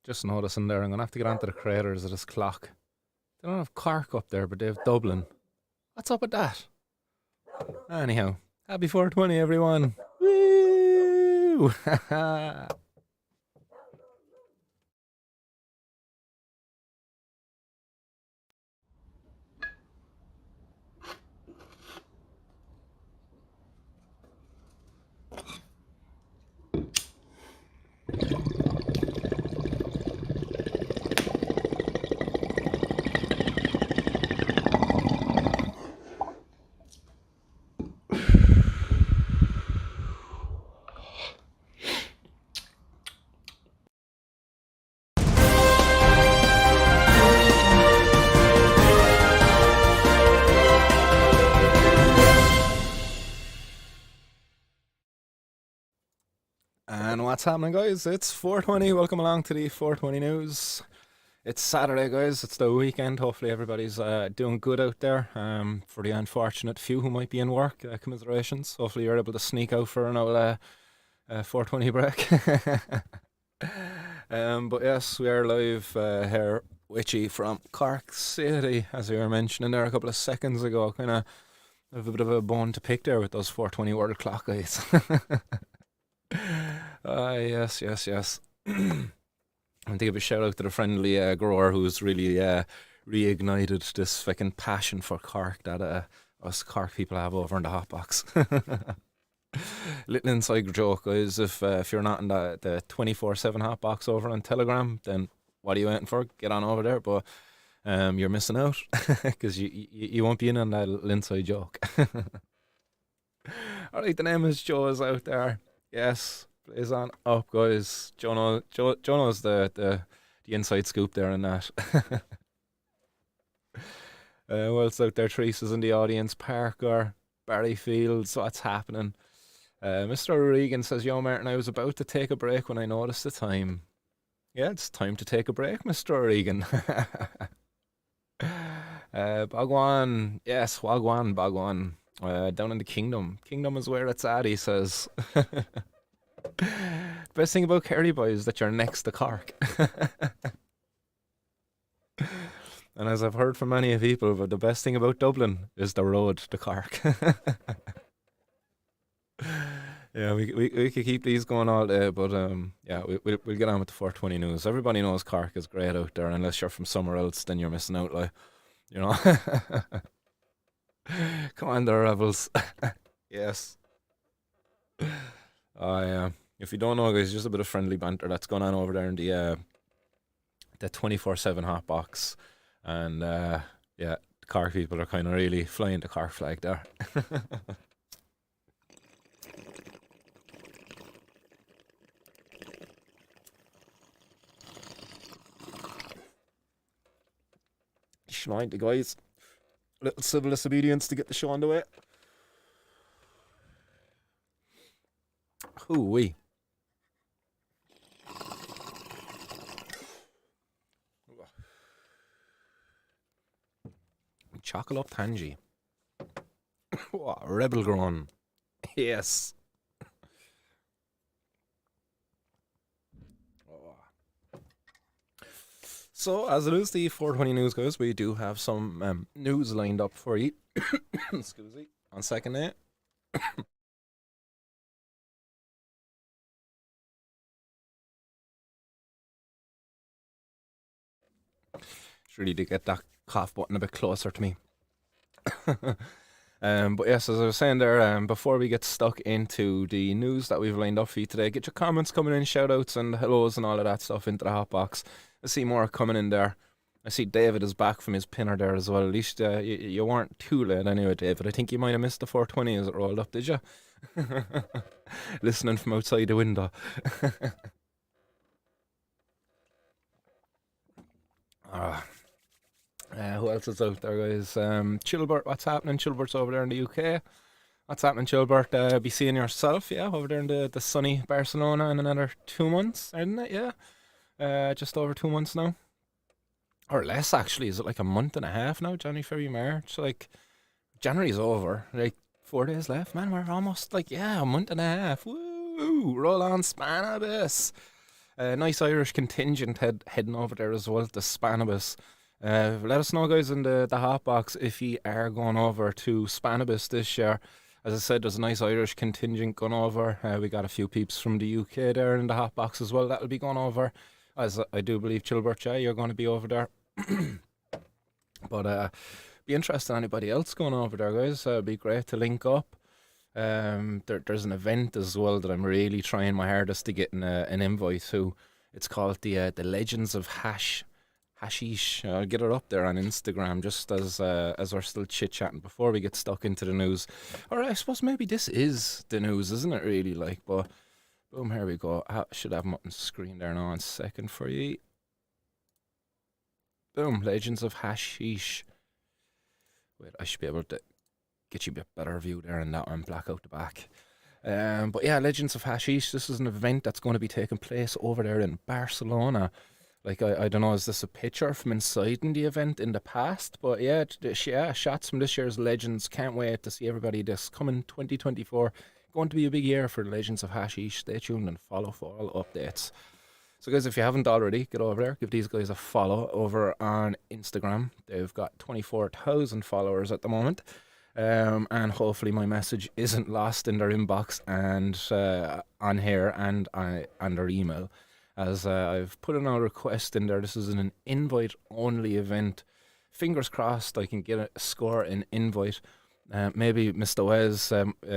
Just noticing there, I'm gonna have to get onto the creators of this clock. They don't have Cork up there, but they have Dublin. What's up with that? Anyhow, happy 420, everyone. Woo! And what's happening, guys? It's 420. Welcome along to the 420 news. It's Saturday, guys. It's the weekend. Hopefully, everybody's doing good out there. For the unfortunate few who might be in work, commiserations. Hopefully, you're able to sneak out for an old 420 break. But yes, we are live here, Witchy from Cork City, as we were mentioning there a couple of seconds ago. Kind of have a bit of a bone to pick there with those 420 world clock guys. Yes, yes, yes. And to give a shout out to the friendly grower who's really reignited this fucking passion for Cork that us Cork people have over in the hotbox. Little inside joke, guys. If you're not in the 24/7 hotbox over on Telegram, then what are you waiting for? Get on over there. But you're missing out because you won't be in on that little inside joke. All right, the name is Joe is out there. Yes, plays on up, guys. Joe knows the inside scoop there and that. Who else out there? Teresa's in the audience. Parker, Barry Fields. What's happening? Mr. Regan says, "Yo, Martin, I was about to take a break when I noticed the time." Yeah, it's time to take a break, Mr. Regan. Bhagwan, yes, Wagwan, Bhagwan. Down in the kingdom. Kingdom is where it's at, he says. Best thing about Kerry Boy is that you're next to Cork. And as I've heard from many people, but the best thing about Dublin is the road to Cork. Yeah, we could keep these going all day, but yeah, we'll get on with the 420 news. Everybody knows Cork is great out there. Unless you're from somewhere else, then you're missing out, like, you know. Come on there, rebels. Yes. Yeah. If you don't know, guys, just a bit of friendly banter that's going on over there in the 24/7 hot box, and yeah, the Cork people are kind of really flying the Cork flag there. Schneid the guys. Little civil disobedience to get the show underway. Hoo-wee. Chocolate tangy. Rebel grown. Yes. So, as it is the 420 news, guys, we do have some news lined up for you. Excuse me. On second day. Just really to get that cough button a bit closer to me. But yes, as I was saying there, before we get stuck into the news that we've lined up for you today, get your comments coming in, shout outs and hellos and all of that stuff into the hotbox. I see more coming in there. I see David is back from his pinner there as well. At least you weren't too late anyway, David. I think you might have missed the 420 as it rolled up, did you? Listening from outside the window. Who else is out there, guys? Chilbert, what's happening? Chilbert's over there in the UK. What's happening, Chilbert? Be seeing yourself, yeah, over there in the sunny Barcelona in another 2 months, isn't it? Yeah. Just over 2 months now. Or less, actually. Is it like a month and a half now? January, February, March? Like, January's over. Like, 4 days left, man. We're almost like, yeah, a month and a half. Woo! Roll on, Spanabis. A nice Irish contingent heading over there as well to Spanibus. Let us know, guys, in the hot box if you are going over to Spanibus this year. As I said, there's a nice Irish contingent going over. We got a few peeps from the UK there in the hot box as well. That'll be going over. As I do believe, Chilbert, yeah, you're going to be over there. But be interested in anybody else going over there, guys. It'd be great to link up. There's an event as well that I'm really trying my hardest to get an invite to. It's called the Legends of Hashish. I'll get it up there on Instagram just as we're still chit chatting before we get stuck into the news. Or I suppose maybe this is the news, isn't it? Really, like, but boom, here we go. I should have them up on screen there now in a second for you. Boom, Legends of Hashish. Wait, I should be able to get you a bit better view there and that one, black out the back. But yeah, Legends of Hashish, this is an event that's going to be taking place over there in Barcelona. Like, I don't know, is this a picture from inside in the event in the past? But yeah, shots from this year's Legends. Can't wait to see everybody this coming 2024. Going to be a big year for the Legends of Hashish. Stay tuned and follow for all updates. So guys, if you haven't already, get over there, give these guys a follow over on Instagram. They've got 24,000 followers at the moment. And hopefully my message isn't lost in their inbox and on here and on their email. As I've put in a request in there. This is an invite-only event. Fingers crossed I can get a score an invite. Maybe Mr. Wes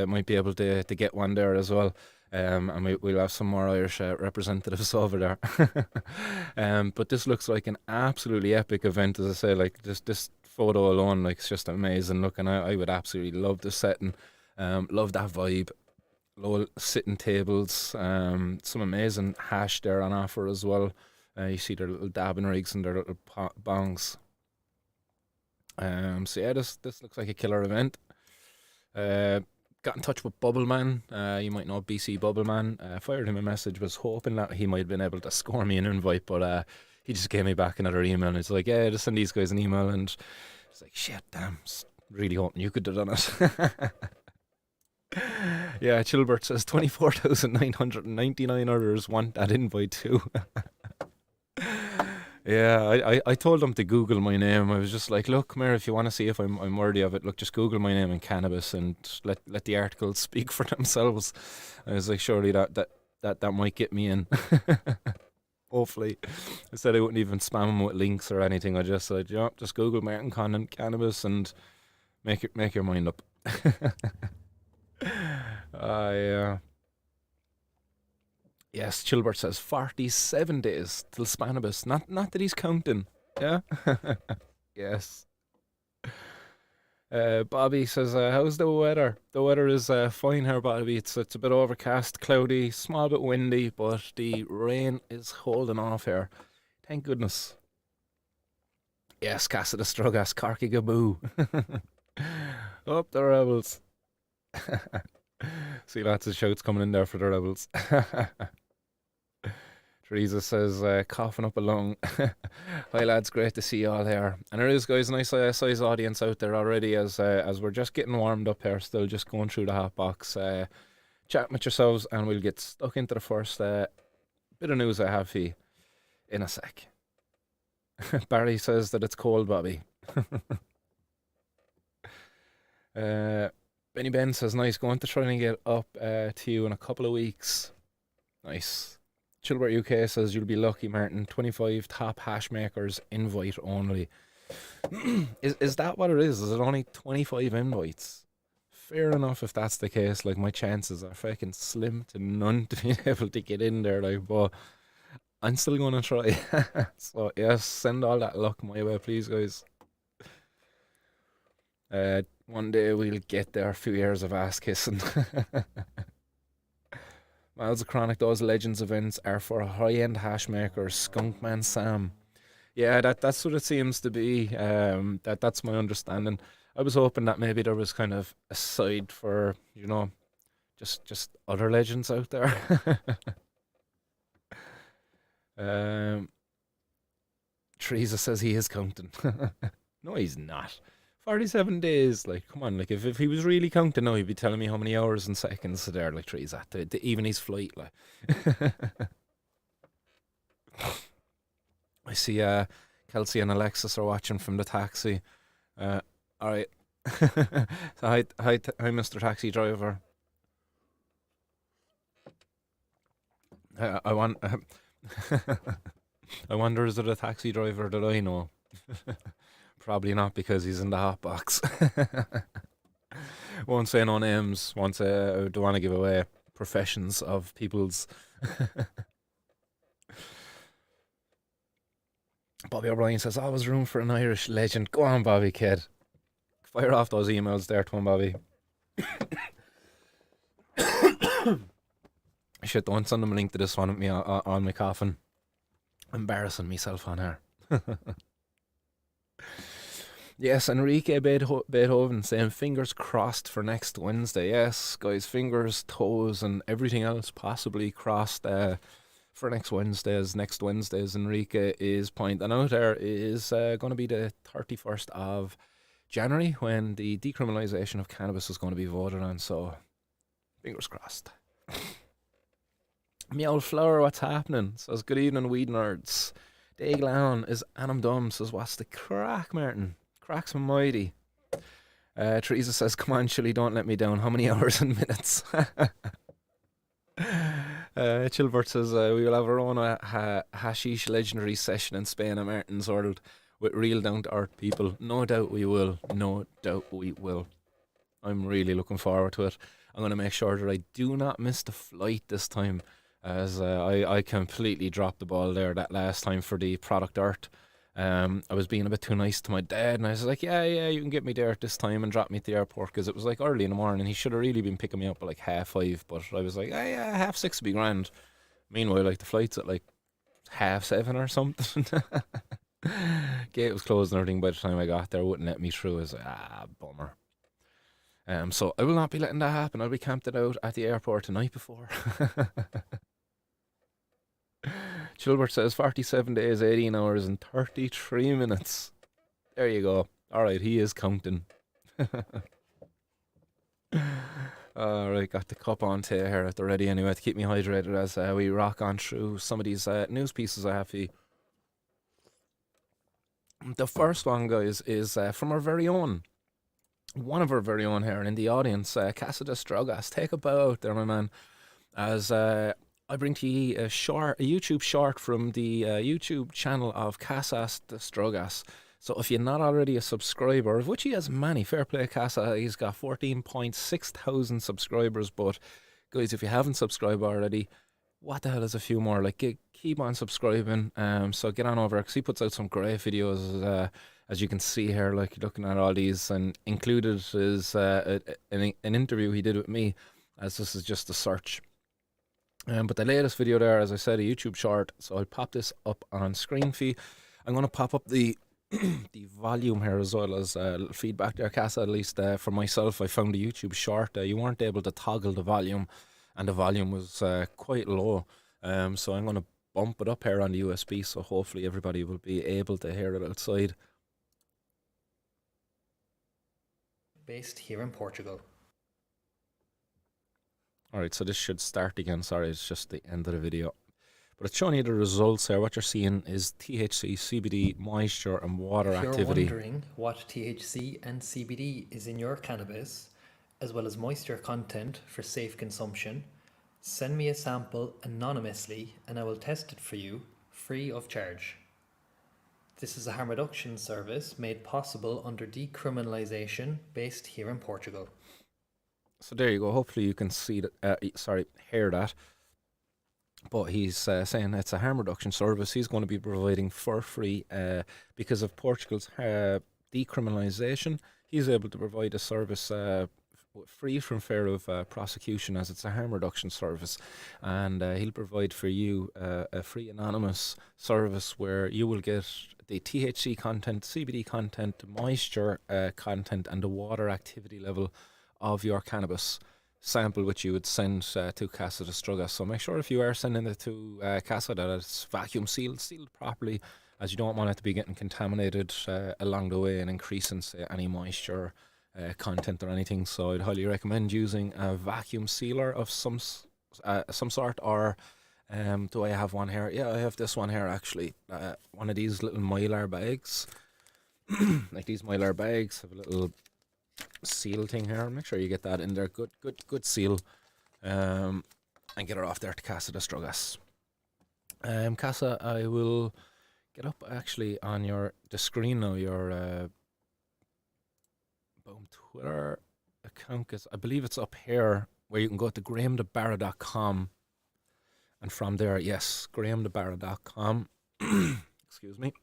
might be able to get one there as well. And we'll have some more Irish representatives over there. But this looks like an absolutely epic event, as I say. Like, this photo alone, like, it's just amazing looking. I would absolutely love the setting. Love that vibe. Low sitting tables, some amazing hash there on offer as well. You see their little dabbing rigs and their little bongs. So yeah, this looks like a killer event. Got in touch with Bubbleman. You might know BC Bubbleman. Fired him a message, was hoping that he might have been able to score me an invite, but he just gave me back another email. And it's like, yeah, just send these guys an email. And it's like, shit, damn, really hoping you could have done it. Yeah, Chilbert says 24,999 others want that invite too. Yeah, I told them to Google my name. I was just like, look, come here, if you want to see if I'm worthy of it, look, just Google my name and cannabis and let the articles speak for themselves. I was like, surely that might get me in. Hopefully. I said I wouldn't even spam them with links or anything. I just said, yeah, just Google Martin Conant cannabis and make your mind up. Yeah. Yes, Chilbert says 47 days till Spanibus. Not that he's counting. Yeah. Yes. Bobby says, how's the weather? The weather is fine here, Bobby. It's a bit overcast, cloudy, small bit windy, but the rain is holding off here. Thank goodness. Yes, Casa de Strugas, Carky Gaboo. Up the rebels. See lots of shouts coming in there for the rebels. Teresa says, coughing up a lung. Hi lads, great to see you all here. And there is, guys, a nice size audience out there already as we're just getting warmed up here, still just going through the hot box. Chat with yourselves and we'll get stuck into the first bit of news I have for you in a sec. Barry says that it's cold, Bobby. Benny Ben says, nice, going to try and get up to you in a couple of weeks. Nice. Chilbert UK says, you'll be lucky, Martin. 25 top hash makers, invite only. Is that what it is? Is it only 25 invites? Fair enough if that's the case. Like, my chances are fucking slim to none to be able to get in there. Like, but I'm still going to try. So, yes, send all that luck my way, please, guys. One day we'll get there. A few years of ass kissing. Miles of Chronic, those Legends events are for high-end hash makers. Skunkman Sam. Yeah, that's what it seems to be. That's my understanding. I was hoping that maybe there was kind of a side for, just other legends out there. Teresa says he is counting. No, he's not. 47 days, like, come on, like, if he was really counting now, he'd be telling me how many hours and seconds there, like, Teresa, to even his flight, like. I see Kelsey and Alexis are watching from the taxi. Uh, all right. So hi, Mr. Taxi Driver. I want. I wonder is it a taxi driver that I know? Probably not because he's in the hot box. Won't say no names. Won't say. I don't want to give away professions of people's. Bobby O'Brien says always room for an Irish legend. Go on, Bobby kid. Fire off those emails there to him, Bobby. Shit, don't send him a link to this one with me on my coffin. Embarrassing myself on her. Yes, Enrique Beethoven saying fingers crossed for next Wednesday. Yes, guys, fingers, toes, and everything else possibly crossed for next Wednesday. As next Wednesday, as Enrique is pointing out there, is going to be the 31st of January when the decriminalisation of cannabis is going to be voted on. So, fingers crossed. Meow Flower, what's happening? Says, good evening, weed nerds. Day Glown is Anam Dum. Says, what's the crack, Martin? Cracks mighty. Teresa says, come on, Chili, don't let me down. How many hours and minutes? Chilbert says, we will have our own hashish legendary session in Spain at Martin's World with real down-to-earth people. No doubt we will. No doubt we will. I'm really looking forward to it. I'm going to make sure that I do not miss the flight this time, as I completely dropped the ball there that last time for the product art. I was being a bit too nice to my dad, and I was like, yeah, you can get me there at this time and drop me at the airport, because it was like early in the morning. He should have really been picking me up at like 5:30, but I was like, yeah, 6:30 would be grand. Meanwhile, like the flight's at like 7:30 or something. Gate was closed and everything by the time I got there, wouldn't let me through. I was like, bummer. So I will not be letting that happen. I'll be camped it out at the airport the night before. Chilbert says 47 days, 18 hours, and 33 minutes. There you go. All right, he is counting. All right, got the cup on to here at the ready anyway to keep me hydrated as we rock on through some of these news pieces I have for you. The first one, guys, is from our very own, one of our very own here in the audience, Casa de Strogas. Take a bow out there, my man, as I bring to you a YouTube short from the YouTube channel of Casas de Strogas. So if you're not already a subscriber, of which he has many, fair play Casa, he's got 14.6 thousand subscribers, but guys, if you haven't subscribed already, what the hell is a few more? Like, keep on subscribing. So get on over, because he puts out some great videos, as you can see here, like looking at all these, and included is an interview he did with me, as this is just a search. But the latest video there, as I said, a YouTube short, so I'll pop this up on screen for you. I'm going to pop up the the volume here as well as little feedback there, Casa. At least for myself, I found the YouTube short. You weren't able to toggle the volume, and the volume was quite low. So I'm going to bump it up here on the USB, so hopefully everybody will be able to hear it outside. Based here in Portugal. Alright, so this should start again. Sorry, it's just the end of the video. But it's showing you the results here. What you're seeing is THC, CBD, moisture, and water activity. If you're wondering what THC and CBD is in your cannabis, as well as moisture content for safe consumption, send me a sample anonymously and I will test it for you free of charge. This is a harm reduction service made possible under decriminalisation based here in Portugal. So there you go. Hopefully you can see that. Hear that. But he's saying it's a harm reduction service he's going to be providing for free because of Portugal's decriminalisation. He's able to provide a service free from fear of prosecution, as it's a harm reduction service, and he'll provide for you a free anonymous service where you will get the THC content, CBD content, moisture content, and the water activity level of your cannabis sample, which you would send to Casa de Strogas. So make sure if you are sending it to Casa that it's vacuum sealed properly, as you don't want it to be getting contaminated along the way and increasing, say, any moisture content or anything. So I'd highly recommend using a vacuum sealer of some sort, or Do I have one here? Yeah, I have this one here actually. One of these little Mylar bags. Like these Mylar bags have a little seal thing here. Make sure you get that in there. Good seal. And get it off there to Casa de Strugas. Casa, I will get up actually on the screen now. Your Boom Twitter account is, I believe it's up here where you can go to grahamdebarra.com, and from there, yes, grahamdebarra.com. Excuse me.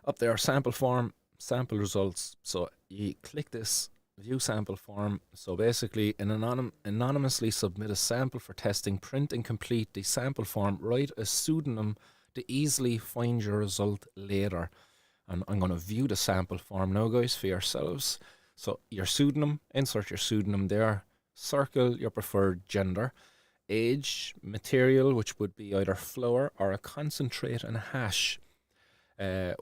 Up there, sample form, sample results. So you click this view sample form. So basically, anonymously submit a sample for testing, print and complete the sample form, write a pseudonym to easily find your result later. And I'm going to view the sample form now, guys, for yourselves. So your pseudonym, insert your pseudonym there, circle your preferred gender, age, material, which would be either flour or a concentrate and a hash.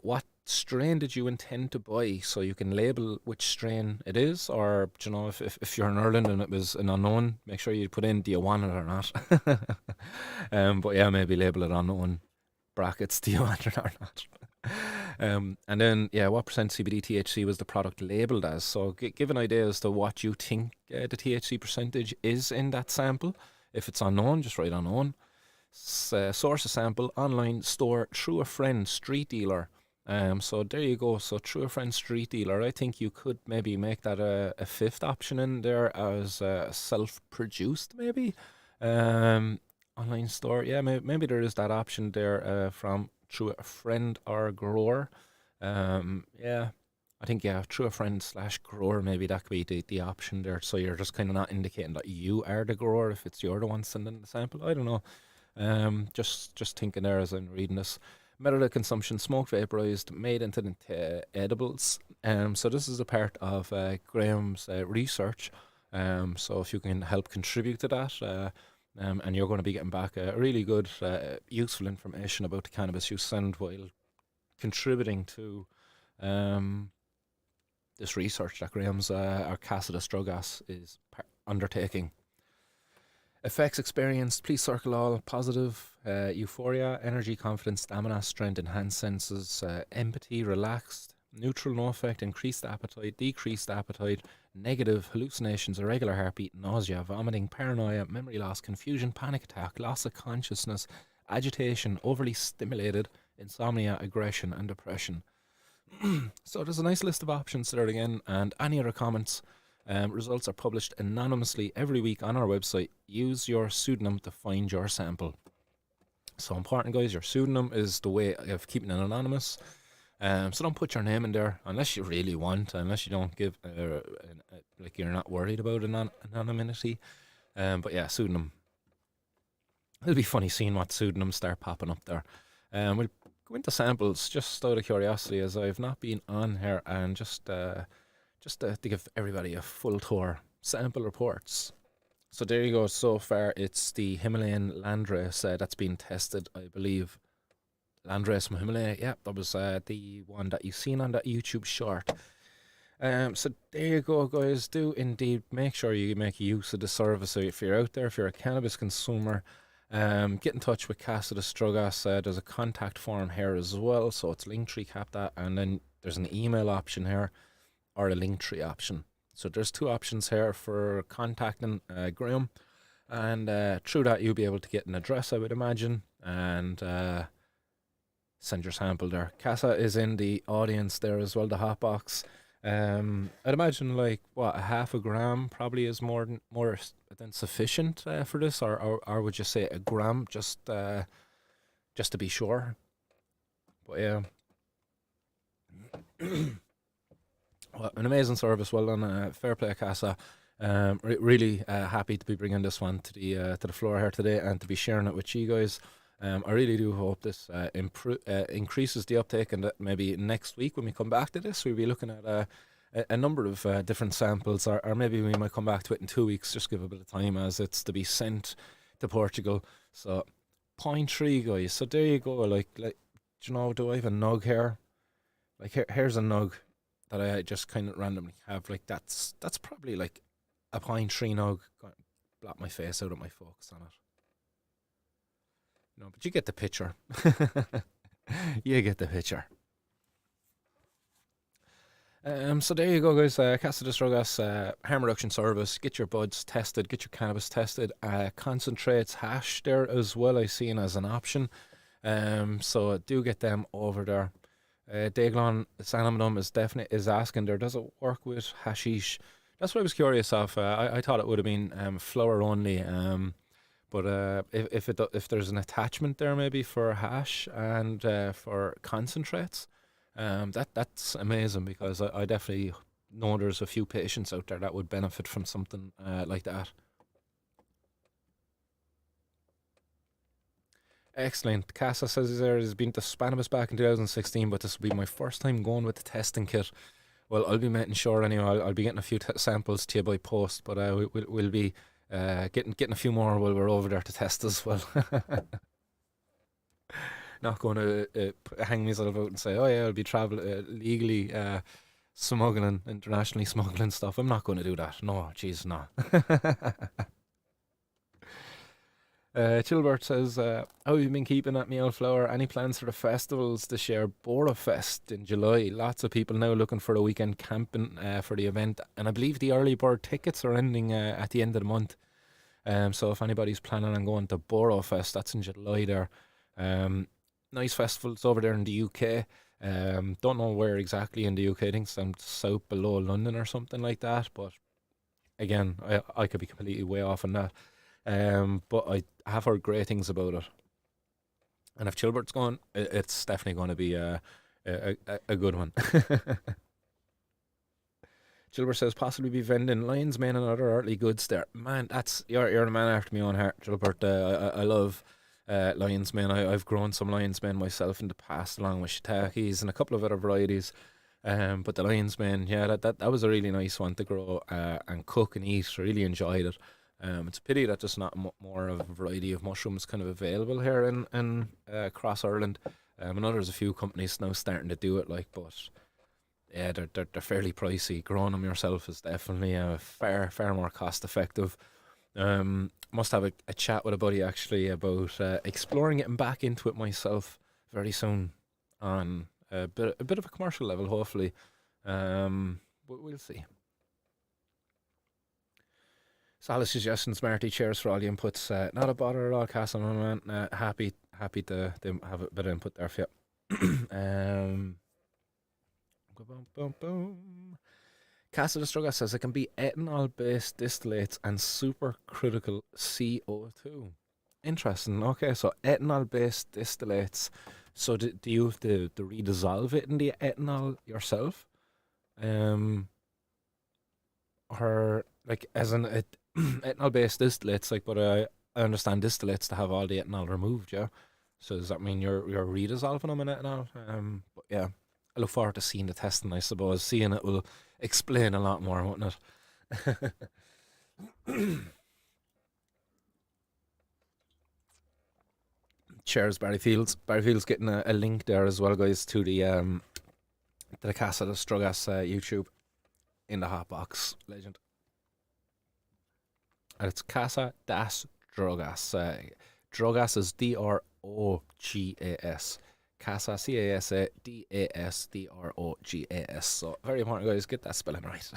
What strain did you intend to buy, so you can label which strain it is, or you know, if you're in Ireland and it was an unknown, make sure you put in, do you want it or not? But yeah, maybe label it unknown brackets, do you want it or not? And then, yeah, what percent CBD THC was the product labeled as? So give an idea as to what you think the THC percentage is in that sample. If it's unknown, just write unknown. Source a sample, online store, through a friend, street dealer. So there you go. So through a friend, street dealer. I think you could maybe make that a fifth option in there as self-produced, maybe. Online store, yeah, maybe there is that option there from through a friend or grower. Yeah, I think, yeah, through a friend slash grower, maybe that could be the option there. So you're just kind of not indicating that you are the grower if it's you're the one sending the sample. I don't know. Just thinking there as I'm reading this. Method of consumption: smoke vaporized, made into edibles. So this is a part of Graham's research. So if you can help contribute to that, and you're going to be getting back a really good, useful information about the cannabis you send while contributing to this research that Graham's our Casa de Strugas is undertaking. Effects experienced, please circle all. Positive, euphoria, energy, confidence, stamina, strength, enhanced senses, empathy, relaxed. Neutral, no effect, increased appetite, decreased appetite. Negative, hallucinations, irregular heartbeat, nausea, vomiting, paranoia, memory loss, confusion, panic attack, loss of consciousness, agitation, overly stimulated, insomnia, aggression, and depression. So there's a nice list of options there again, and any other comments. Results are published anonymously every week on our website. Use your pseudonym to find your sample. So important, guys, your pseudonym is the way of keeping it anonymous. So don't put your name in there unless you really want, unless you don't give, like you're not worried about anonymity. But yeah, pseudonym. It'll be funny seeing what pseudonyms start popping up there. We'll go into samples just out of curiosity, as I've not been on here, and just to give everybody a full tour. Sample reports. So there you go. So far, it's the Himalayan landrace that's been tested, I believe. Landrace from Himalaya. Yeah, that was the one that you've seen on that YouTube short. So there you go, guys. Do indeed make sure you make use of the service. So if you're out there, if you're a cannabis consumer, get in touch with Casa de Strugas. There's a contact form here as well. So it's Linktree, cap that, and then there's an email option here, or a Linktree option. So there's two options here for contacting Graham, and through that you'll be able to get an address, I would imagine, and send your sample there. Casa is in the audience there as well, the hotbox. I'd imagine like what, a half a gram probably is more than sufficient for this, or would you say a gram just to be sure? But yeah. Well, an amazing service. Well done, fair play, Casa. Really happy to be bringing this one to the floor here today and to be sharing it with you guys. I really do hope this increases the uptake, and that maybe next week when we come back to this, we'll be looking at a number of different samples, or maybe we might come back to it in 2 weeks, just give a bit of time as it's to be sent to Portugal. So 0.3, guys. So there you go. Like, do you know, do I have a nug here? Like here's a nug that I just kind of randomly have. Like that's probably like a 0.3 nug. Blot my face out of my focus on it. No, but you get the picture. You get the picture. So there you go, guys. Casa de Drogas, harm reduction service. Get your buds tested. Get your cannabis tested. Concentrates, hash there as well. I seen as an option. So do get them over there. Daglon Sanamnum is asking there. Does it work with hashish? That's what I was curious of. I thought it would have been flower only. But if there's an attachment there maybe for hash and for concentrates, that's amazing because I definitely know there's a few patients out there that would benefit from something like that. Excellent. Casa says there has been to Spanibus back in 2016, but this will be my first time going with the testing kit. Well, I'll be making sure anyway. I'll be getting a few samples to you by post, but we'll be getting a few more while we're over there to test as well. Not going to hang myself out and say, oh yeah, I'll be traveling legally smuggling, internationally smuggling stuff. I'm not going to do that. No, jeez, no. Chilbert says, how have you been keeping at Meow Flower? Any plans for the festivals this year? Bora Fest in July. Lots of people now looking for a weekend camping for the event. And I believe the early bird tickets are ending at the end of the month. So if anybody's planning on going to Bora Fest, that's in July there. Nice festivals over there in the UK. Don't know where exactly in the UK. I think some south below London or something like that. But again, I could be completely way off on that. But I have heard great things about it. And if Chilbert's going, it's definitely going to be a good one. Chilbert says possibly be vending Lion's Mane and other earthly goods there. Man, that's you're the man after my own heart, Chilbert. I love Lion's Mane. I've grown some Lion's Mane myself in the past, along with shiitakes and a couple of other varieties. But the Lion's Mane, yeah, that was a really nice one to grow and cook and eat. Really enjoyed it. It's a pity that there's not more of a variety of mushrooms kind of available here in across Ireland. I know there's a few companies now starting to do it, like, but yeah, they're fairly pricey. Growing them yourself is definitely far more cost effective. Must have a chat with a buddy actually about exploring getting back into it myself very soon on a bit of a commercial level, hopefully. We'll see. Solid suggestions, Marty. Cheers for all the inputs. Not a bother at all, Castle, man. Happy to have a bit of input there for you. Boom, boom, boom. Casa de Struga says it can be ethanol-based distillates and supercritical CO2. Interesting. Okay, so ethanol-based distillates. So do you have to redissolve it in the ethanol yourself? Or like as an ethanol-based distillates, like, but I understand distillates to have all the ethanol removed, yeah. So does that mean you're redissolving them in ethanol? But yeah, I look forward to seeing the testing. I suppose seeing it will explain a lot more, won't it? Cheers, Barry Fields. Barry Fields getting a link there as well, guys, to the Casa de Strugas YouTube in the hot box. Legend. And it's Casa das Drogas. Drogas is Drogas. Casa, Casa Das Drogas. So very important, guys. Get that spelling right.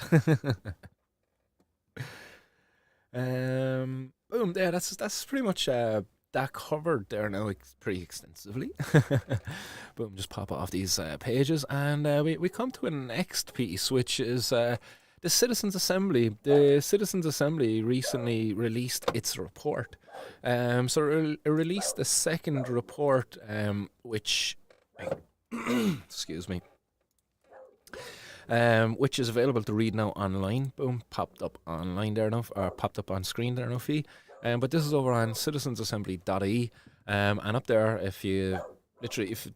Boom. Yeah, that's pretty much that covered there now pretty extensively. Boom. Just pop off these pages, and we come to a next piece, which is the Citizens Assembly. The Citizens Assembly recently released its report. So it released the second report, which excuse me, which is available to read now online. Boom, popped up online there now, or popped up on screen there now, Fee. But this is over on citizensassembly.ie, and up there, if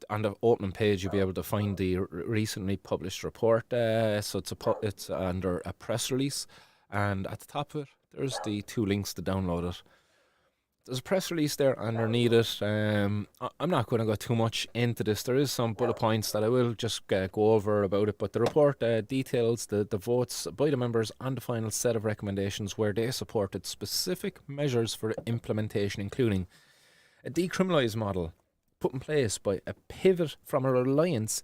on the opening page, you'll be able to find the recently published report. So it's under a press release, and at the top of it, there's the two links to download it. There's a press release there underneath it. I'm not going to go too much into this. There is some bullet points that I will just go over about it, but the report details the votes by the members on the final set of recommendations where they supported specific measures for implementation, including A decriminalised model put in place by a pivot from a reliance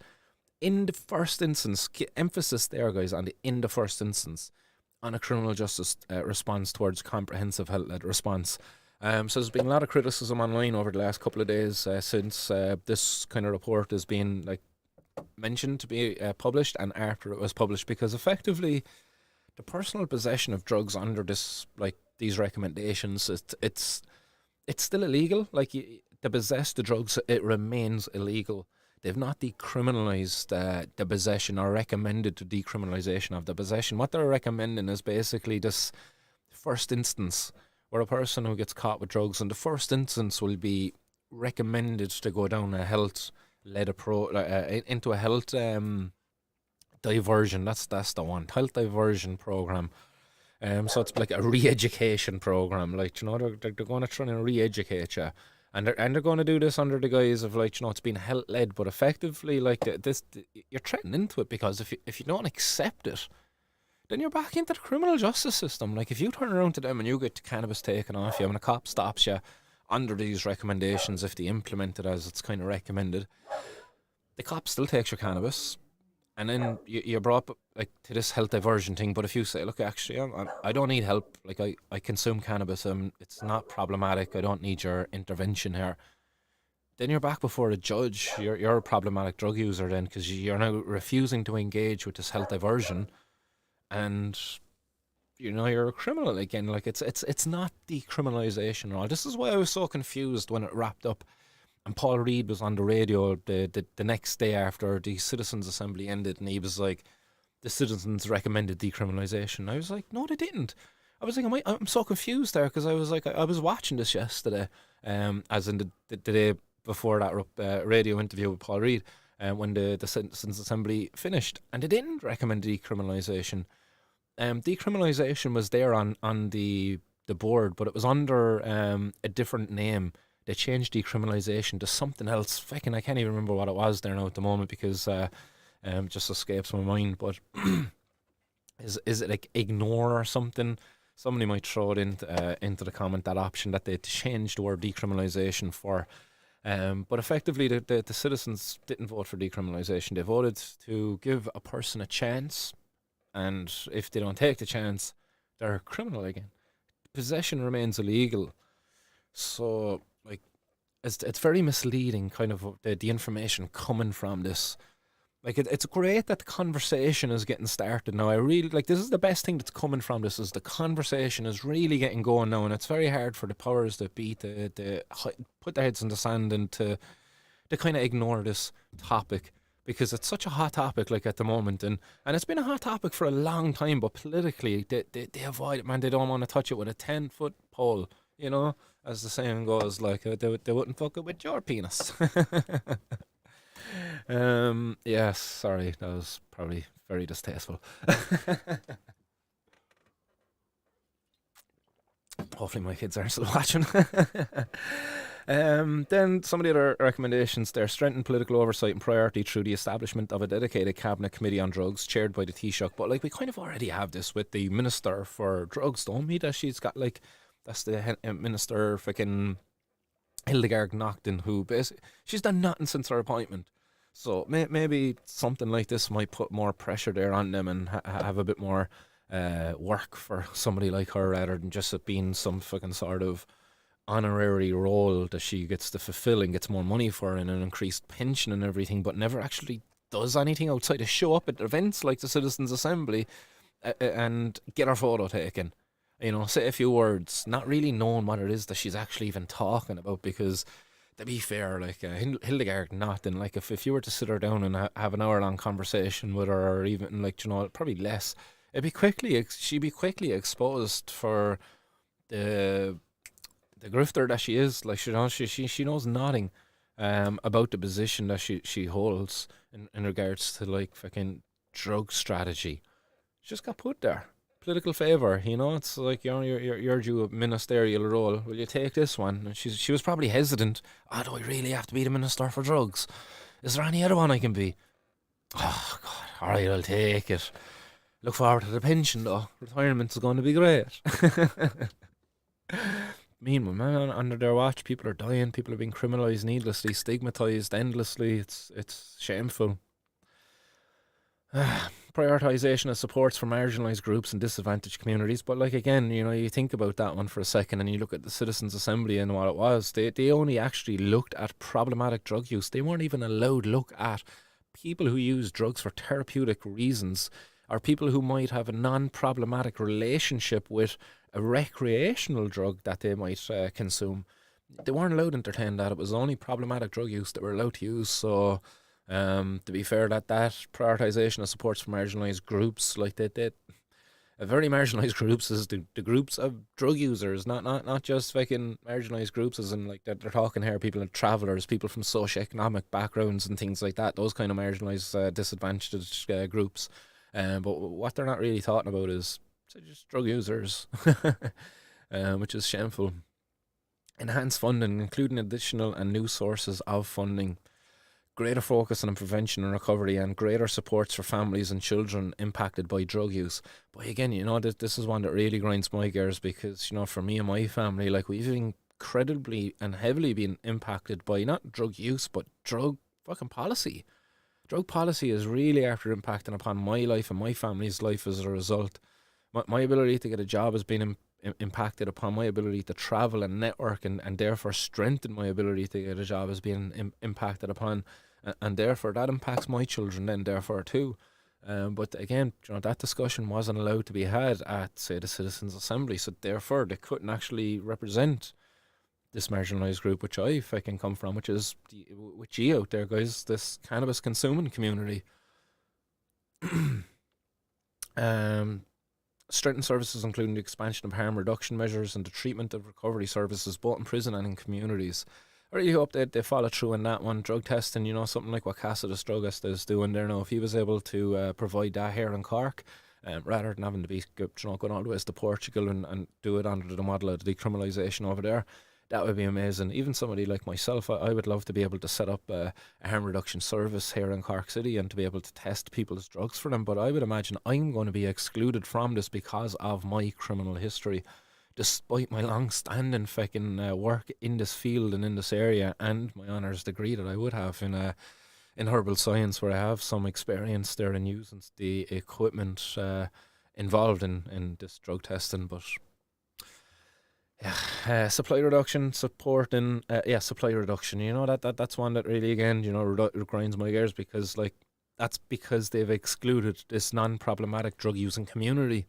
in the first instance, emphasis there, guys, on the in the first instance, on a criminal justice response towards comprehensive health-led response. So there's been a lot of criticism online over the last couple of days since this kind of report has been like mentioned to be published and after it was published, because effectively the personal possession of drugs under this, like these recommendations, it's still illegal. Like to possess the drugs, it remains illegal. They've not decriminalised the possession or recommended the decriminalisation of the possession. What they're recommending is basically this first instance where a person who gets caught with drugs in the first instance will be recommended to go down a health-led approach, into a health diversion. That's the one, health diversion program. So it's like a re-education program. Like, you know, they're going to try and re-educate you. And they're going to do this under the guise of, like, you know, it's been health led, but effectively, like, you're treading into it, because if you don't accept it, then you're back into the criminal justice system. Like, if you turn around to them and you get cannabis taken off you, and a cop stops you under these recommendations, if they implement it as it's kind of recommended, the cop still takes your cannabis, and then you're brought like to this health diversion thing. But if you say, look, actually, I don't need help, like I consume cannabis, it's not problematic, I don't need your intervention here, then you're back before a judge. You're a problematic drug user then, because you're now refusing to engage with this health diversion, and you know you're a criminal again. Like it's not decriminalisation at all. This is why I was so confused when it wrapped up. And Paul Reid was on the radio the next day after the Citizens' Assembly ended, and he was like, the citizens recommended decriminalisation. I was like, no, they didn't. I was like, I'm so confused there, because I was like, I was watching this yesterday, as in the day before that radio interview with Paul Reid, when the Citizens' Assembly finished, and they didn't recommend decriminalisation. Decriminalisation was there on the board, but it was under a different name. They changed decriminalisation to something else. Fucking, I can't even remember what it was there now at the moment, because just escapes my mind. But is it like ignore or something? Somebody might throw it into the comment, that option that they changed the word decriminalisation for. But effectively, the citizens didn't vote for decriminalisation. They voted to give a person a chance, and if they don't take the chance, they're criminal again. Possession remains illegal. So, like, it's very misleading, kind of the information coming from this. Like, it's great that the conversation is getting started now. I really, like, this is the best thing that's coming from this, is the conversation is really getting going now, and it's very hard for the powers that be to put their heads in the sand and to kind of ignore this topic, because it's such a hot topic, like, at the moment, and it's been a hot topic for a long time, but politically, they avoid it, man. They don't want to touch it with a 10-foot pole, you know, as the saying goes, like, they wouldn't fuck it with your penis. Yes, sorry, that was probably very distasteful. Hopefully my kids aren't still watching. Then some of the other recommendations there: strengthen political oversight and priority through the establishment of a dedicated cabinet committee on drugs chaired by the Taoiseach. But, like, we kind of already have this with the Minister for Drugs, don't we? That she's got, like, that's the Minister fucking Hildegard Naughton, who basically, she's done nothing since her appointment. So maybe something like this might put more pressure there on them, and have a bit more work for somebody like her, rather than just it being some fucking sort of honorary role that she gets to fulfill and gets more money for, and an increased pension and everything, but never actually does anything outside of show up at events like the Citizens' Assembly and get her photo taken. You know, say a few words, not really knowing what it is that she's actually even talking about, because, to be fair, like, Hildegard Naughton, like, if you were to sit her down and have an hour-long conversation with her, or even, like, you know, probably less, she'd be quickly exposed for the grifter that she is. Like, she knows nothing about the position that she holds in regards to, like, fucking drug strategy. She just got put there. Political favour, you know. It's like, you know, you're due a ministerial role. Will you take this one? And she was probably hesitant. Do I really have to be the Minister for Drugs? Is there any other one I can be? Oh God! All right, I'll take it. Look forward to the pension though. Retirement is going to be great. meanwhile, man, under their watch, people are dying, people are being criminalised needlessly, stigmatised endlessly. It's shameful. Prioritization of supports for marginalised groups and disadvantaged communities. But like again, you think about that one for a second and you look at the Citizens Assembly and what it was. They only actually looked at problematic drug use. They weren't even allowed to look at people who use drugs for therapeutic reasons or people who might have a non-problematic relationship with a recreational drug that they might consume. They weren't allowed to entertain that. It was only problematic drug use that were allowed to use. So to be fair, that prioritisation of supports for marginalised groups, like they a very marginalised groups is the groups of drug users, not just fucking marginalised groups as in like they're talking here, people like travellers, people from socio-economic backgrounds and things like that, those kind of marginalised disadvantaged groups. But what they're not really talking about is just drug users, which is shameful. Enhanced funding, including additional and new sources of funding. Greater focus on prevention and recovery and greater supports for families and children impacted by drug use. But again, this is one that really grinds my gears because, for me and my family, like we've incredibly and heavily been impacted by not drug use, but drug fucking policy. Drug policy is really after impacting upon my life and my family's life as a result. My ability to get a job has been impacted upon. My ability to travel and network and therefore strengthen my ability to get a job has been impacted upon. And therefore that impacts my children then therefore too. But again, that discussion wasn't allowed to be had at, say, the Citizens Assembly. So therefore they couldn't actually represent this marginalised group, which I fucking come from, which is with you out there, guys, this cannabis consuming community. Strengthened services including the expansion of harm reduction measures and the treatment of recovery services both in prison and in communities. I really hope they follow through on that one. Drug testing, something like what Cassidus Druggist is doing there now. If he was able to provide that here in Cork, rather than having to be going all the way to Portugal and do it under the model of decriminalisation over there, that would be amazing. Even somebody like myself, I would love to be able to set up a harm reduction service here in Cork City and to be able to test people's drugs for them. But I would imagine I'm going to be excluded from this because of my criminal history, despite my long-standing fucking work in this field and in this area and my honours degree that I would have in herbal science, where I have some experience there in using the equipment involved in this drug testing. But supply reduction, supporting supply reduction. That's one that really again grinds my gears because that's because they've excluded this non-problematic drug using community.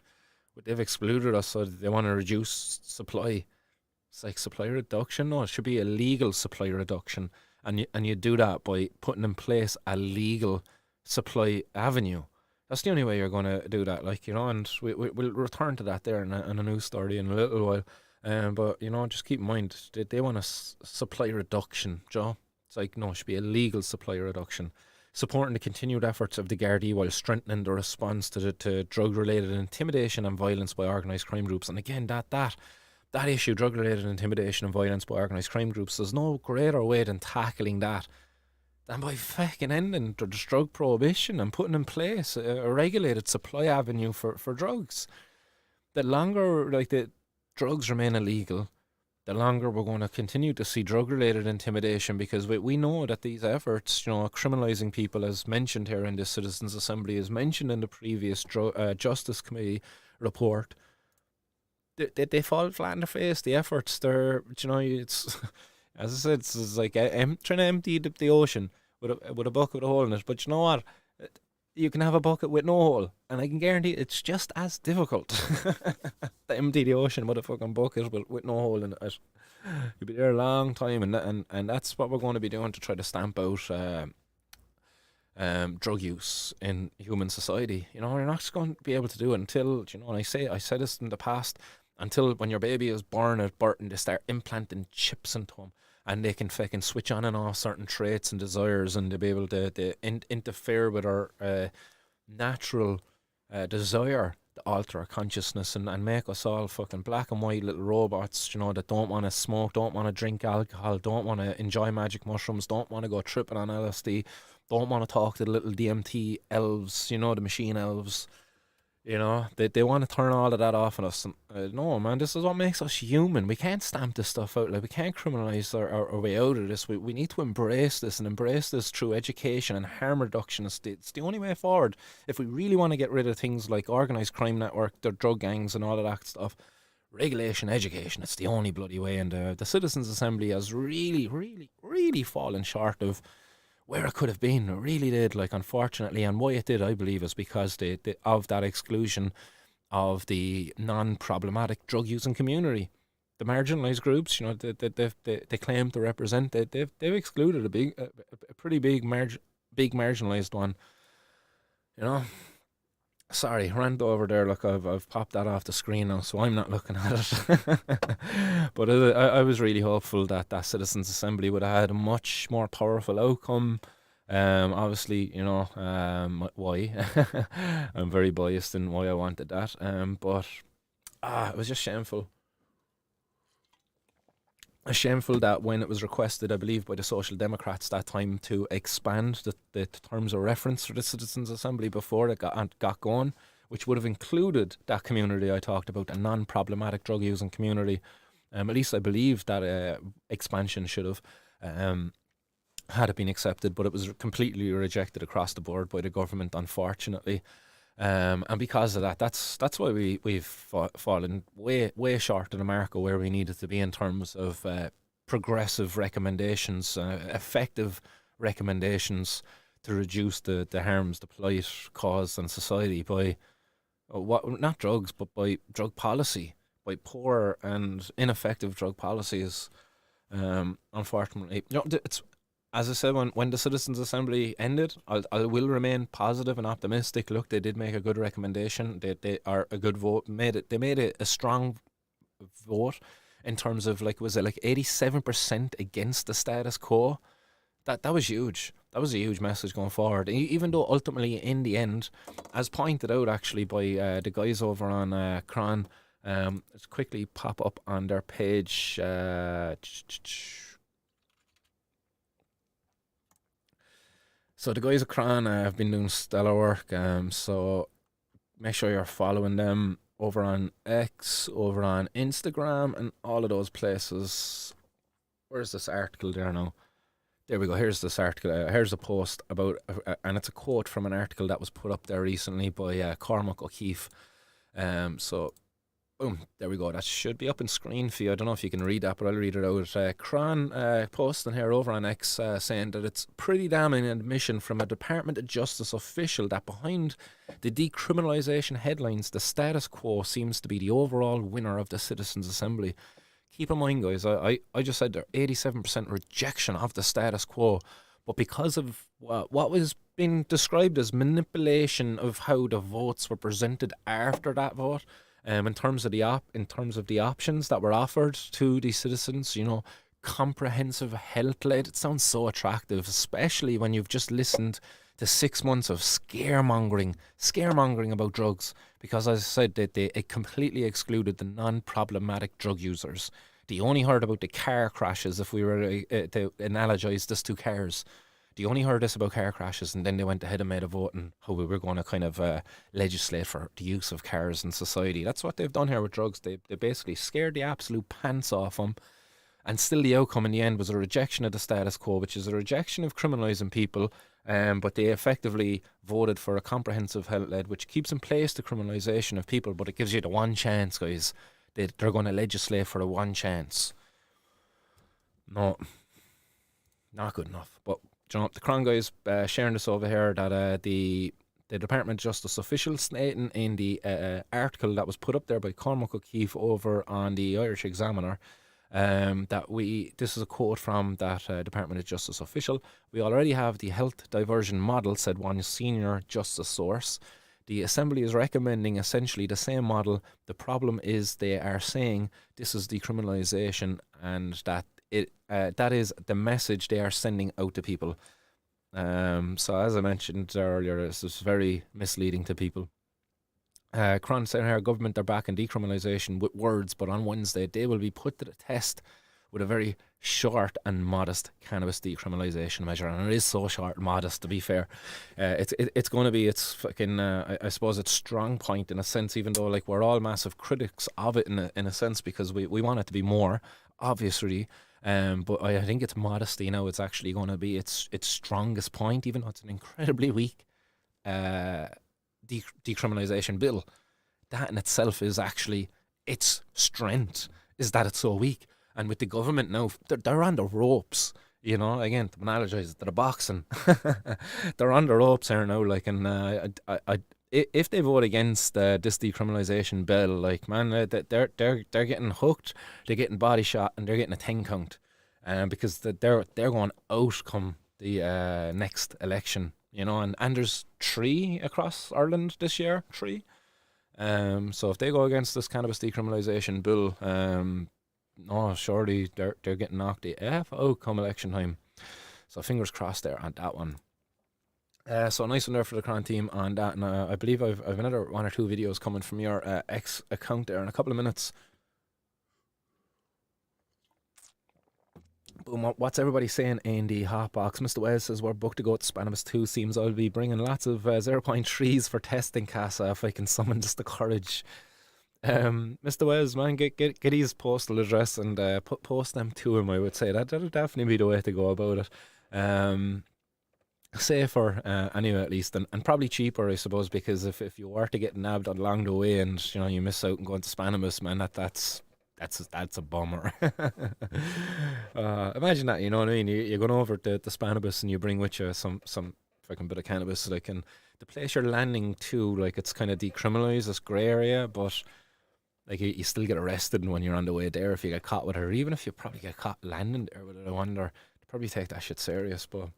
But they've excluded us, so they want to reduce supply. It's like supply reduction. No, it should be a legal supply reduction, and you do that by putting in place a legal supply avenue. That's the only way you're going to do that. And we'll return to that there in a news story in a little while. But just keep in mind they want a supply reduction, Joe. It's like, no, it should be a legal supply reduction. Supporting the continued efforts of the Gardaí while strengthening the response to drug-related intimidation and violence by organised crime groups. And again, that issue, drug-related intimidation and violence by organised crime groups, there's no greater way than tackling that than by fucking ending the drug prohibition and putting in place a regulated supply avenue for drugs. The longer the drugs remain illegal, the longer we're going to continue to see drug-related intimidation, because we know that these efforts, criminalising people, as mentioned here in this Citizens Assembly, as mentioned in the previous Justice Committee report, they fall flat in the face. The efforts, it's as I said, it's like trying to empty the ocean with a bucket with a hole in it. But you know what? You can have a bucket with no hole, and I can guarantee it's just as difficult to empty the ocean with a fucking bucket with no hole in it. You'll be there a long time, and that's what we're going to be doing to try to stamp out drug use in human society. We're not going to be able to do it until, and I said this in the past, until when your baby is born at birth and they start implanting chips into them, and they can fucking switch on and off certain traits and desires, and to be able to interfere with our natural desire to alter our consciousness and make us all fucking black and white little robots, that don't want to smoke, don't want to drink alcohol, don't want to enjoy magic mushrooms, don't want to go tripping on LSD, don't want to talk to the little DMT elves, the machine elves. You know, they want to turn all of that off on us. And, no, man, this is what makes us human. We can't stamp this stuff out. Like, we can't criminalize our way out of this. We need to embrace this and embrace this through education and harm reduction. It's the only way forward. If we really want to get rid of things like organised crime network, their drug gangs, and all of that stuff, regulation, education, it's the only bloody way. And the Citizens' Assembly has really, really, really fallen short of where it could have been. It really did, like, unfortunately. And why it did, I believe, is because they of that exclusion of the non-problematic drug using community, the marginalised groups. You know, they claim to represent. They've excluded a pretty big marginalised one. You know. Sorry, rant over there. Look, I've popped that off the screen now, so I'm not looking at it. But I was really hopeful that that Citizens' Assembly would have had a much more powerful outcome. Obviously, you know, why? I'm very biased in why I wanted that. But it was just shameful. Shameful that when it was requested, I believe, by the Social Democrats that time to expand the terms of reference for the Citizens' Assembly before it got going, which would have included that community I talked about, a non-problematic drug using community. At least I believe that expansion should have, had it been accepted, but it was completely rejected across the board by the government, unfortunately. And because of that, that's why we've fallen way short in America where we needed to be in terms of progressive recommendations, effective recommendations to reduce the harms the plight caused on society by what, not drugs, but by drug policy, by poor and ineffective drug policies. Unfortunately, you know, it's, as I said, when the Citizens' Assembly ended, I will remain positive and optimistic. Look, they did make a good recommendation. They are a good vote. They made a strong vote in terms of, like, was it like 87% against the status quo? That was huge. That was a huge message going forward. Even though ultimately, in the end, as pointed out actually by the guys over on Cron, let's quickly pop up on their page. So the guys at Cran have been doing stellar work. So make sure you're following them over on X, over on Instagram, and all of those places. Where's this article there now? There we go. Here's this article. Here's a post about, and it's a quote from an article that was put up there recently by Cormac O'Keefe. So boom, there we go. That should be up on screen for you. I don't know if you can read that, but I'll read it out. Cran posting here over on X saying that it's pretty damning admission from a Department of Justice official that behind the decriminalisation headlines, the status quo seems to be the overall winner of the Citizens' Assembly. Keep in mind, guys, I just said there 87% rejection of the status quo, but because of what was being described as manipulation of how the votes were presented after that vote, in terms of the options that were offered to the citizens, you know, comprehensive health led. It sounds so attractive, especially when you've just listened to 6 months of scaremongering about drugs. Because, as I said, it completely excluded the non-problematic drug users. They only heard about the car crashes. If we were to analogize this to cars, they only heard this about car crashes, and then they went ahead and made a vote on how we were going to kind of legislate for the use of cars in society. That's what they've done here with drugs. They basically scared the absolute pants off them, and still the outcome in the end was a rejection of the status quo, which is a rejection of criminalising people, but they effectively voted for a comprehensive health led, which keeps in place the criminalisation of people, but it gives you the one chance, guys. They're going to legislate for the one chance. No, not good enough. But you know, the Crown guys sharing this over here that the Department of Justice official stating in the article that was put up there by Cormac O'Keefe over on the Irish Examiner, this is a quote from that Department of Justice official. We already have the health diversion model, said one senior justice source. The Assembly is recommending essentially the same model. The problem is they are saying this is decriminalisation, and that is the message they are sending out to people. So as I mentioned earlier, this is very misleading to people. Cron said our government are back in decriminalisation with words, but on Wednesday they will be put to the test with a very short and modest cannabis decriminalisation measure, and it is so short and modest. To be fair, it's going to be its fucking I suppose its strong point in a sense. Even though like we're all massive critics of it in a sense because we want it to be more obviously. But I think its modesty now it's actually going to be its strongest point, even though it's an incredibly weak decriminalisation bill. That in itself is actually its strength, is that it's so weak. And with the government now, they're on the ropes. You know, again, to analogize it to the boxing, they're on the ropes here now. Like, and if they vote against this decriminalisation bill, like, man, they're getting hooked, they're getting body shot, and they're getting a 10 count, because they're going out come the next election. You know, and there's 3 across Ireland this year, 3. So if they go against this cannabis decriminalisation bill, no, surely they're getting knocked the F out come election time. So fingers crossed there on that one. So nice one there for the Cran team on that. And I believe I've another 1 or 2 videos coming from your X account there in a couple of minutes. Boom, what's everybody saying in the hotbox? Mr. Wes says we're booked to go to Spannabis 2. Seems I'll be bringing lots of 0.3s for testing Casa if I can summon just the courage. Mr. Wes, man, get his postal address and post them to him. I would say that'll definitely be the way to go about it. Safer anyway, at least, and probably cheaper, I suppose, because if you were to get nabbed along the way and you know you miss out and going to Spannabis, man, that's a bummer. Imagine that, you know what I mean? You're going over to the Spannabis and you bring with you some fucking bit of cannabis, like, and the place you're landing to, like, it's kind of decriminalised, this grey area, but like you still get arrested when you're on the way there if you get caught with it, or even if you probably get caught landing there with it. I wonder, they probably take that shit serious, but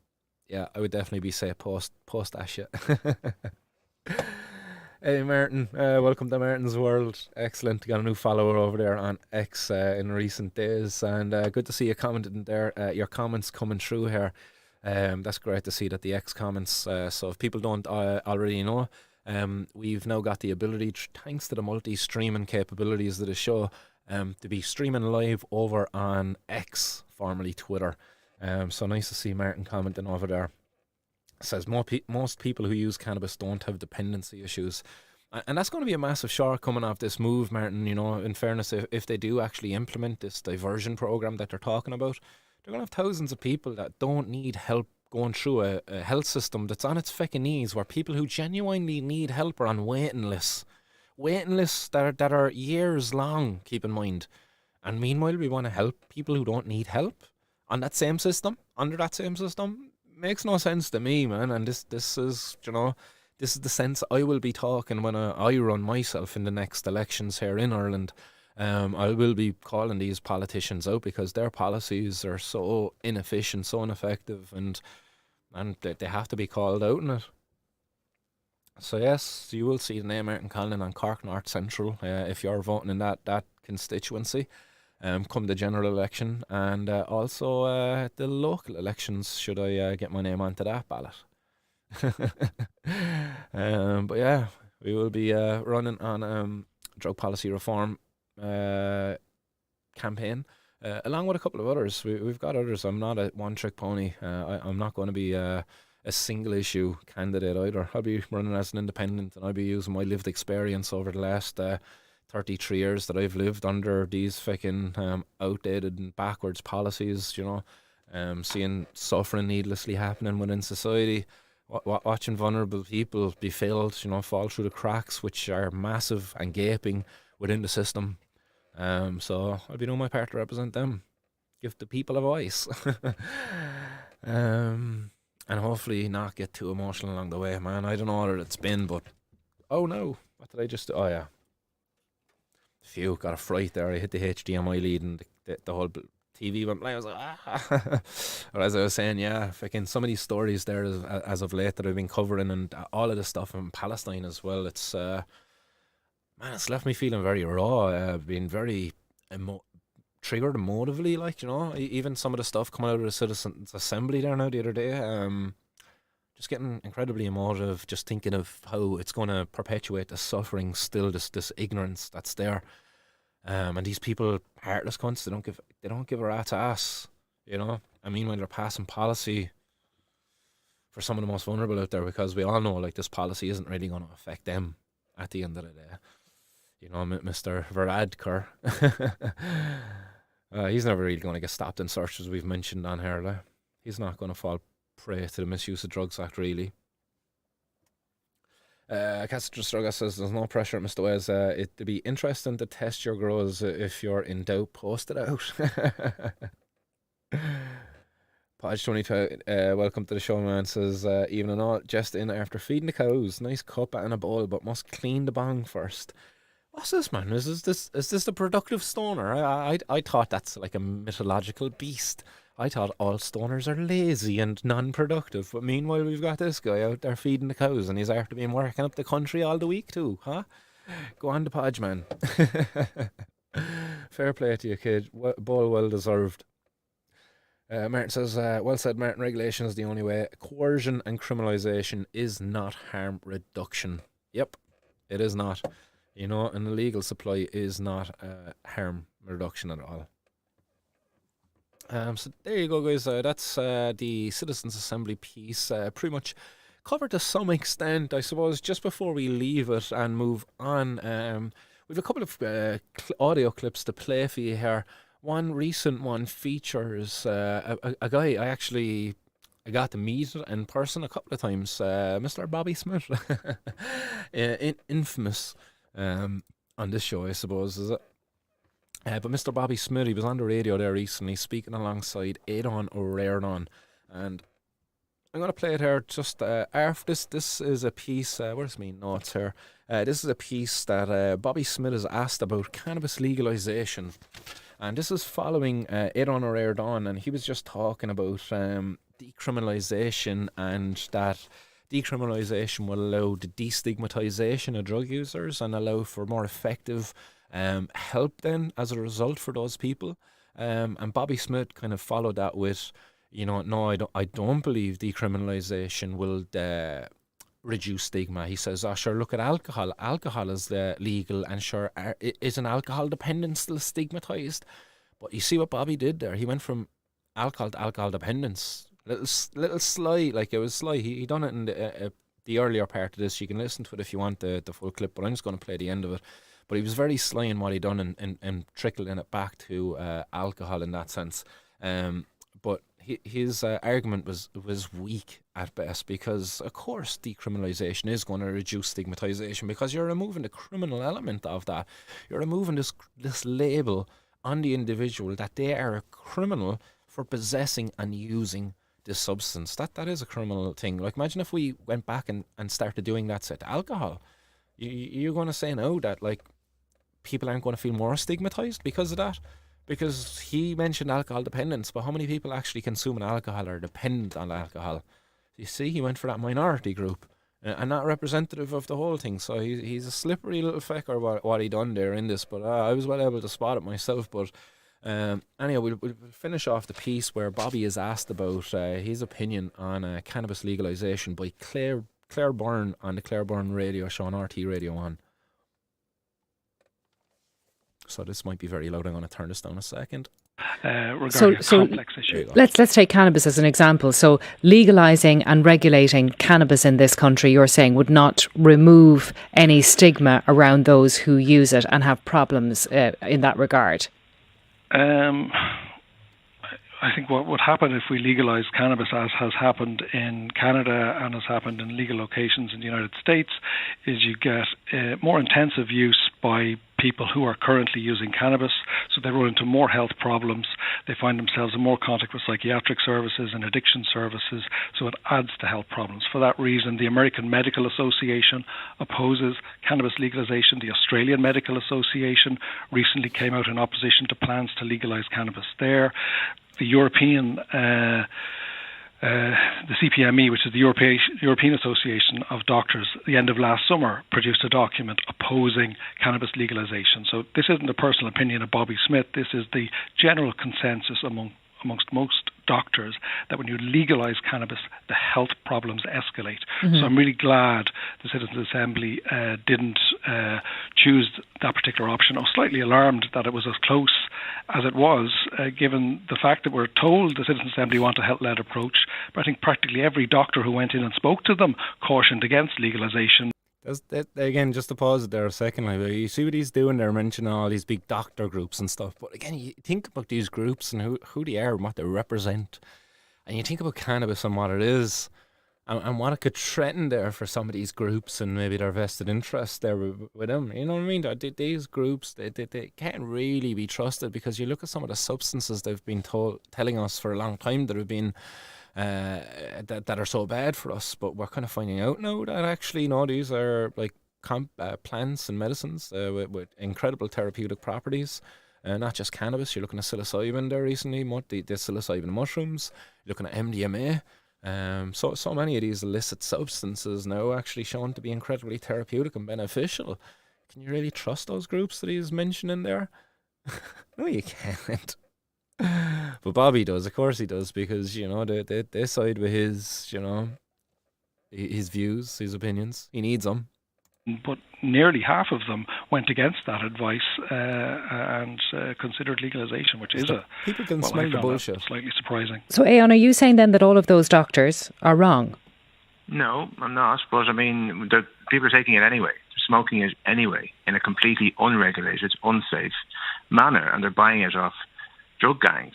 yeah, I would definitely be say post that shit. Hey Martin, welcome to Martin's World. Excellent, got a new follower over there on X in recent days, and good to see you commenting there. Your comments coming through here. That's great to see that the X comments. So if people don't already know, we've now got the ability, thanks to the multi-streaming capabilities of the show, to be streaming live over on X, formerly Twitter. So nice to see Martin commenting over there. Says most people who use cannabis don't have dependency issues. And that's going to be a massive shortcoming of this move, Martin. You know, in fairness, if they do actually implement this diversion program that they're talking about, they're going to have thousands of people that don't need help going through a health system that's on its fucking knees, where people who genuinely need help are on waiting lists. Waiting lists that are years long, keep in mind. And meanwhile, we want to help people who don't need help on that same system, under that same system. Makes no sense to me, man. And this is, you know, this is the sense I will be talking when I run myself in the next elections here in Ireland. I will be calling these politicians out because their policies are so inefficient, so ineffective, and they have to be called out in it. So yes, you will see the name Martin Conlon on Cork North Central if you're voting in that constituency. Come the general election, and also the local elections, should I get my name onto that ballot. But yeah, we will be running on drug policy reform campaign, along with a couple of others. We've got others. I'm not a one-trick pony. I'm not going to be a single issue candidate either. I'll be running as an independent, and I'll be using my lived experience over the last 33 years that I've lived under these fucking outdated and backwards policies, you know, seeing suffering needlessly happening within society, watching vulnerable people be failed, you know, fall through the cracks, which are massive and gaping within the system. So I'll be doing my part to represent them, give the people a voice, and hopefully not get too emotional along the way, man. I don't know what it's been, but oh no, what did I just do? Oh yeah. Phew, got a fright there. I hit the HDMI lead and the whole TV went blank. I was like, ah. Or as I was saying, yeah, fucking some of these stories there as of late that I've been covering, and all of this stuff in Palestine as well. It's, man, it's left me feeling very raw, being very triggered emotively, like, you know, even some of the stuff coming out of the Citizens Assembly there now the other day. Just getting incredibly emotive, just thinking of how it's going to perpetuate the suffering still, this ignorance that's there. And these people, heartless cunts, they don't give a rat's ass, you know. I mean, when they're passing policy for some of the most vulnerable out there, because we all know like this policy isn't really going to affect them at the end of the day. You know, Mr. Varadkar, he's never really going to get stopped in search, as we've mentioned on here. Like. He's not going to fall prey to the Misuse of Drugs Act, really. Cassandra Strugga says there's no pressure, Mr. Wes. It'd be interesting to test your grows. If you're in doubt, post it out. Podge 22, welcome to the show, man. Says, even and all, just in after feeding the cows. Nice cup and a bowl, but must clean the bong first. What's this, man? Is this the productive stoner? I thought that's like a mythological beast. I thought all stoners are lazy and non-productive, but meanwhile we've got this guy out there feeding the cows, and he's after been working up the country all the week too, huh? Go on the Podge, man. Fair play to you, kid. Ball well deserved. Martin says, well said, Martin. Regulation is the only way. Coercion and criminalisation is not harm reduction. Yep, it is not. You know, an illegal supply is not harm reduction at all. So there you go, guys. That's the Citizens Assembly piece. Pretty much covered to some extent, I suppose. Just before we leave it and move on, we've a couple of audio clips to play for you here. One recent one features a guy I got to meet in person a couple of times, Mr. Bobby Smith, infamous on this show, I suppose, is it? But Mr. Bobby Smith, he was on the radio there recently, speaking alongside Aidan O'Riordan, and I'm going to play it here just after this. This is a piece, where's my notes here? This is a piece that Bobby Smith has asked about cannabis legalisation, and this is following Aidan O'Riordan, and he was just talking about decriminalisation, and that decriminalisation will allow the destigmatisation of drug users and allow for more effective help then as a result for those people. And Bobby Smith kind of followed that with, you know, no, I don't believe decriminalisation will reduce stigma. He says, oh, sure, look at alcohol. Alcohol is legal, and sure, is an alcohol dependence still stigmatised? But you see what Bobby did there? He went from alcohol to alcohol dependence. Little sly, like it was sly. He done it in the earlier part of this. You can listen to it if you want the full clip, but I'm just going to play the end of it. But he was very sly in what he done and trickled in it back to alcohol in that sense. But his argument was weak at best, because of course decriminalisation is going to reduce stigmatisation, because you're removing the criminal element of that. You're removing this label on the individual that they are a criminal for possessing and using this substance. That is a criminal thing. Like, imagine if we went back and started doing that to alcohol. You're going to say now that like people aren't going to feel more stigmatized because of that? Because he mentioned alcohol dependence, but how many people actually consuming alcohol are dependent on alcohol? You see, he went for that minority group, and not representative of the whole thing. So he's a slippery little fecker what he done there in this, but I was well able to spot it myself. But anyway, we'll finish off the piece where Bobby is asked about his opinion on cannabis legalisation by Claire Byrne on the Claire Byrne radio show on RT Radio 1. So this might be very loud. I'm going to turn this down a second. Regarding a complex issue. Let's take cannabis as an example. So legalising and regulating cannabis in this country, you're saying, would not remove any stigma around those who use it and have problems in that regard? I think what would happen if we legalise cannabis, as has happened in Canada and has happened in legal locations in the United States, is you get more intensive use by people who are currently using cannabis. So they run into more health problems. They find themselves in more contact with psychiatric services and addiction services. So it adds to health problems. For that reason, the American Medical Association opposes cannabis legalisation. The Australian Medical Association recently came out in opposition to plans to legalise cannabis there. The European, the CPME, which is the European Association of Doctors, at the end of last summer produced a document opposing cannabis legalisation. So this isn't a personal opinion of Bobby Smith. This is the general consensus amongst most doctors that when you legalise cannabis, the health problems escalate. Mm-hmm. So I'm really glad the Citizens Assembly didn't choose that particular option. I was slightly alarmed that it was as close as it was, given the fact that we're told the Citizens Assembly want a health-led approach, but I think practically every doctor who went in and spoke to them cautioned against legalisation. Again, just to pause it there a second, like, you see what he's doing there, mentioning all these big doctor groups and stuff. But again, you think about these groups and who they are and what they represent. And you think about cannabis and what it is and what it could threaten there for some of these groups and maybe their vested interest there with them. You know what I mean? These groups, they can't really be trusted, because you look at some of the substances they've been telling us for a long time that have been that are so bad for us, but we're kind of finding out now that actually, these are like plants and medicines with incredible therapeutic properties. Not just cannabis. You're looking at psilocybin there recently, the psilocybin mushrooms. You're looking at MDMA. So many of these illicit substances now actually shown to be incredibly therapeutic and beneficial. Can you really trust those groups that he's mentioning there? No, you can't. But Bobby does, of course he does, because they side with his his views, his opinions. He needs them. But nearly half of them went against that advice and considered legalisation, which is people can smell the bullshit. Slightly surprising. So, Aon, are you saying then that all of those doctors are wrong? No, I'm not. But I mean, people are taking it anyway. They're smoking it anyway in a completely unregulated, unsafe manner, and they're buying it off drug gangs.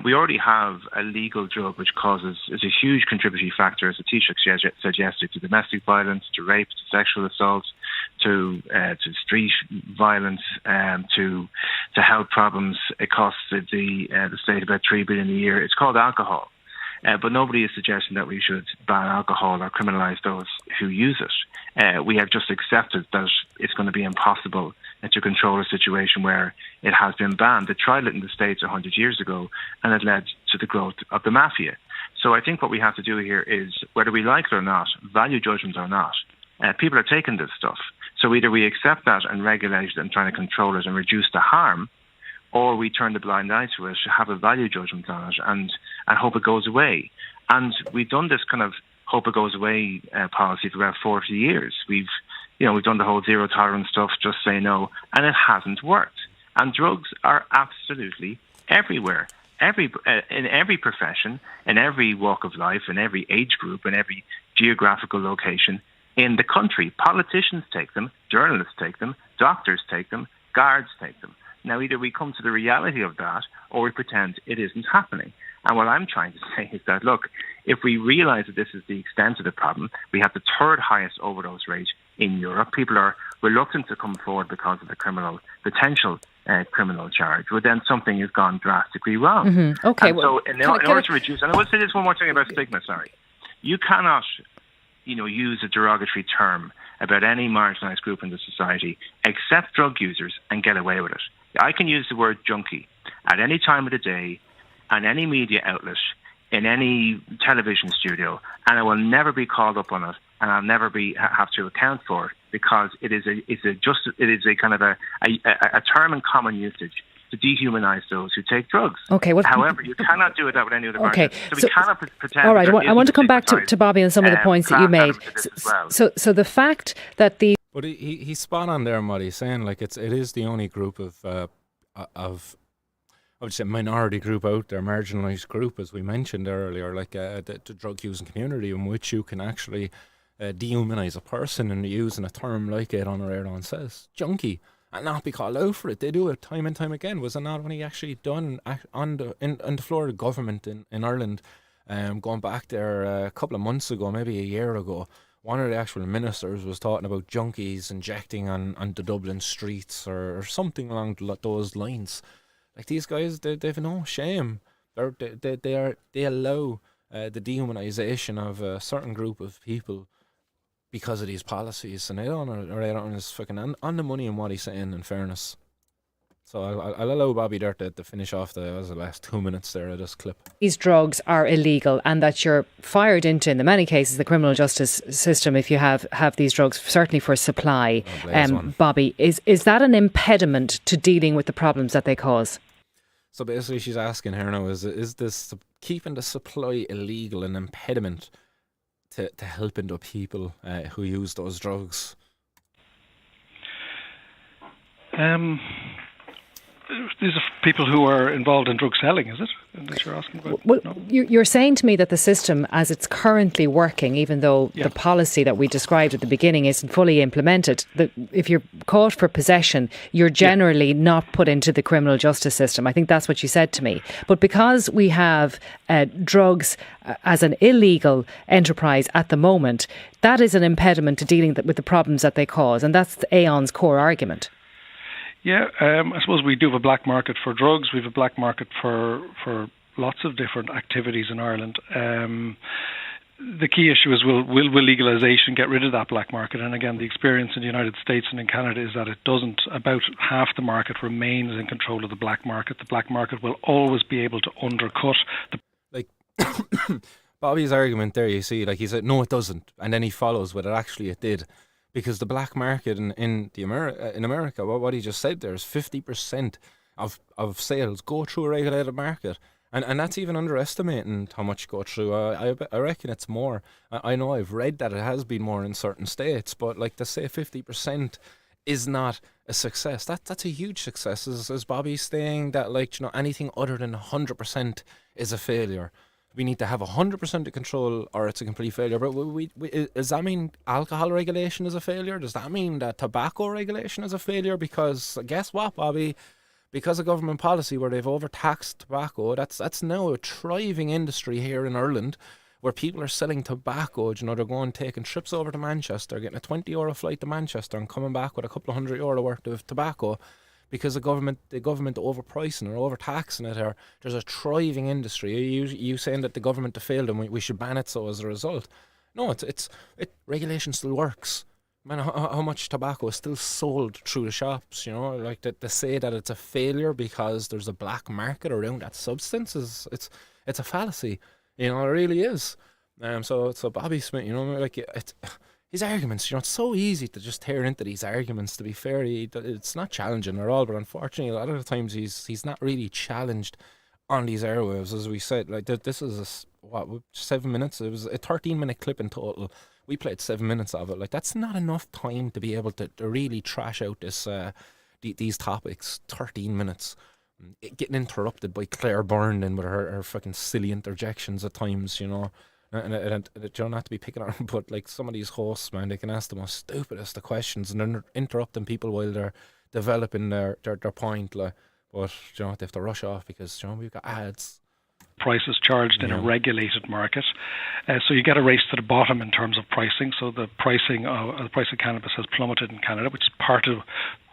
We already have a legal drug which is a huge contributory factor, as the Taoiseach said yesterday, to domestic violence, to rape, to sexual assault, to street violence, to health problems. It costs the state about $3 billion a year. It's called alcohol. But nobody is suggesting that we should ban alcohol or criminalise those who use it. We have just accepted that it's going to be impossible to control a situation where it has been banned. They tried it in the States 100 years ago, and it led to the growth of the mafia. So I think what we have to do here is, whether we like it or not, value judgment or not, people are taking this stuff. So either we accept that and regulate it and try to control it and reduce the harm, or we turn the blind eye to it, have a value judgment on it, and hope it goes away. And we've done this kind of hope it goes away policy for about 40 years. We've done the whole zero tolerance stuff, just say no, and it hasn't worked. And drugs are absolutely everywhere, in every profession, in every walk of life, in every age group, in every geographical location in the country. Politicians take them, journalists take them, doctors take them, guards take them. Now, either we come to the reality of that or we pretend it isn't happening. And what I'm trying to say is that, look, if we realise that this is the extent of the problem, we have the third highest overdose rate in Europe. People are reluctant to come forward because of the potential criminal charge. Well, then something has gone drastically wrong. Mm-hmm. Okay. And so in order to reduce, and I will say this one more thing about stigma, sorry. You cannot, use a derogatory term about any marginalised group in the society except drug users and get away with it. I can use the word junkie at any time of the day, on any media outlet, in any television studio, and I will never be called up on it, and I'll never have to account for it, because it is a kind of a term in common usage to dehumanise those who take drugs. Okay. Well, however, you cannot do it with any other market. So we cannot pretend. All right. I want to come back to Bobby and some of the points that you made. So the fact that the But he's spot on there, what he's saying. Like it is the only group of I would say minority group out there, marginalised group, as we mentioned earlier, like the drug using community, in which you can actually dehumanise a person and using a term like Aon O'Riordan says, junkie, and not be called out for it. They do it time and time again. Was it not only actually done on the floor of the government in Ireland, going back there a couple of months ago, maybe a year ago? One of the actual ministers was talking about junkies injecting on the Dublin streets or something along those lines. Like, these guys, they've no shame. They allow the dehumanisation of a certain group of people because of these policies, and Aon is fucking on the money in what he's saying, in fairness. So I'll allow Bobby there to finish off the last 2 minutes there of this clip. These drugs are illegal, and that you're fired into, in the many cases, the criminal justice system if you have these drugs, certainly for supply. Bobby, is that an impediment to dealing with the problems that they cause? So basically she's asking here now, is this keeping the supply illegal an impediment to helping the people who use those drugs? These are people who are involved in drug selling, is it? That you're asking about? Well, No? you're saying to me that the system as it's currently working, even though Yeah. the policy that we described at the beginning isn't fully implemented, that if you're caught for possession, you're generally not put into the criminal justice system. I think that's what you said to me. But because we have drugs as an illegal enterprise at the moment, that is an impediment to dealing with the problems that they cause. And that's Aon's core argument. Yeah, I suppose we do have a black market for drugs. We have a black market for lots of different activities in Ireland. The key issue is will legalisation get rid of that black market? And again, the experience in the United States and in Canada is that it doesn't. About half the market remains in control of the black market. The black market will always be able to undercut the... Like Bobby's argument there, you see, like he said, no, it doesn't, and then he follows with it. Actually, it did, because the black market in America, what he just said there is 50% of sales go through a regulated market. And that's even underestimating how much go through. I reckon it's more. I know I've read that it has been more in certain states, but like to say 50% is not a success, that's a huge success. As Bobby's saying that, like, you know, anything other than 100% is a failure. We need to have 100% of control, or it's a complete failure. But does that mean alcohol regulation is a failure? Does that mean that tobacco regulation is a failure? Because guess what, Bobby? Because of government policy where they've overtaxed tobacco, that's now a thriving industry here in Ireland, where people are selling tobacco. You know, they're going taking trips over to Manchester, getting a €20 flight to Manchester, and coming back with a couple of €100 worth of tobacco, because the government overpricing or overtaxing it. Or there's a thriving industry. You saying that the government have failed and we should ban it? So as a result, no, regulation still works. Man, how much tobacco is still sold through the shops, you know? Like, to say that it's a failure because there's a black market around that substance it's a fallacy, you know. It really is. So Bobby Smith, you know, like, his arguments, you know, it's so easy to just tear into these arguments. To be fair, it's not challenging at all, but unfortunately, a lot of the times he's not really challenged on these airwaves, as we said. Like, this is 7 minutes. It was a 13-minute clip in total. We played 7 minutes of it. Like, that's not enough time to be able to really trash out this these topics. 13 minutes. Getting interrupted by Claire Byrne then with her fucking silly interjections at times, you know. And you don't have to be picking on her, but like some of these hosts, man, they can ask the most stupidest of questions and they're interrupting people while they're developing their point. Like, but you know, they have to rush off because, you know, we've got ads. Prices charged in a regulated market, so you get a race to the bottom in terms of pricing. So the price of cannabis has plummeted in Canada, which is part of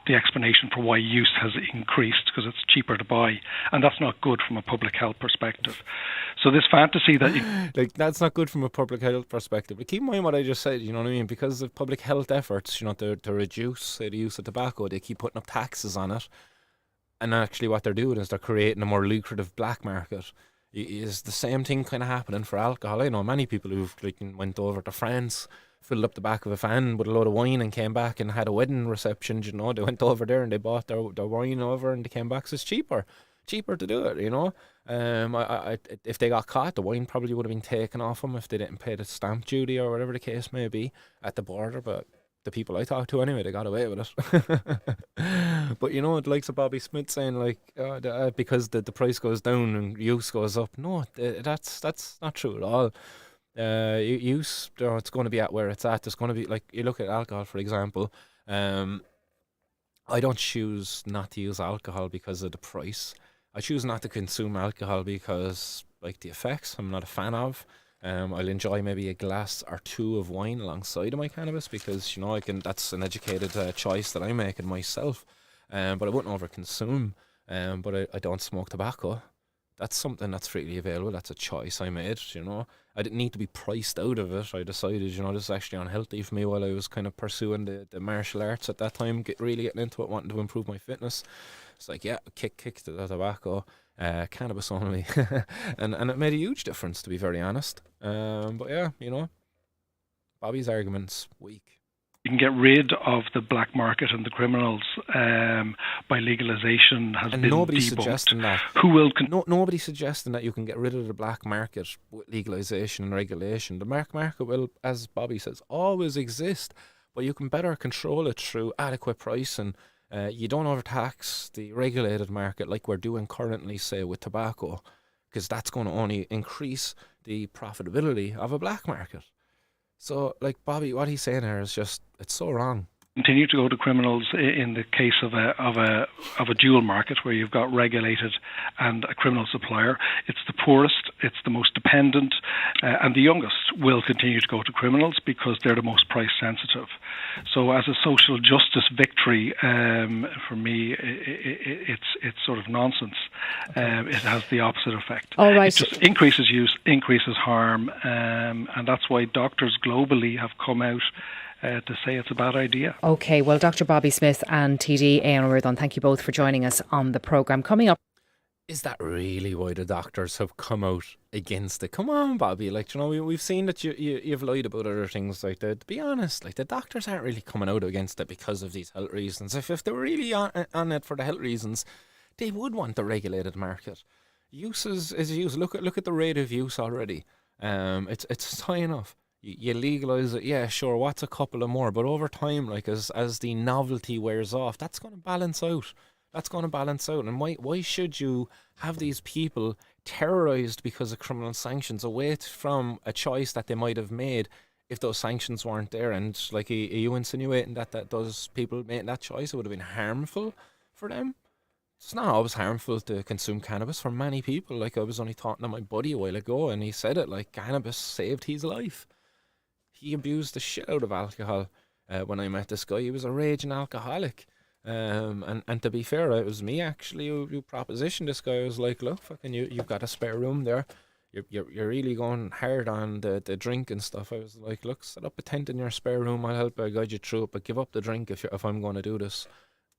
the explanation for why use has increased, because it's cheaper to buy, and that's not good from a public health perspective. So this fantasy that like, that's not good from a public health perspective. But keep in mind what I just said, you know what I mean? Because of public health efforts, you know, to reduce the use of tobacco, they keep putting up taxes on it, and actually what they're doing is they're creating a more lucrative black market. Is the same thing kind of happening for alcohol? I know many people who've went over to France, filled up the back of a van with a load of wine and came back and had a wedding reception. You know, they went over there and they bought their wine over and they came back. So it's cheaper to do it, you know. If they got caught, the wine probably would have been taken off them if they didn't pay the stamp duty or whatever the case may be at the border. But the people I talked to anyway, they got away with it. But you know, it likes of Bobby Smith saying, like, because the price goes down and use goes up. No, that's not true at all. Use, you know, it's going to be at where it's at. There's going to be, like, you look at alcohol, for example. I don't choose not to use alcohol because of the price. I choose not to consume alcohol because, like, the effects I'm not a fan of. I'll enjoy maybe a glass or two of wine alongside of my cannabis because, you know, that's an educated choice that I'm making myself. But I wouldn't overconsume. But I don't smoke tobacco. That's something that's freely available. That's a choice I made, you know. I didn't need to be priced out of it. I decided, you know, this is actually unhealthy for me while I was kind of pursuing the martial arts at that time, really getting into it, wanting to improve my fitness. It's like, yeah, kick to the tobacco, cannabis only. and it made a huge difference, to be very honest. But yeah, you know, Bobby's argument's weak. You can get rid of the black market and the criminals by legalisation has and been nobody's debunked. Suggesting that. Who will nobody's suggesting that you can get rid of the black market with legalisation and regulation. The black market will, as Bobby says, always exist, but you can better control it through adequate pricing You don't overtax the regulated market like we're doing currently, say, with tobacco, because that's going to only increase the profitability of a black market. So, like Bobby, what he's saying here is just, it's so wrong. Continue to go to criminals in the case of a dual market where you've got regulated and a criminal supplier. It's the poorest, it's the most dependent, and the youngest will continue to go to criminals because they're the most price sensitive. So, as a social justice victory, for me, it's sort of nonsense. It has the opposite effect. All right. It just increases use, increases harm, and that's why doctors globally have come out to say it's a bad idea. OK, well, Dr. Bobby Smith and TD Éanna Riordan, thank you both for joining us on the programme. Coming up. Is that really why the doctors have come out against it? Come on, Bobby. Like, you know, we've seen that you've lied about other things like that. To be honest, like, the doctors aren't really coming out against it because of these health reasons. If they were really on it for the health reasons, they would want the regulated market. Use is use. Look at the rate of use already. It's high enough. You legalise it, yeah, sure, what's a couple of more? But over time, like, as the novelty wears off, that's going to balance out. And why should you have these people terrorised because of criminal sanctions away from a choice that they might have made if those sanctions weren't there? And, like, are you insinuating that those people making that choice, it would have been harmful for them? It's not always harmful to consume cannabis for many people. Like, I was only talking to my buddy a while ago, and he said it, like, cannabis saved his life. He abused the shit out of alcohol. When I met this guy, he was a raging alcoholic. And to be fair, it was me actually who propositioned this guy. I was like, look, fucking you've got a spare room there. You're really going hard on the drink and stuff. I was like, look, set up a tent in your spare room. I'll help guide you through it, but give up the drink if I'm going to do this.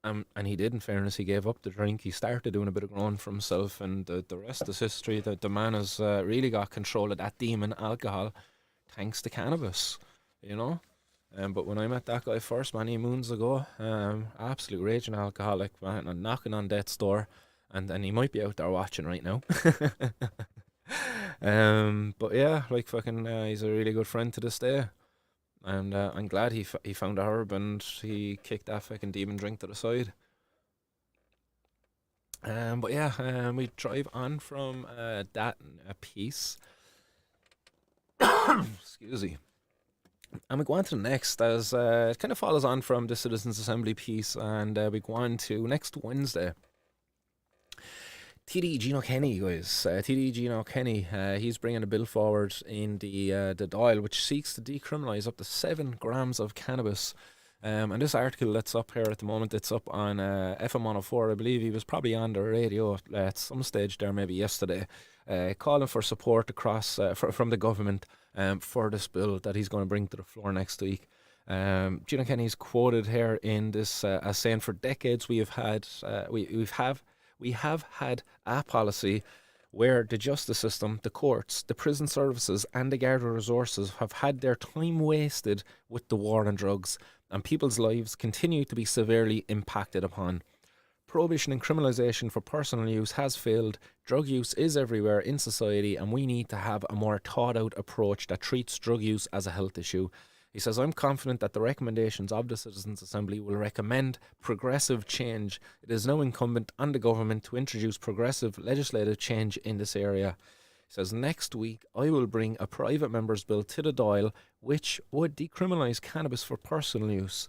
And he did, in fairness, he gave up the drink. He started doing a bit of growing for himself, and the rest is history. The man has really got control of that demon, alcohol, thanks to cannabis, you know. But when I met that guy first, many moons ago, absolute raging alcoholic, man, and knocking on death's door, and he might be out there watching right now. But yeah, like, fucking, he's a really good friend to this day, and I'm glad he found a herb and he kicked that fucking demon drink to the side. But yeah, we drive on from that piece. Excuse me. And we go on to the next, as it kind of follows on from the Citizens Assembly piece, and we go on to next Wednesday. TD Gino Kenny, guys. TD Gino Kenny, he's bringing a bill forward in the Dáil, which seeks to decriminalise up to 7 grams of cannabis. And this article that's up here at the moment, it's up on FM 104. I believe he was probably on the radio at some stage there, maybe yesterday, calling for support across from the government for this bill that he's going to bring to the floor next week. Gino Kenny's quoted here in this as saying, "For decades we have had we have had a policy where the justice system, the courts, the prison services and the Garda resources have had their time wasted with the war on drugs, and people's lives continue to be severely impacted upon. Prohibition and criminalisation for personal use has failed. Drug use is everywhere in society, and we need to have a more thought-out approach that treats drug use as a health issue." He says, "I'm confident that the recommendations of the Citizens Assembly will recommend progressive change. It is now incumbent on the government to introduce progressive legislative change in this area." He says, "Next week I will bring a private member's bill to the Dáil which would decriminalise cannabis for personal use.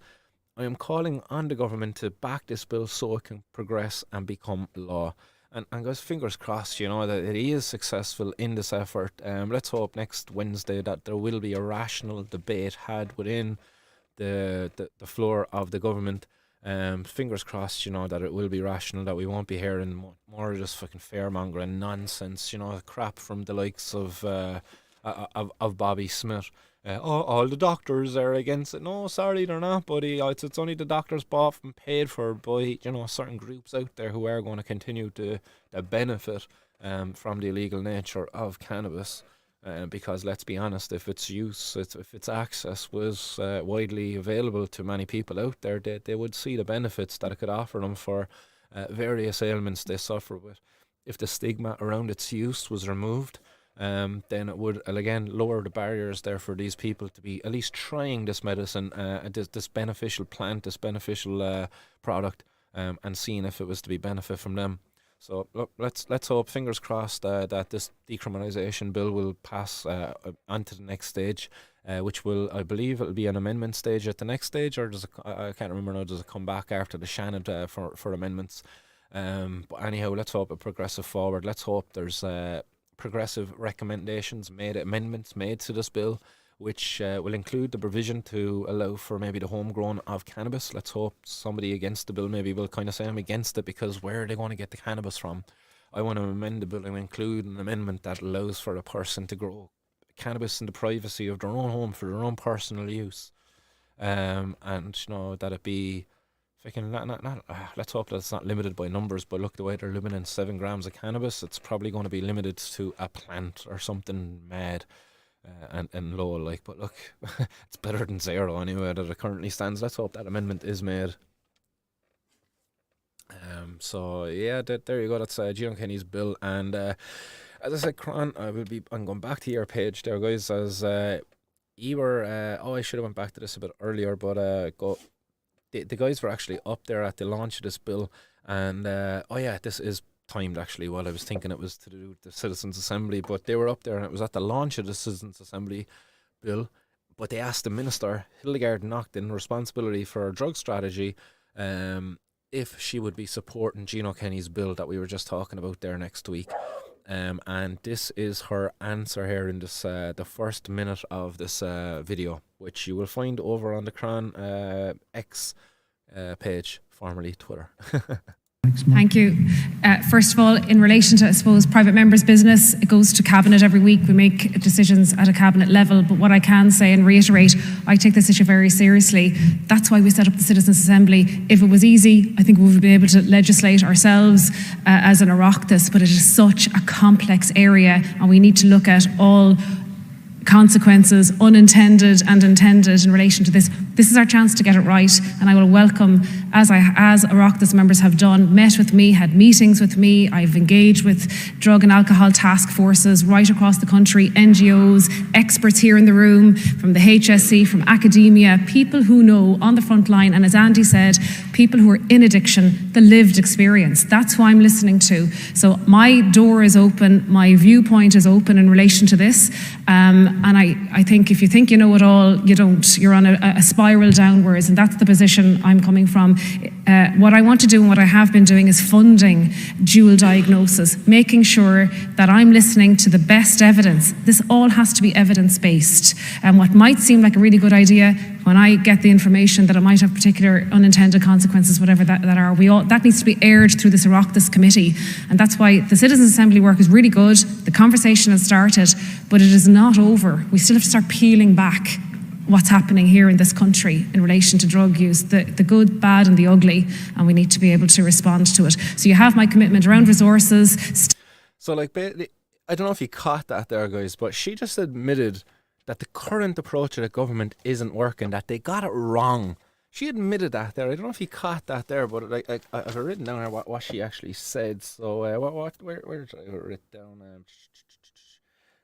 I am calling on the government to back this bill so it can progress and become law." And guys, fingers crossed, you know, that it is successful in this effort. Let's hope next Wednesday that there will be a rational debate had within the floor of the government. Fingers crossed, you know, that it will be rational, that we won't be hearing more just fucking fearmongering nonsense, you know, crap from the likes of Bobby Smith. All the doctors are against it. No, sorry, they're not, buddy. It's only the doctors bought and paid for by, you know, certain groups out there who are going to continue to benefit from the illegal nature of cannabis. Because let's be honest, if its use, if its access was widely available to many people out there, they would see the benefits that it could offer them for various ailments they suffer with. If the stigma around its use was removed, then it would, again, lower the barriers there for these people to be at least trying this medicine, this beneficial plant, this beneficial product. and seeing if it was to be benefit from them. So look, let's hope, fingers crossed, that this decriminalisation bill will pass on to the next stage, which will, I believe, it'll be an amendment stage at the next stage, or I can't remember now, does it come back after the Shannon for amendments? But anyhow, let's hope a progressive forward. Let's hope there's progressive recommendations made, amendments made to this bill, which will include the provision to allow for maybe the homegrown of cannabis. Let's hope somebody against the bill maybe will kind of say I'm against it, because where are they going to get the cannabis from? I want to amend the bill and include an amendment that allows for a person to grow cannabis in the privacy of their own home for their own personal use. And, that it be fucking let's hope that it's not limited by numbers, but look, the way they're limiting 7 grams of cannabis, it's probably going to be limited to a plant or something mad. And low, like, but look, it's better than 0 anyway that it currently stands. Let's hope that amendment is made. So yeah, there you go. That's Gino Kenny's bill, and as I said, Cran, I'm going back to your page there, guys. As you were, I should have went back to this a bit earlier, but the guys were actually up there at the launch of this bill, and this is timed actually while I was thinking it was to do with the Citizens Assembly, but they were up there and it was at the launch of the Citizens Assembly bill, but they asked the Minister, Hildegard Naughton, responsibility for our drug strategy, if she would be supporting Gino Kenny's bill that we were just talking about there next week. And this is her answer here in this the first minute of this video, which you will find over on the Cran X page, formerly Twitter. Thank you. First of all, in relation to, I suppose, private members' business, it goes to Cabinet every week. We make decisions at a Cabinet level. But what I can say and reiterate, I take this issue very seriously. That's why we set up the Citizens Assembly. If it was easy, I think we would be able to legislate ourselves as an Oireachtas, but it is such a complex area, and we need to look at all consequences, unintended and intended, in relation to this. This is our chance to get it right, and I will welcome, as Oireachtas members have done, met with me, had meetings with me. I've engaged with drug and alcohol task forces right across the country, NGOs, experts here in the room, from the HSE, from academia, people who know on the front line, and as Andy said, people who are in addiction, the lived experience. That's who I'm listening to. So my door is open, my viewpoint is open in relation to this. And I think if you think you know it all, you don't. You're on a spiral downwards, and that's the position I'm coming from. What I want to do and what I have been doing is funding dual diagnosis, making sure that I'm listening to the best evidence. This all has to be evidence-based. And what might seem like a really good idea, when I get the information that it might have particular unintended consequences, whatever that are, that needs to be aired through this Oireachtas committee. And that's why the Citizens Assembly work is really good. The conversation has started, but it is not over. We still have to start peeling back what's happening here in this country in relation to drug use, the good, bad and the ugly, and we need to be able to respond to it. So you have my commitment around resources. So like, I don't know if you caught that there, guys, but she just admitted that the current approach of the government isn't working, that they got it wrong. She admitted that there. I don't know if you caught that there, but I've written down here what she actually said. So where did I write down?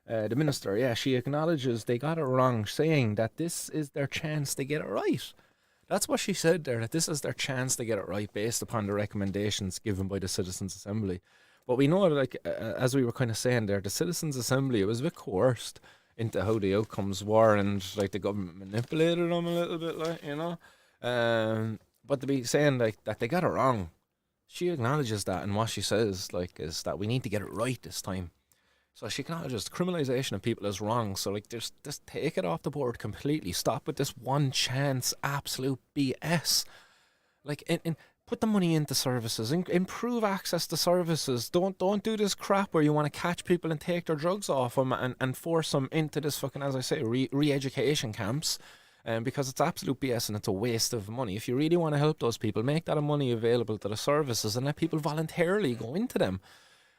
The Minister, yeah, she acknowledges they got it wrong, saying that this is their chance to get it right. That's what she said there, that this is their chance to get it right based upon the recommendations given by the Citizens Assembly. But we know, like, as we were kind of saying there, the Citizens Assembly, it was a bit coerced into how the outcomes were, and like the government manipulated them a little bit, like, you know. But to be saying like that they got it wrong, she acknowledges that, and what she says like is that we need to get it right this time. So she acknowledges criminalisation of people is wrong. So like, just take it off the board completely. Stop with this one chance absolute BS. Like, put the money into services, improve access to services. Don't do this crap where you want to catch people and take their drugs off them and force them into this fucking, as I say, re-education camps. Because it's absolute BS and it's a waste of money. If you really want to help those people, make that money available to the services and let people voluntarily go into them.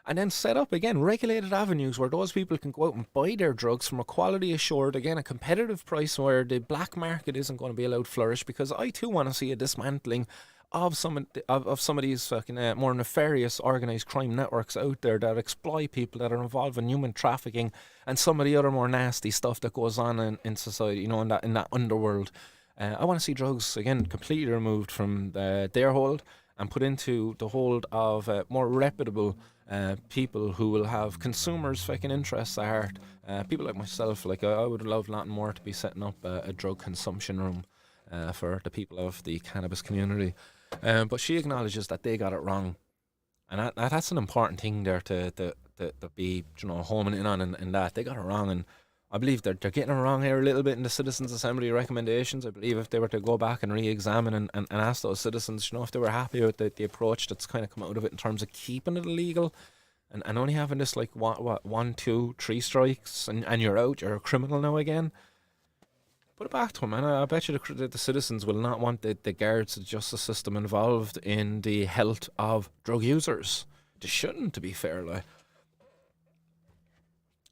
And then set up, again, regulated avenues where those people can go out and buy their drugs from a quality assured, again, a competitive price where the black market isn't going to be allowed to flourish, because I too want to see a dismantling of some of these fucking more nefarious organised crime networks out there that exploit people, that are involved in human trafficking and some of the other more nasty stuff that goes on in society, you know, in that underworld. I want to see drugs, again, completely removed from their hold, and put into the hold of more reputable people who will have consumers' fucking interests at heart. People like myself, like I would love nothing more to be setting up a drug consumption room for the people of the cannabis community. But she acknowledges that they got it wrong, and that's an important thing there to be, you know, homing in on, and that they got it wrong. And I believe they're getting it wrong here a little bit in the Citizens Assembly recommendations. I believe if they were to go back and re-examine and ask those citizens, you know, if they were happy with the approach that's kind of come out of it in terms of keeping it illegal and only having this like 1, 2, 3 strikes and you're out, you're a criminal now again. Put it back to them, and I bet you the citizens will not want the guards, the justice system involved in the health of drug users. They shouldn't, to be fair, like.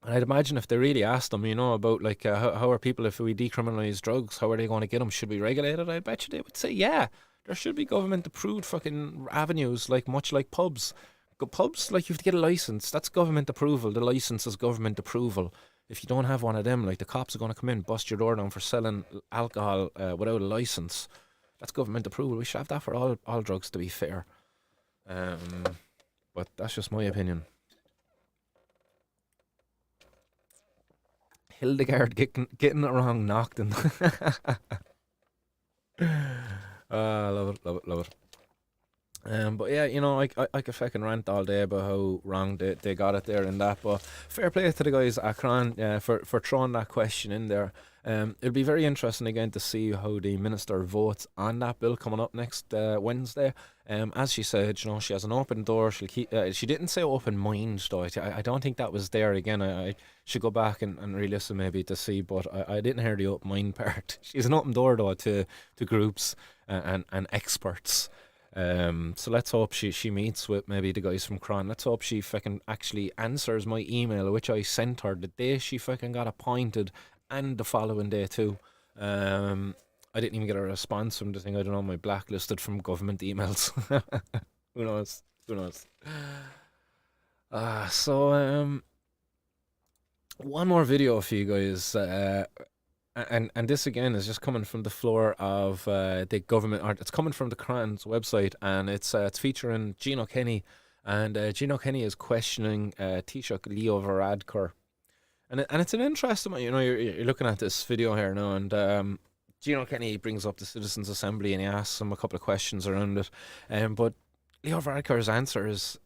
And I'd imagine if they really asked them, you know, about like how are people, if we decriminalise drugs, how are they going to get them? Should we regulate it? I bet you they would say, yeah, there should be government-approved fucking avenues, like much like pubs. Pubs, like you have to get a licence. That's government approval. The licence is government approval. If you don't have one of them, like the cops are going to come in, bust your door down for selling alcohol without a licence. That's government approval. We should have that for all drugs, to be fair. But that's just my opinion. Hildegard getting it wrong, knocked in. Love it. But yeah, you know, I could fucking rant all day about how wrong they got it there and that. But fair play to the guys at Cran for throwing that question in there. It'll be very interesting again to see how the minister votes on that bill coming up next Wednesday. As she said, you know, she has an open door. She'll keep. She didn't say open mind though. I don't think that was there. Again, I should go back and re-listen maybe to see. But I didn't hear the open mind part. She's an open door though to groups and experts. So let's hope she meets with maybe the guys from Cron. Let's hope she fucking actually answers my email, which I sent her the day she fucking got appointed, and the following day too. I didn't even get a response from the thing. I don't know, my blacklisted from government emails. Who knows? So one more video for you guys. And this again is just coming from the floor of the government, or it's coming from the Cran's website, and it's featuring Gino Kenny, and Gino Kenny is questioning Taoiseach Leo Varadkar, and it's an interesting one. You know, you're looking at this video here now, and Gino Kenny brings up the Citizens Assembly and he asks him a couple of questions around it, but Leo Varadkar's answer is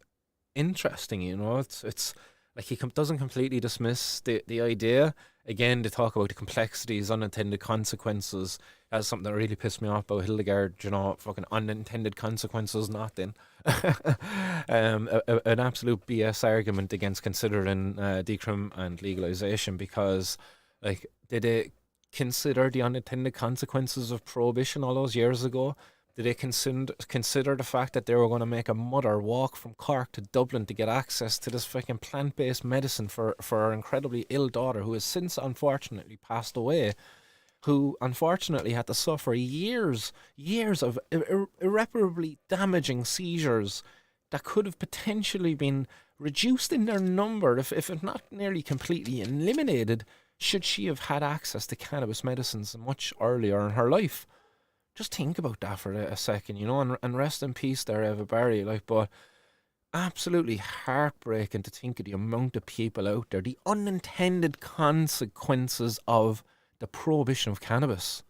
interesting. You know, it's like he doesn't completely dismiss the idea. Again, they talk about the complexities, unintended consequences. That's something that really pissed me off about Hildegard, you know, fucking unintended consequences, nothing. An absolute BS argument against considering decrim and legalisation, because, like, did they consider the unintended consequences of prohibition all those years ago? Did they consider the fact that they were going to make a mother walk from Cork to Dublin to get access to this fucking plant-based medicine for her incredibly ill daughter, who has since unfortunately passed away, who unfortunately had to suffer years of irreparably damaging seizures that could have potentially been reduced in their number, if not nearly completely eliminated, should she have had access to cannabis medicines much earlier in her life? Just think about that for a second, you know, and rest in peace there, Eva Barry. Like, but absolutely heartbreaking to think of the amount of people out there, the unintended consequences of the prohibition of cannabis.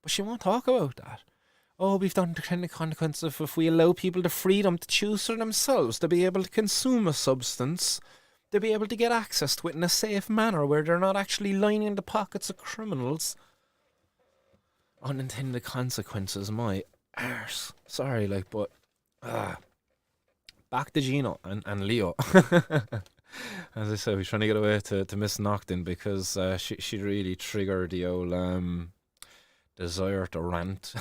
But she won't talk about that. Oh, we've done unintended consequences if we allow people the freedom to choose for themselves, to be able to consume a substance, to be able to get access to it in a safe manner where they're not actually lining the pockets of criminals. Unintended consequences, my arse. Sorry, like, but back to Gino and Leo. As I said, we're trying to get away to Miss Nocton because she really triggered the old desire to rant.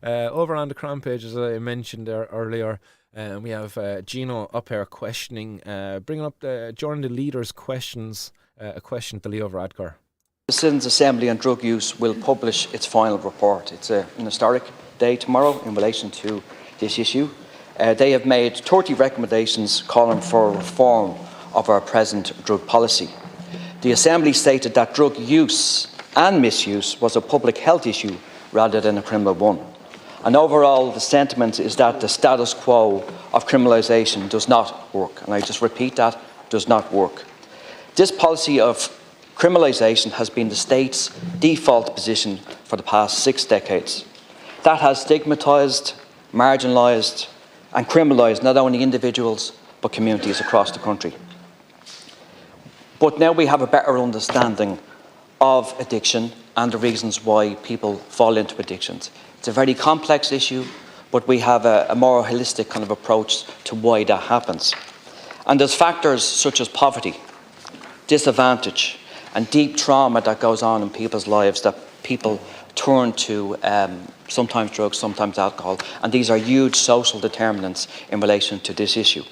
Over on the Cran page, as I mentioned there earlier, we have Gino up here questioning, bringing up during the leaders' questions, a question to Leo Varadkar. The Citizens Assembly on Drug Use will publish its final report. It's an historic day tomorrow in relation to this issue. They have made 30 recommendations calling for reform of our present drug policy. The Assembly stated that drug use and misuse was a public health issue rather than a criminal one. And overall, the sentiment is that the status quo of criminalisation does not work. And I just repeat that, does not work. This policy of criminalisation has been the state's default position for the past 6 decades. That has stigmatised, marginalised and criminalised not only individuals but communities across the country. But now we have a better understanding of addiction and the reasons why people fall into addictions. It's a very complex issue, but we have a more holistic kind of approach to why that happens. And there's factors such as poverty, disadvantage, and deep trauma that goes on in people's lives that people turn to sometimes drugs, sometimes alcohol, and these are huge social determinants in relation to this issue.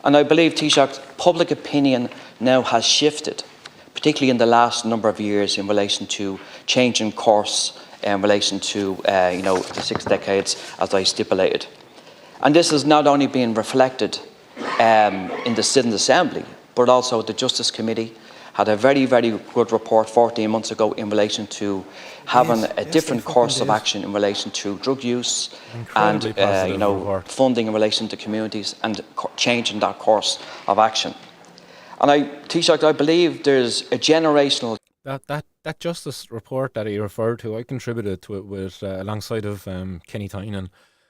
And I believe, Taoiseach, public opinion now has shifted, particularly in the last number of years in relation to changing course in relation to the 6 decades as I stipulated. And this has not only been reflected in the Student Assembly, but also the Justice Committee had a very, very good report 14 months ago in relation to having a different course of action in relation to drug use and funding in relation to communities and changing that course of action. And Taoiseach, I believe there's a generational... That Justice report that he referred to, I contributed to it with alongside of Kenny Tynan,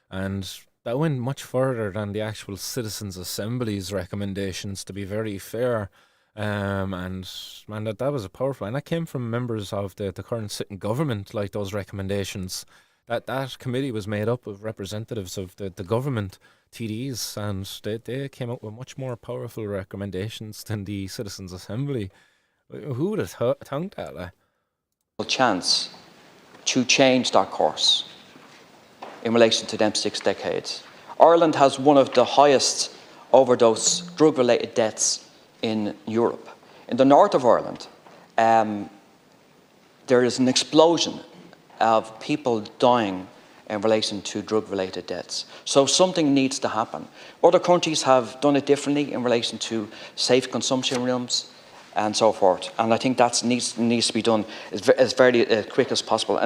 and that went much further than the actual Citizens' Assembly's recommendations, to be very fair. And man, that was a powerful, and that came from members of the current sitting government, like those recommendations. That committee was made up of representatives of the government, TDs, and they came up with much more powerful recommendations than the Citizens' Assembly. Who would have thought that? Like? Chance to change that course in relation to them 6 decades. Ireland has one of the highest overdose drug-related deaths in Europe. In the north of Ireland, there is an explosion of people dying in relation to drug-related deaths. So something needs to happen. Other countries have done it differently in relation to safe consumption rooms and so forth. And I think that needs to be done as very quick as possible.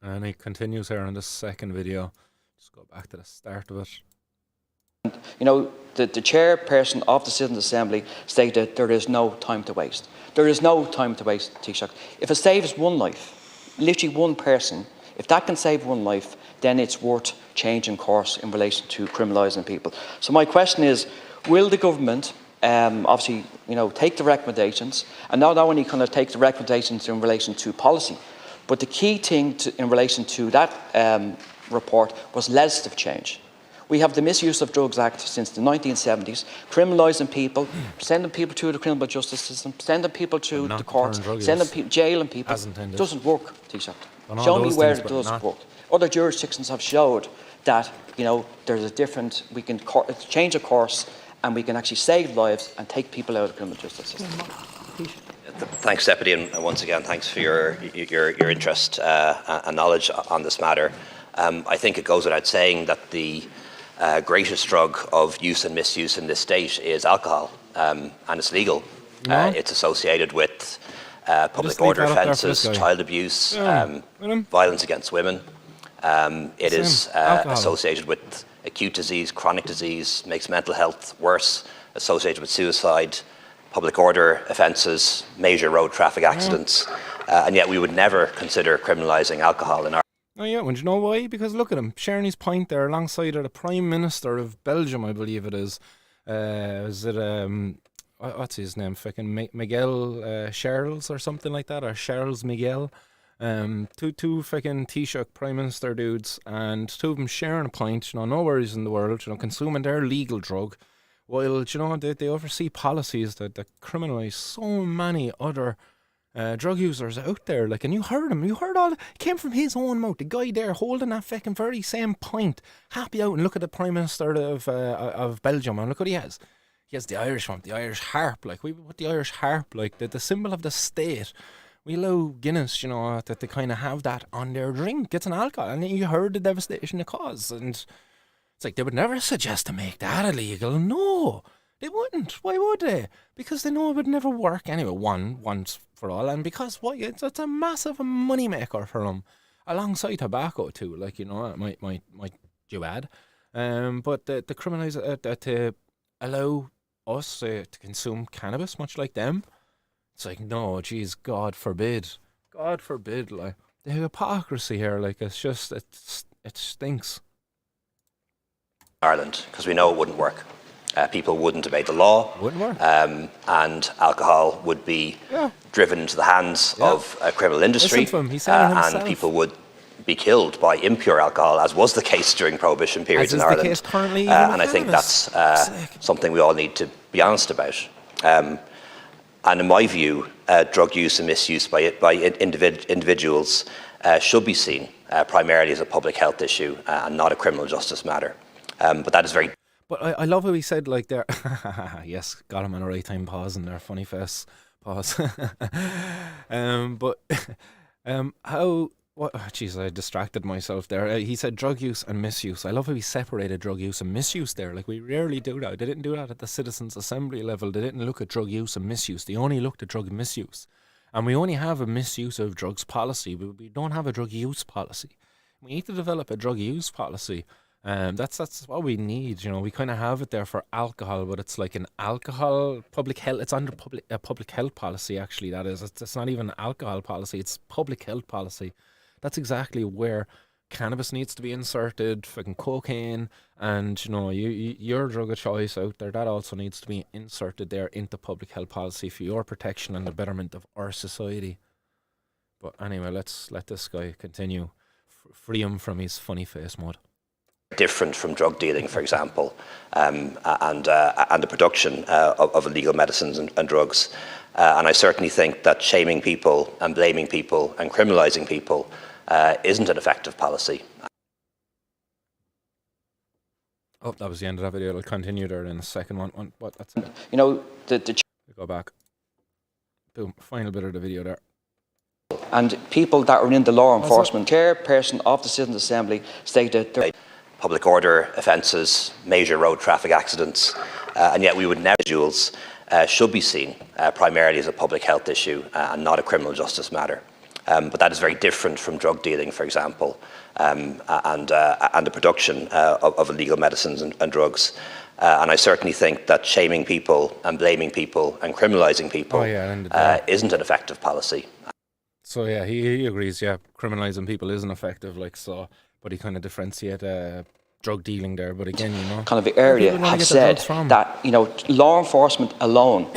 And he continues here on the second video. Just go back to the start of it. You know, the chairperson of the Citizens' Assembly stated there is no time to waste. There is no time to waste, Taoiseach. If it saves one life, literally one person, if that can save one life, then it's worth changing course in relation to criminalising people. So my question is, will the government obviously, take the recommendations, and not only kind of take the recommendations in relation to policy, but the key thing in relation to that report was legislative change. We have the Misuse of Drugs Act since the 1970s, criminalising people, sending people to the criminal justice system, sending people to the courts, sending people, jailing people. It doesn't work, Taoiseach. Show me where it does work. Other jurisdictions have showed that, there's a different, we can change a course and we can actually save lives and take people out of the criminal justice system. Thanks, Deputy, and once again, thanks for your interest and knowledge on this matter. I think it goes without saying that the greatest drug of use and misuse in this state is alcohol, and it's legal. It's associated with public order offences, child abuse, violence against women. It is associated with acute disease, chronic disease, makes mental health worse, associated with suicide, public order offences, major road traffic accidents, and yet we would never consider criminalising alcohol in our... Oh yeah, well, do you know why? Because look at him, sharing his point there alongside the Prime Minister of Belgium, I believe it is. Is it, what's his name? Fucking Miguel Charles or something like that, or Charles Miguel. Two fucking Taoiseach Prime Minister dudes, and two of them sharing a point, no worries in the world, consuming their legal drug, while, they oversee policies that criminalise so many other drug users out there. Like, and you heard him, it came from his own mouth, the guy there holding that fucking very same point, happy out, and look at the Prime Minister of Belgium, and look what he has. He has the Irish one, the Irish harp, like, we put the Irish harp, like, the symbol of the state. We allow Guinness, that they kind of have that on their drink. It's an alcohol, and you heard the devastation it caused, and it's like they would never suggest to make that illegal. No, they wouldn't. Why would they? Because they know it would never work anyway. Once for all, and because it's a massive money maker for them. alongside tobacco too. Like, you know, might you add, but the criminalize to allow us to consume cannabis, much like them. It's like, no, geez, God forbid, like the hypocrisy here. Like, it stinks. Ireland, because we know it wouldn't work. People wouldn't obey the law. Wouldn't work. And alcohol would be driven into the hands of a criminal industry. Listen to him. He said it himself. And people would be killed by impure alcohol, as was the case during Prohibition periods As in is the Ireland. case currently and with I think cannabis. that's something we all need to be honest about. And in my view, drug use and misuse by individuals should be seen primarily as a public health issue and not a criminal justice matter. But that is very... But I love how he said, like, there. Yes, got him on a right time pause in there, funny face pause. But how? What? Jeez, I distracted myself there. He said drug use and misuse. I love how he separated drug use and misuse there. Like, we rarely do that. They didn't do that at the Citizens' Assembly level. They didn't look at drug use and misuse. They only looked at drug misuse. And we only have a misuse of drugs policy, but we don't have a drug use policy. We need to develop a drug use policy. That's what we need. You know, we kind of have it there for alcohol, but it's like an alcohol public health. It's under public health policy, actually. That is. It's not even an alcohol policy. It's public health policy. That's exactly where cannabis needs to be inserted. Fucking cocaine, and you know, your drug of choice out there, that also needs to be inserted there into public health policy for your protection and the betterment of our society. But anyway, let's let this guy continue. Free him from his funny face mode. Different from drug dealing, for example, and the production of illegal medicines and drugs. And I certainly think that shaming people and blaming people and criminalising people isn't an effective policy. Oh, that was the end of that video. I'll continue there in a second one. What? That's it. You know, Go back. Boom. Final bit of the video there. and people that are in the law enforcement, chairperson of the Citizens' Assembly stated that public order offences, major road traffic accidents, and yet we would never individuals should be seen primarily as a public health issue and not a criminal justice matter. But that is very different from drug dealing, for example, and the production of illegal medicines and drugs. And I certainly think that shaming people and blaming people and criminalising people isn't an effective policy. So yeah, he agrees. Yeah, criminalising people isn't effective. Like so, but he kind of differentiate drug dealing there. But again, you know, kind of the area have said that, you know, law enforcement alone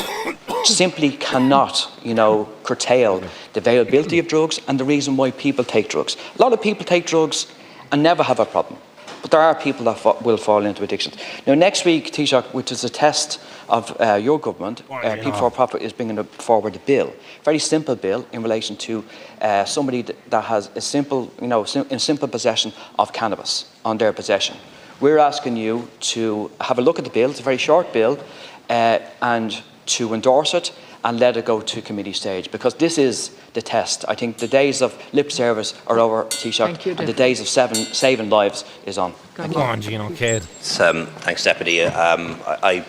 simply cannot, you know, curtail the availability of drugs and the reason why people take drugs. A lot of people take drugs and never have a problem, but there are people that will fall into addictions. Now, next week, Taoiseach, which is a test of your government, People for Profit is bringing forward a bill, very simple bill in relation to somebody that has a simple, you know, in simple possession of cannabis on their possession. We're asking you to have a look at the bill. It's a very short bill, and to endorse it and let it go to committee stage, because this is the test. I think the days of lip service are over, Taoiseach, and the days of saving lives is on. Go on, Gino, kid. Thanks, Deputy. I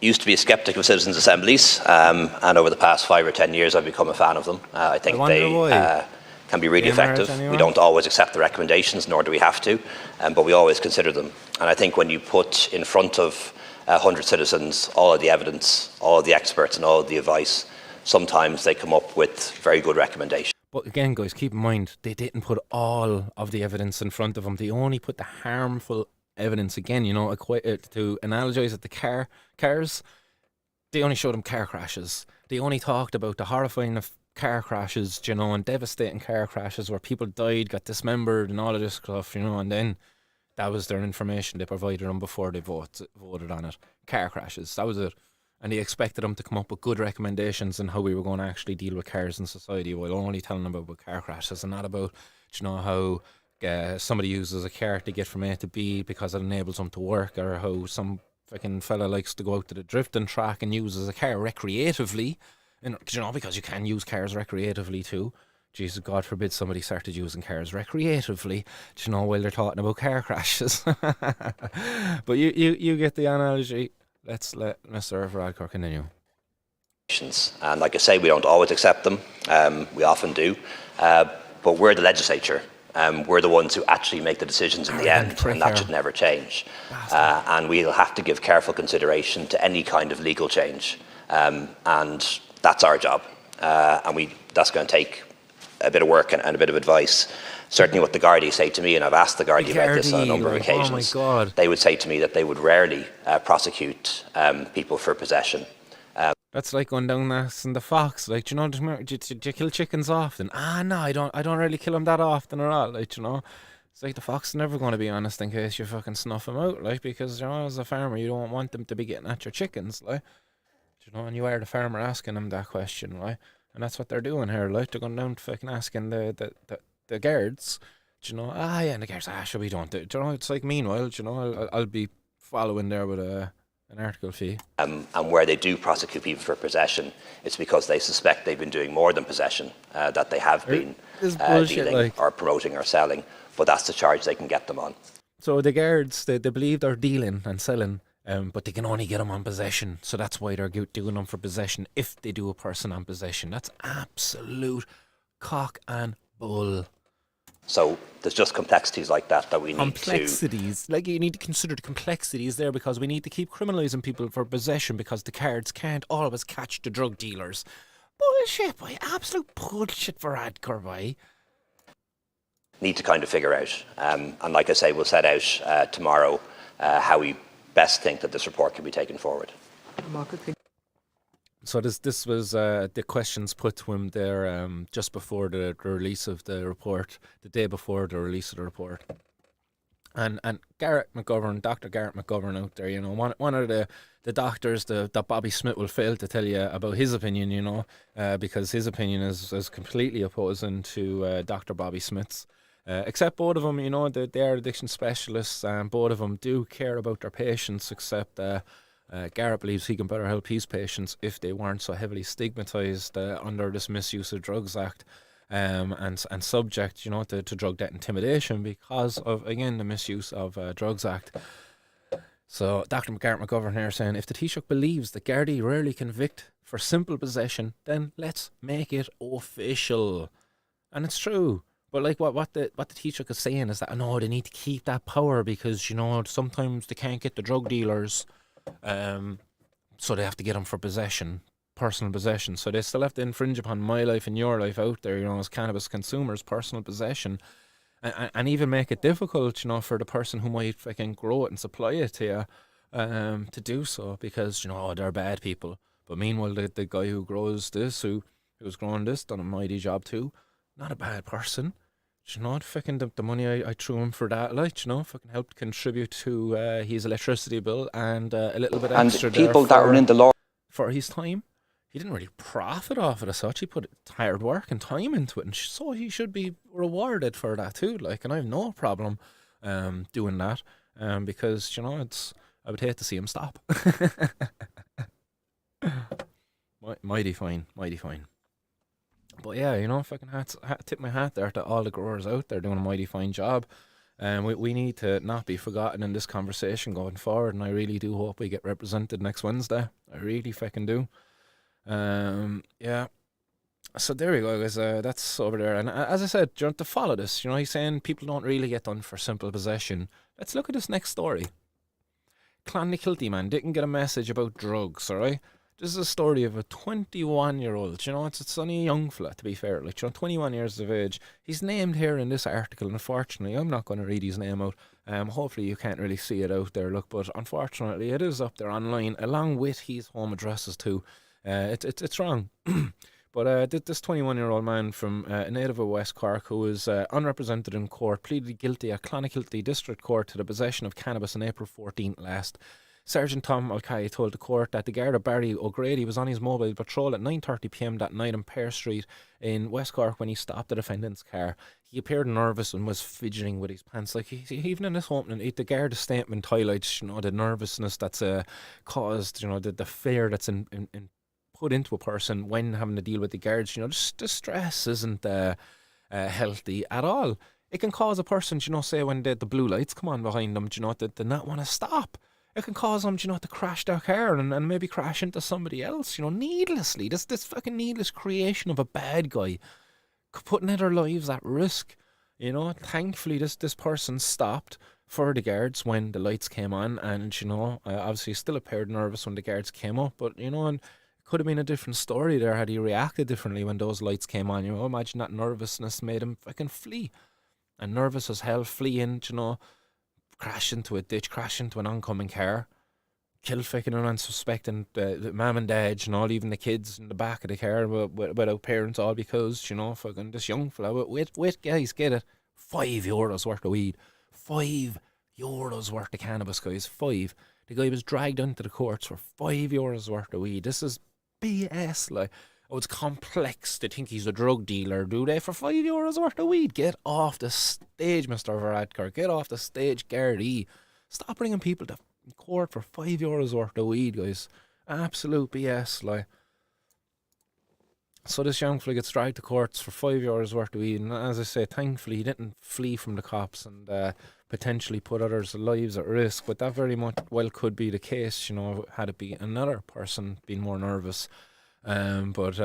used to be a sceptic of citizens' assemblies, and over the past 5 or 10 years I've become a fan of them. I think they can be really effective. We don't always accept the recommendations, nor do we have to, but we always consider them. And I think when you put in front of 100 citizens all of the evidence, all of the experts and all of the advice, sometimes they come up with very good recommendations. But again, guys, keep in mind, they didn't put all of the evidence in front of them. They only put the harmful evidence. Again, you know, to analogize it, the cars, they only showed them car crashes. They only talked about the horrifying of car crashes, you know, and devastating car crashes where people died, got dismembered and all of this stuff, you know, and then that was their information they provided them before they voted on it. Car crashes, that was it. And they expected them to come up with good recommendations on how we were going to actually deal with cars in society, while only telling them about car crashes and not about, you know, how somebody uses a car to get from A to B because it enables them to work, or how some fucking fella likes to go out to the drifting track and uses a car recreatively, and, you know, because you can use cars recreatively too. Jesus, God forbid somebody started using cars recreatively, you know, while they're talking about car crashes. But you get the analogy. Let's let Mr. Varadkar continue. And like I say, we don't always accept them. We often do. but we're the legislature. We're the ones who actually make the decisions in the end, and that should never change. And we'll have to give careful consideration to any kind of legal change, and that's our job. And that's going to take a bit of work and a bit of advice. Certainly what the Gardaí say to me, and I've asked the Gardaí about this on a number of occasions, they would say to me that they would rarely prosecute people for possession. That's like going down this in the Fox, like, do you kill chickens often? No, I don't really kill them that often at all, like, It's like the fox is never going to be honest in case you fucking snuff them out, like, because, as a farmer, you don't want them to be getting at your chickens, like, and you are the farmer asking them that question, right? And that's what they're doing here, like, they're going down fucking asking the guards, and the guards, sure, we don't do it, it's like, meanwhile, I'll be following there with an article fee. And where they do prosecute people for possession, it's because they suspect they've been doing more than possession, that they have been dealing or promoting or selling, but that's the charge they can get them on. So the guards, they believe they're dealing and selling, but they can only get them on possession, so that's why they're doing them for possession if they do a person on possession. That's absolute cock and bull. So there's just complexities like that we need to... Complexities. Like, you need to consider the complexities there, because we need to keep criminalising people for possession because the cards can't always catch the drug dealers. Bullshit, boy. Absolute bullshit for Adcore, boy. Need to kind of figure out. And like I say, we'll set out tomorrow how we best think that this report can be taken forward. So this was the questions put to him there just before the release of the report, the day before the release of the report. And Garrett McGovern, Dr. Garrett McGovern out there, one of the doctors that Bobby Smith will fail to tell you about his opinion, because his opinion is completely opposing to Dr. Bobby Smith's. Except both of them, they are addiction specialists, and both of them do care about their patients, except Garrett believes he can better help his patients if they weren't so heavily stigmatised under this Misuse of Drugs Act and subject, to drug debt intimidation because of, again, the Misuse of Drugs Act. So Dr. Garrett McGovern here saying, if the Taoiseach believes that Gardaí rarely convict for simple possession, then let's make it official. And it's true. But like what the Taoiseach is saying is that, no, they need to keep that power because, sometimes they can't get the drug dealers. So they have to get them for possession, personal possession. So they still have to infringe upon my life and your life out there, as cannabis consumers, personal possession, and even make it difficult, for the person who might fucking grow it and supply it to you, to do so because they're bad people. But meanwhile, the guy who grows this, who's growing this, done a mighty job too, not a bad person. Fucking the money I threw him for that, fucking helped contribute to his electricity bill and a little bit extra and people that are in the law for his time. He didn't really profit off it as such. He put hard work and time into it, and so he should be rewarded for that too. And I have no problem doing that because I would hate to see him stop. Mighty fine. But yeah, fucking tip my hat there to all the growers out there doing a mighty fine job. We need to not be forgotten in this conversation going forward, and I really do hope we get represented next Wednesday. I really fucking do. Yeah. So there we go, guys. That's over there. And as I said, to follow this, he's saying people don't really get done for simple possession. Let's look at this next story. Clonakilty man didn't get a message about drugs, alright? This is a story of a 21-year-old. It's only a young fella, to be fair. 21 years of age. He's named here in this article. Unfortunately, I'm not going to read his name out. Hopefully you can't really see it out there, but unfortunately it is up there online, along with his home addresses too. It's wrong. But this 21-year-old man from a native of West Cork who is unrepresented in court pleaded guilty at Clonakilty District Court to the possession of cannabis on April 14th last. Sergeant Tom Mulcahy told the court that the Garda Barry O'Grady was on his mobile patrol at 9:30 p.m. that night on Pear Street in West Cork when he stopped the defendant's car. He appeared nervous and was fidgeting with his pants. Even in this opening, the Garda statement highlights, the nervousness that's caused, the fear that's put into a person when having to deal with the guards. Just the stress isn't healthy at all. It can cause a person, say when the blue lights come on behind them, they not want to stop. It can cause them, to crash their car and maybe crash into somebody else, needlessly. This fucking needless creation of a bad guy putting other lives at risk. You know, thankfully this person stopped for the guards when the lights came on, and you know, obviously still appeared nervous when the guards came up, but you know, and it could have been a different story there had he reacted differently when those lights came on. You know, imagine that nervousness made him fucking flee, and nervous as hell, fleeing, you know, crash into a ditch, crash into an oncoming car, kill fucking an unsuspecting the mum and dad, you know, leaving the kids in the back of the car without parents, all because, you know, fucking this young fella, wait guys, get it, €5 worth of weed, €5 worth of cannabis, guys, 5. The guy was dragged into the courts for €5 worth of weed. This is BS, like. Oh, it's complex to think he's a drug dealer, do they? For €5 worth of weed? Get off the stage, Mr. Varadkar. Get off the stage, Gardaí. Stop bringing people to court for €5 worth of weed, guys. Absolute BS, like. So this young fella gets dragged to courts for €5 worth of weed, and as I say, thankfully he didn't flee from the cops and potentially put others' lives at risk, but that very much well could be the case, you know, had it be another person being more nervous. But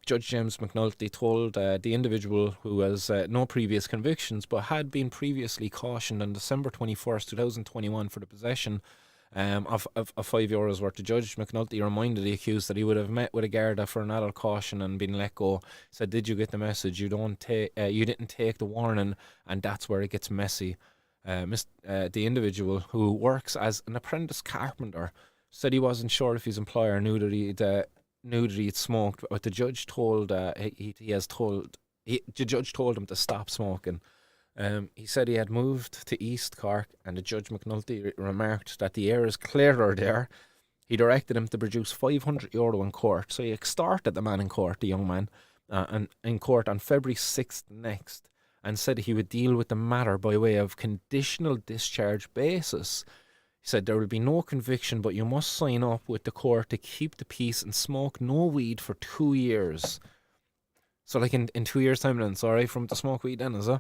Judge James McNulty told the individual, who has no previous convictions but had been previously cautioned on December 21st, 2021 for the possession of €5 worth. The Judge McNulty reminded the accused that he would have met with a Garda for an adult caution and been let go. Said, "Did you get the message? You didn't take the warning, and that's where it gets messy." The individual, who works as an apprentice carpenter, said he wasn't sure if his employer knew that he'd smoked, but the judge told the judge told him to stop smoking. He said he had moved to East Cork, and the Judge McNulty remarked that the air is clearer there. He directed him to produce €500 in court, so he extorted the man in court, the young man, and in court on February 6th next, and said he would deal with the matter by way of conditional discharge basis. He said there will be no conviction, but you must sign up with the court to keep the peace and smoke no weed for 2 years. So like in 2 years' time then, it's alright for him to smoke weed then, is it?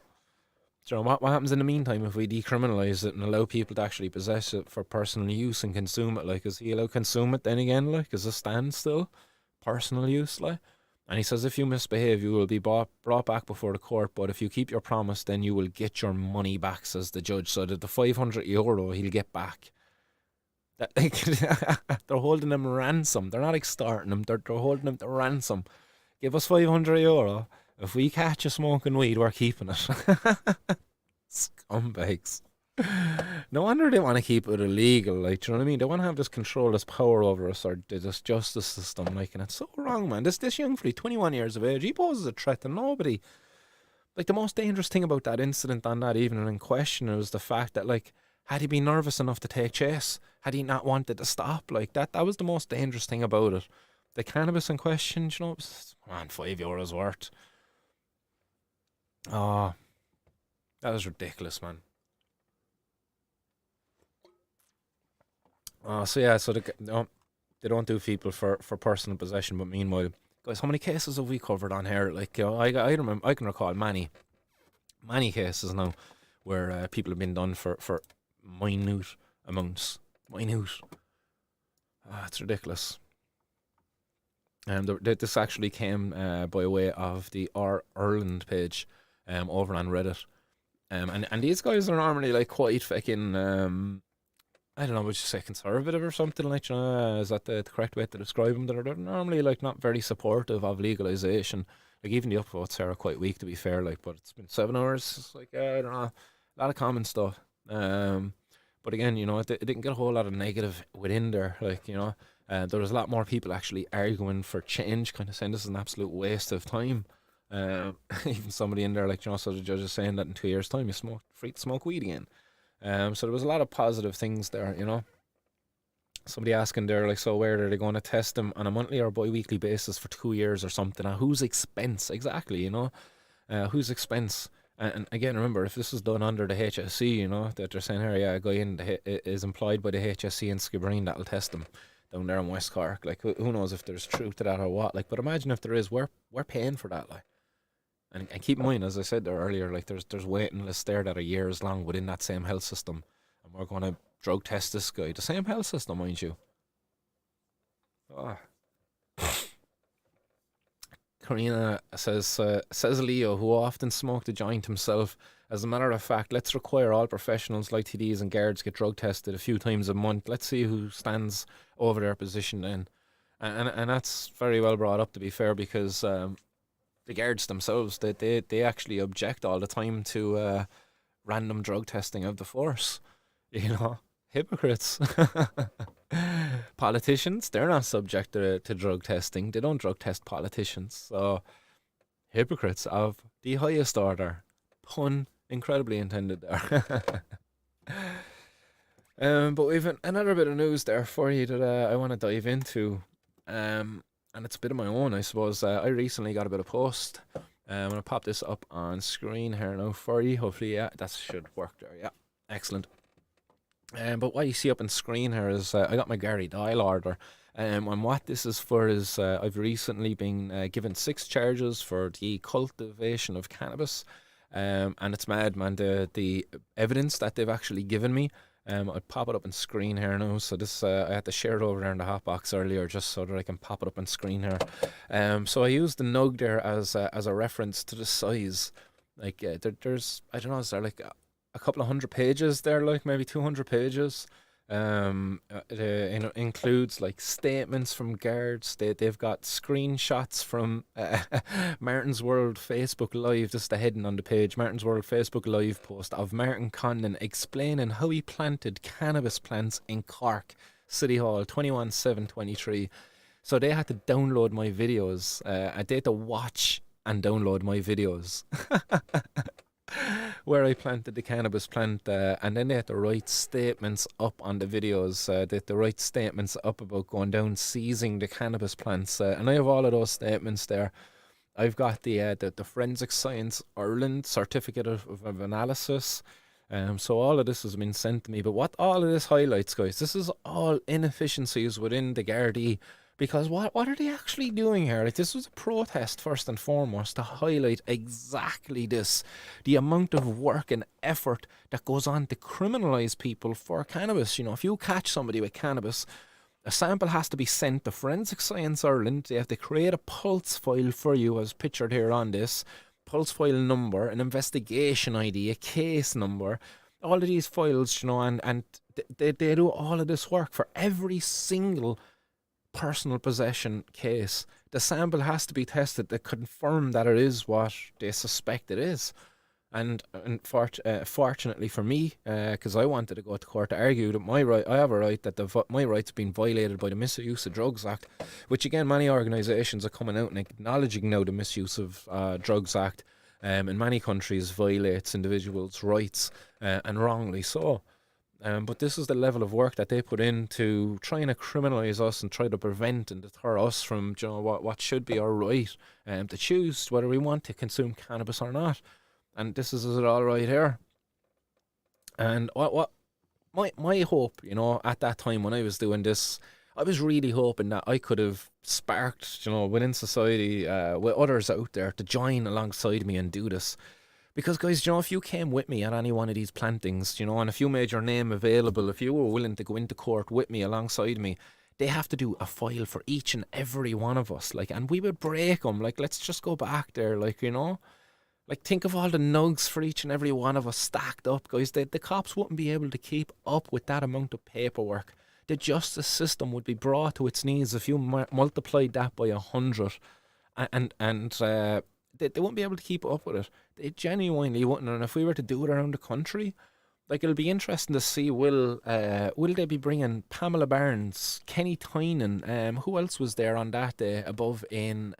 So what happens in the meantime if we decriminalise it and allow people to actually possess it for personal use and consume it? Like, is he allowed to consume it then again? Like, is it standstill? Personal use, like? And he says if you misbehave, you will be brought back before the court, but if you keep your promise, then you will get your money back, says the judge. So that the €500 he'll get back. They're holding him ransom. They're not extorting him. They're holding him to ransom. Give us €500. If we catch you smoking weed, we're keeping it. Scumbags. No wonder they want to keep it illegal, like, do you know what I mean? They want to have this control, this power over us, or this justice system, like, and it's so wrong, man. This young fella, 21 years of age, he poses a threat to nobody. Like, the most dangerous thing about that incident on that evening in question was the fact that, like, had he been nervous enough to take chase, had he not wanted to stop, like, that was the most dangerous thing about it. The cannabis in question, you know, it was, man, €5 worth. Oh, that was ridiculous, man. So they don't do people for personal possession, but meanwhile, guys, how many cases have we covered on here? Like, you know, I can recall many cases now where people have been done for minute amounts. It's ridiculous. And this actually came by way of the Ireland page over on Reddit. And these guys are normally like quite fucking I don't know, would you say conservative or something, like, you know, is that the correct way to describe them? They're normally like not very supportive of legalisation. Like, even the upvotes are quite weak, to be fair, like, but it's been 7 hours. It's like, I don't know, a lot of common stuff. But again, you know, it didn't get a whole lot of negative within there, like, you know. There was a lot more people actually arguing for change, kind of saying this is an absolute waste of time. Even somebody in there, like, you know, so the judge is saying that in 2 years' time you're free to smoke weed again. So there was a lot of positive things there, you know. Somebody asking there, like, so where are they going to test them on a monthly or bi-weekly basis for 2 years or something? At whose expense? Exactly, you know. Whose expense? And again, remember, if this was done under the HSE, you know, that they're saying here, yeah, a guy is employed by the HSE in Skibbereen that'll test them down there in West Cork. Like, who knows if there's truth to that or what? Like, but imagine if there is, we're paying for that, like. And keep in mind, as I said there earlier, like, there's waiting lists there that are years long within that same health system, and we're going to drug test this guy. The same health system, mind you. Karina says Leo, who often smoked a joint himself. As a matter of fact, let's require all professionals like TDs and guards get drug tested a few times a month. Let's see who stands over their position then. And that's very well brought up, to be fair, because the guards themselves, they actually object all the time to random drug testing of the force. You know, hypocrites. Politicians, they're not subject to drug testing. They don't drug test politicians. So, hypocrites of the highest order. Pun incredibly intended there. But we've another bit of news there for you that I want to dive into. And it's a bit of my own, I suppose. I recently got a bit of post. I'm going to pop this up on screen here now for you. Hopefully, yeah, that should work there. Yeah, excellent. But what you see up on screen here is I got my Gary Dial order. And what this is for is I've recently been given 6 charges for the cultivation of cannabis. And it's mad, man, the evidence that they've actually given me. I'll pop it up on screen here now. So this I had to share it over there in the hotbox earlier just so that I can pop it up on screen here. So I used the nug there as a reference to the size. Like there's, I don't know, is there like a couple of 100 pages there, like maybe 200 pages. It includes like statements from guards. They've got screenshots from Martin's World Facebook Live. This is the heading on the page. Martin's World Facebook Live post of Martin Condon explaining how he planted cannabis plants in Cork City Hall 21/7/23. So they had to download my videos. They had to watch and download my videos where I planted the cannabis plant, and then they had to write statements up on the videos. They had to write statements up about going down seizing the cannabis plants, and I have all of those statements there. I've got the Forensic Science Ireland certificate of analysis. So all of this has been sent to me. But what all of this highlights, guys, this is all inefficiencies within the Gardaí. Because what are they actually doing here? Like, this was a protest first and foremost to highlight exactly this. The amount of work and effort that goes on to criminalise people for cannabis. You know, if you catch somebody with cannabis, a sample has to be sent to Forensic Science Ireland. They have to create a pulse file for you as pictured here on this. Pulse file number, an investigation ID, a case number. All of these files, you know, and they do all of this work for every single personal possession case. The sample has to be tested to confirm that it is what they suspect it is. And fortunately for me, because I wanted to go to court to argue that I have a right, that my rights have been violated by the Misuse of Drugs Act, which again many organisations are coming out and acknowledging now the Misuse of Drugs Act in many countries violates individuals' rights, and wrongly so. But this is the level of work that they put into trying to criminalise us and try to prevent and deter us from, you know, what should be our right to choose whether we want to consume cannabis or not. And this is it all right here. And what my hope, you know, at that time when I was doing this, I was really hoping that I could have sparked, you know, within society, with others out there to join alongside me and do this. Because, guys, you know, if you came with me at any one of these plantings, you know, and if you made your name available, if you were willing to go into court with me, alongside me, they have to do a file for each and every one of us. Like, and we would break them. Like, let's just go back there, like, you know. Like, think of all the nugs for each and every one of us stacked up, guys. The cops wouldn't be able to keep up with that amount of paperwork. The justice system would be brought to its knees if you multiplied that by 100. They won't be able to keep up with it. They genuinely wouldn't. And if we were to do it around the country, like, it'll be interesting to see, will they be bringing Pamela Barnes, Kenny Tynan, who else was there on that day above in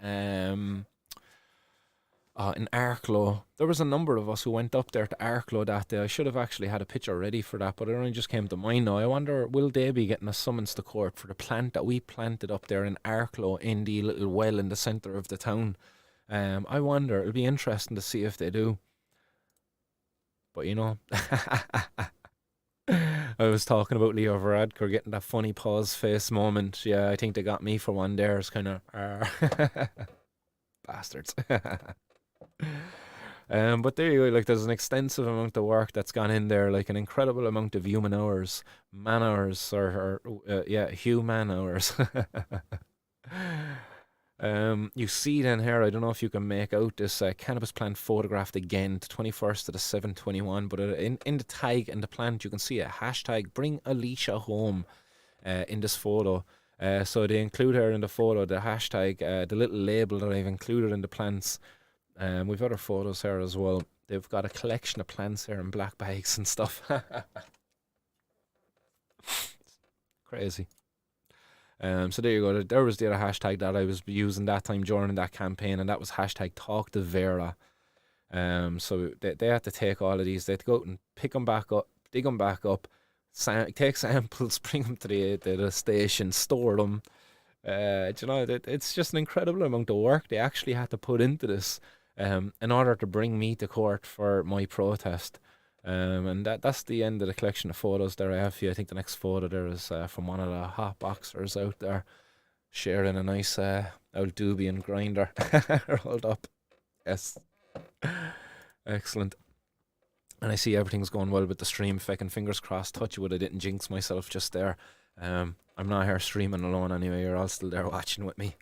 Arklow? There was a number of us who went up there to Arklow that day. I should have actually had a picture ready for that, but it only just came to mind now. I wonder, will they be getting a summons to court for the plant that we planted up there in Arklow in the little well in the centre of the town? I wonder. It'll be interesting to see if they do. But, you know, I was talking about Leo Varadkar getting that funny pause face moment. Yeah, I think they got me for one there. It's kind of bastards. But there you go. Like, there's an extensive amount of work that's gone in there, like an incredible amount of human hours, human hours. You see then here, I don't know if you can make out this cannabis plant photographed again, the 21st to the 7/21, but in the tag in the plant you can see a hashtag bring Alicia home in this photo. So they include here in the photo the hashtag, the little label that I've included in the plants. We've other photos here as well. They've got a collection of plants here in black bags and stuff. Crazy. So there you go. There was the other hashtag that I was using that time during that campaign, and that was hashtag talk to Vera. So they had to take all of these. They had to go out and pick them back up, dig them back up, take samples, bring them to the station, store them. You know, it's just an incredible amount of work they actually had to put into this in order to bring me to court for my protest. And that's the end of the collection of photos there I have for you. I think the next photo there is from one of the hot boxers out there sharing a nice old doobie and grinder rolled up. Yes. Excellent. And I see everything's going well with the stream. Fucking fingers crossed, touch wood, I didn't jinx myself just there. I'm not here streaming alone anyway. You're all still there watching with me.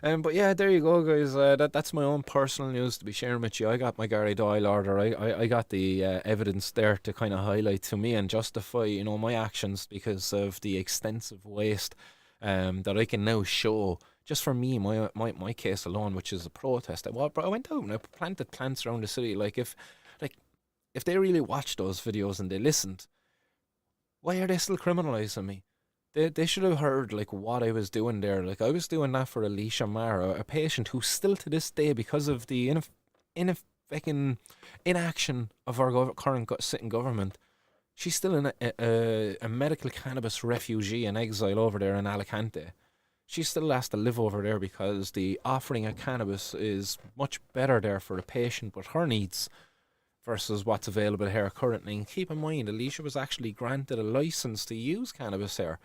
But yeah, there you go, guys. That's my own personal news to be sharing with you. I got my Gary Doyle order. I got the evidence there to kind of highlight to me and justify, you know, my actions because of the extensive waste that I can now show. Just for me, my case alone, which is a protest. I went out and I planted plants around the city. Like if they really watched those videos and they listened, why are they still criminalising me? They should have heard like what I was doing there. Like I was doing that for Alicia Mara, a patient who still to this day, because of the inaction of our current sitting government, she's still in a medical cannabis refugee in exile over there in Alicante. She still has to live over there because the offering of cannabis is much better there for the patient with her needs versus what's available here currently. And keep in mind, Alicia was actually granted a license to use cannabis here,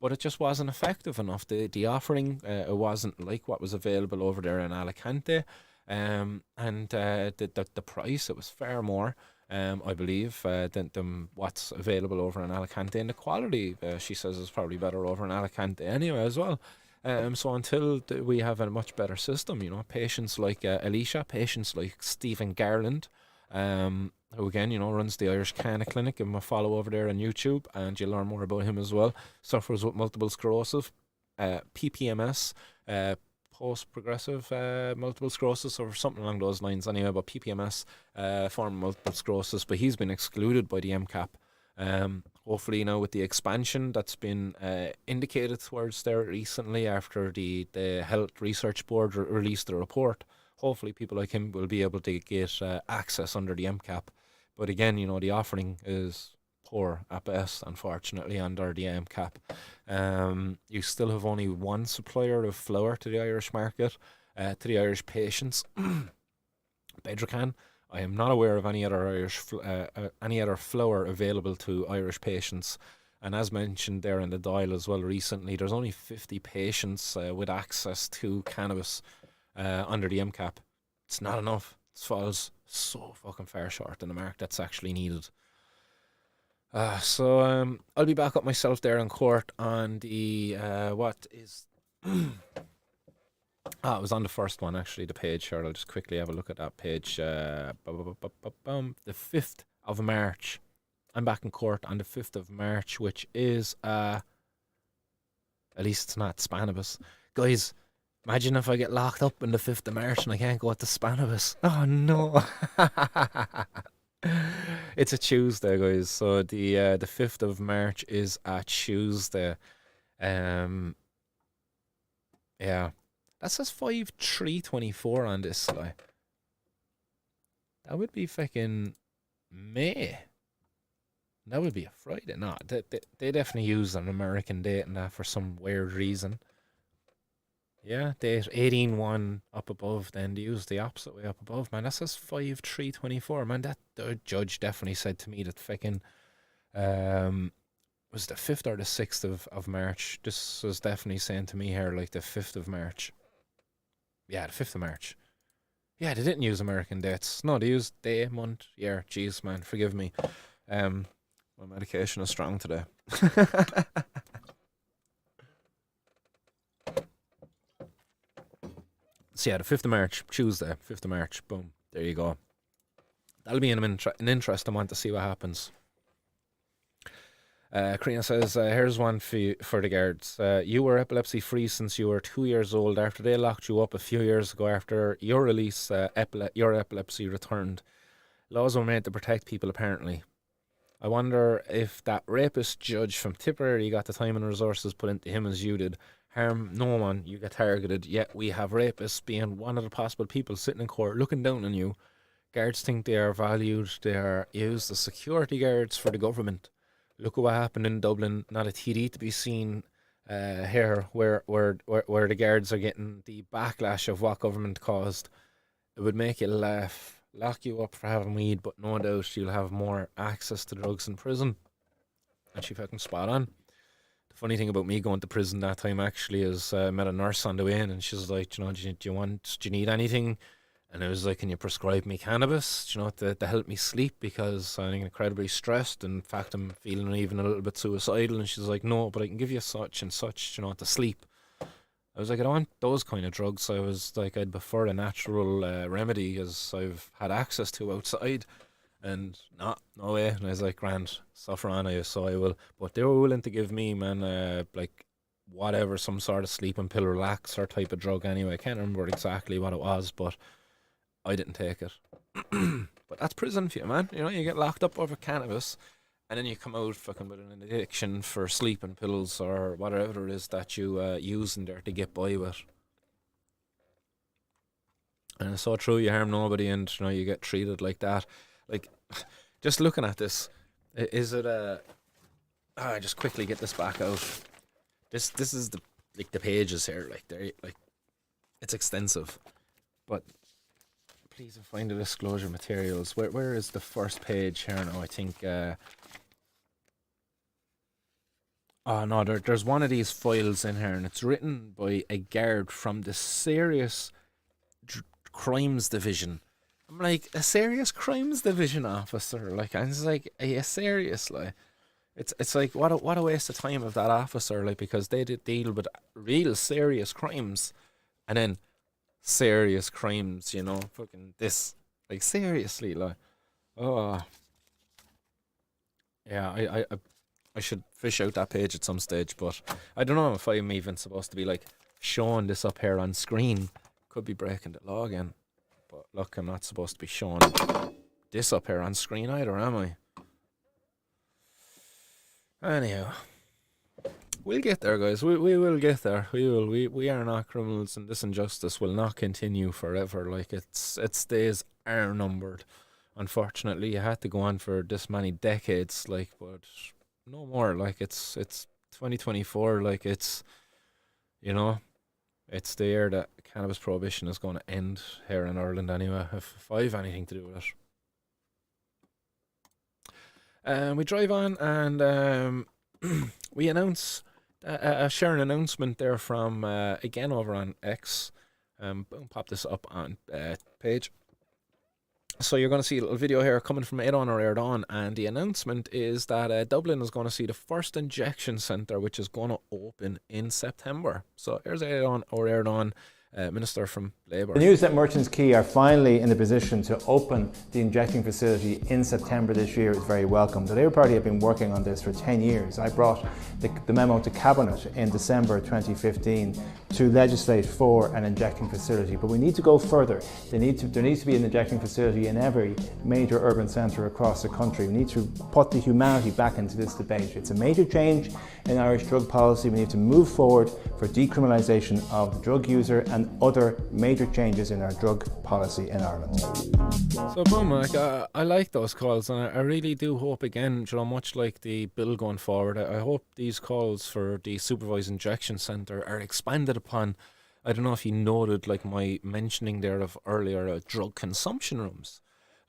but it just wasn't effective enough. The offering, it wasn't like what was available over there in Alicante, and the price, it was far more, I believe, than what's available over in Alicante. And the quality, she says, is probably better over in Alicante anyway as well. So until we have a much better system, you know, patients like Alicia, patients like Stephen Garland, who again, you know, runs the Irish Canna Clinic. Give him a follow over there on YouTube and you'll learn more about him as well. Suffers with multiple sclerosis, PPMS, post-progressive multiple sclerosis or something along those lines anyway, but PPMS, form of multiple sclerosis, but he's been excluded by the MCAP. Hopefully, you know, with the expansion that's been indicated towards there recently after the Health Research Board released the report, hopefully people like him will be able to get access under the MCAP. But again, you know, the offering is poor at best, unfortunately, under the MCAP. You still have only one supplier of flour to the Irish market, to the Irish patients, Bedrocan. I am not aware of any other any other flour available to Irish patients. And as mentioned there in the dial as well recently, there's only 50 patients with access to cannabis under the MCAP. It's not enough. It falls so fucking far short in the mark that's actually needed. So I'll be back up myself there in court on the what is it was on the first one actually, the page here. I'll just quickly have a look at that page. The 5th of March. I'm back in court on the 5th of March, which is at least it's not Spanibus. Guys, imagine if I get locked up on the 5th of March and I can't go to Spanibus. Oh no. It's a Tuesday, guys. So the 5th of March is a Tuesday. Yeah. That says 5/3/24 on this guy. That would be fucking May. That would be a Friday. No, they definitely use an American date and that for some weird reason. Yeah, date 18/1 up above, then they use the opposite way up above, man. That says 5/3/24. Man, that the judge definitely said to me that fucking was the 5th or the 6th of March. This was definitely saying to me here like the 5th of March. Yeah, the 5th of March. Yeah, they didn't use American dates. No, they used day, month, year. Jeez, man, forgive me. My medication is strong today. So yeah, the 5th of March, Tuesday, 5th of March, boom, there you go. That'll be an interesting one to see what happens. Karina says, here's one for the guards. You were epilepsy free since you were 2 years old. After they locked you up a few years ago after your release, your epilepsy returned. Laws were made to protect people, apparently. I wonder if that rapist judge from Tipperary got the time and resources put into him as you did. Harm no one, you get targeted, yet we have rapists being one of the possible people sitting in court looking down on you. Guards think they are valued, they are used as security guards for the government. Look at what happened in Dublin, not a TD to be seen here, where the guards are getting the backlash of what government caused. It would make you laugh. Lock you up for having weed, but no doubt you'll have more access to drugs in prison. And she fucking spot on. The funny thing about me going to prison that time actually is I met a nurse on the way in and she's like, do you need anything? And I was like, can you prescribe me cannabis, to help me sleep because I'm incredibly stressed. In fact, I'm feeling even a little bit suicidal. And she's like, no, but I can give you such and such, to sleep. I was like, I don't want those kind of drugs. I was like, I'd prefer a natural remedy as I've had access to outside. And no way. And I was like, grand, suffer on I, so I will. But they were willing to give me, man, like whatever, some sort of sleeping pill relaxer type of drug anyway. I can't remember exactly what it was, but I didn't take it. But that's prison for you, man. You get locked up over cannabis and then you come out fucking with an addiction for sleeping pills or whatever it is that you use in there to get by with. And it's so true, you harm nobody and you get treated like that. Like, just looking at this, is it I just quickly get this back out. This is the pages here, it's extensive. But please find the disclosure materials. Where is the first page here now? I think oh no, there's one of these files in here and it's written by a guard from the Serious Crimes Division. I'm like, a Serious Crimes Division officer? Like, and it's like, are you serious? Like, it's like, what a waste of time of that officer, like, because they did deal with real serious crimes and then serious crimes, fucking this, like, seriously, like, oh yeah, I should fish out that page at some stage, but I don't know if I'm even supposed to be like showing this up here on screen. Could be breaking the law again, but look, I'm not supposed to be showing this up here on screen either, am I? Anyhow, we'll get there, guys. We will get there. We will. We are not criminals, and this injustice will not continue forever. Like, its days are numbered. Unfortunately, you had to go on for this many decades. Like, but no more. Like, it's 2024. Like, it's it's the year that cannabis prohibition is going to end here in Ireland. Anyway, if I have anything to do with it. We drive on and we announce share an announcement there from again over on X. Boom, pop this up on page. So you're going to see a little video here coming from Éireann or Éireann, and the announcement is that Dublin is going to see the first injection centre, which is going to open in September. So here's Éireann or Éireann, Minister from Labour. The news that Merchants Quay are finally in the position to open the injecting facility in September this year is very welcome. The Labour Party have been working on this for 10 years. I brought the memo to Cabinet in December 2015 to legislate for an injecting facility, but we need to go further. There needs to be an injecting facility in every major urban centre across the country. We need to put the humanity back into this debate. It's a major change in Irish drug policy. We need to move forward for decriminalisation of the drug user and other major changes in our drug policy in Ireland. So boom, like, I like those calls, and I really do hope, again, much like the bill going forward, I hope these calls for the supervised injection centre are expanded upon. I don't know if you noted, like, my mentioning there of earlier drug consumption rooms.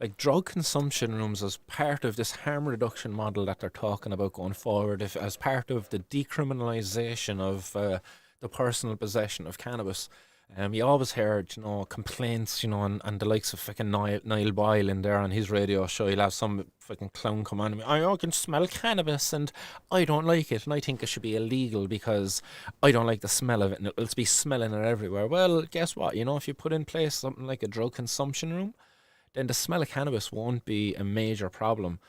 Like, drug consumption rooms as part of this harm reduction model that they're talking about going forward, if as part of the decriminalisation of the personal possession of cannabis. You always heard, complaints, and the likes of fucking Niall Boyle in there on his radio show. He'll have some fucking clown come on and I can smell cannabis and I don't like it and I think it should be illegal because I don't like the smell of it and it'll be smelling it everywhere. Well, guess what? If you put in place something like a drug consumption room, then the smell of cannabis won't be a major problem.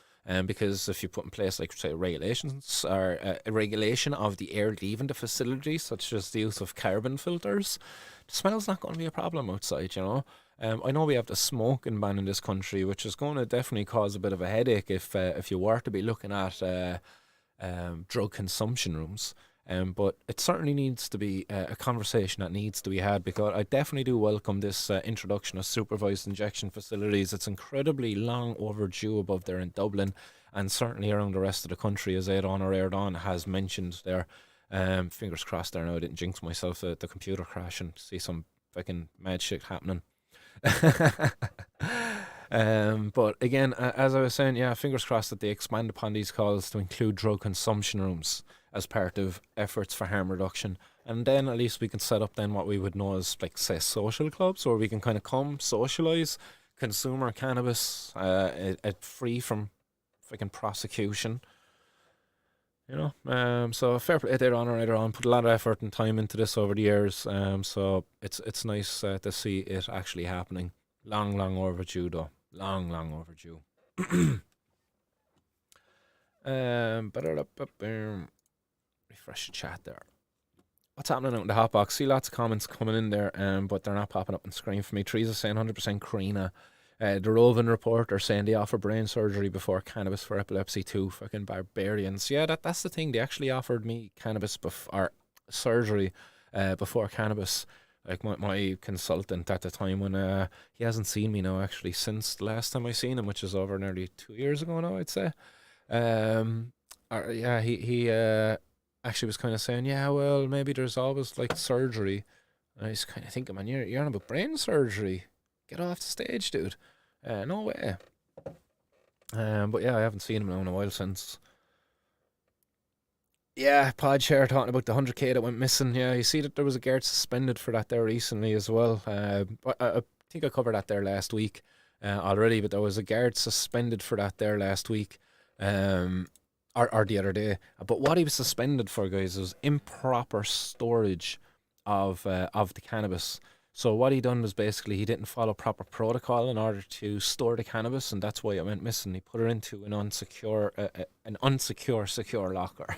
Because if you put in place, like, say, regulations or a regulation of the air leaving the facility, such as the use of carbon filters, the smell's not going to be a problem outside, I know we have the smoking ban in this country, which is going to definitely cause a bit of a headache if you were to be looking at drug consumption rooms. But it certainly needs to be a conversation that needs to be had, because I definitely do welcome this introduction of supervised injection facilities. It's incredibly long overdue above there in Dublin and certainly around the rest of the country, as Aidan or Erdogan has mentioned there. Fingers crossed there now I didn't jinx myself the computer crash and see some fucking mad shit happening. But again, as I was saying, fingers crossed that they expand upon these calls to include drug consumption rooms as part of efforts for harm reduction, and then at least we can set up then what we would know as, like, say, social clubs, where we can kind of come socialise consumer cannabis free from freaking prosecution. So fair play there on put a lot of effort and time into this over the years. So it's nice to see it actually happening. Long overdue though. Long overdue. Refresh the chat there. What's happening out in the hot box? See lots of comments coming in there, but they're not popping up on screen for me. Teresa saying 100% Carina. The Rovin reporter saying they offer brain surgery before cannabis for epilepsy too. Fucking barbarians. Yeah, that's the thing. They actually offered me cannabis or surgery before cannabis. Like my consultant at the time, when he hasn't seen me now actually since the last time I seen him, which is over nearly 2 years ago now, I'd say. He actually was kind of saying, well, maybe there's always like surgery. And I was kind of thinking, man, you're on about brain surgery. Get off the stage, dude. No way. But yeah, I haven't seen him now in a while since. Yeah, Podshare talking about the 100k that went missing. Yeah, you see that there was a guard suspended for that there recently as well. I think I covered that there last week already, but there was a guard suspended for that there last week. Or the other day. But what he was suspended for, guys, was improper storage of the cannabis. So what he done was basically he didn't follow proper protocol in order to store the cannabis, and that's why it went missing. He put it into an unsecure secure locker.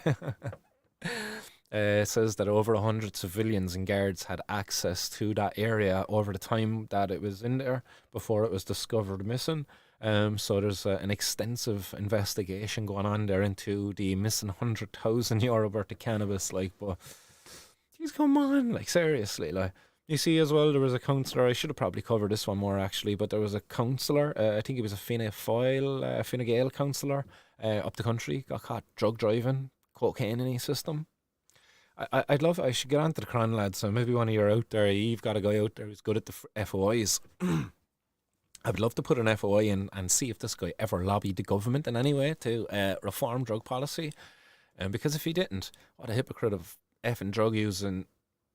It says that over 100 civilians and guards had access to that area over the time that it was in there before it was discovered missing. So there's an extensive investigation going on there into the missing €100,000 worth of cannabis. Like, but geez, come on, like, seriously, like. You see as well, there was a councillor, I should have probably covered this one more actually, but there was a councillor, I think he was a Fine Gael councillor up the country, got caught drug driving, cocaine in his system. I should get on to the Cron lads, so maybe one of you are out there, you've got a guy out there who's good at the FOIs. I would love to put an FOI in and see if this guy ever lobbied the government in any way to reform drug policy. Because if he didn't, what a hypocrite of effing drug using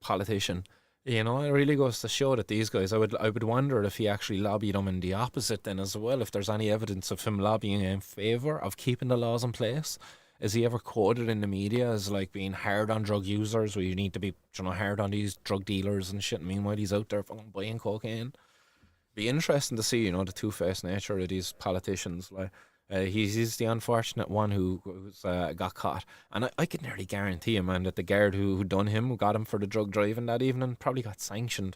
politician. It really goes to show that these guys, I would wonder if he actually lobbied them in the opposite then as well, if there's any evidence of him lobbying in favour of keeping the laws in place. Is he ever quoted in the media as like being hard on drug users, where you need to be hard on these drug dealers and shit, and meanwhile he's out there fucking buying cocaine? Be interesting to see, the two-faced nature of these politicians. Like, he's the unfortunate one who's got caught, and I could nearly guarantee you, man, that the guard who done him, who got him for the drug driving that evening, probably got sanctioned,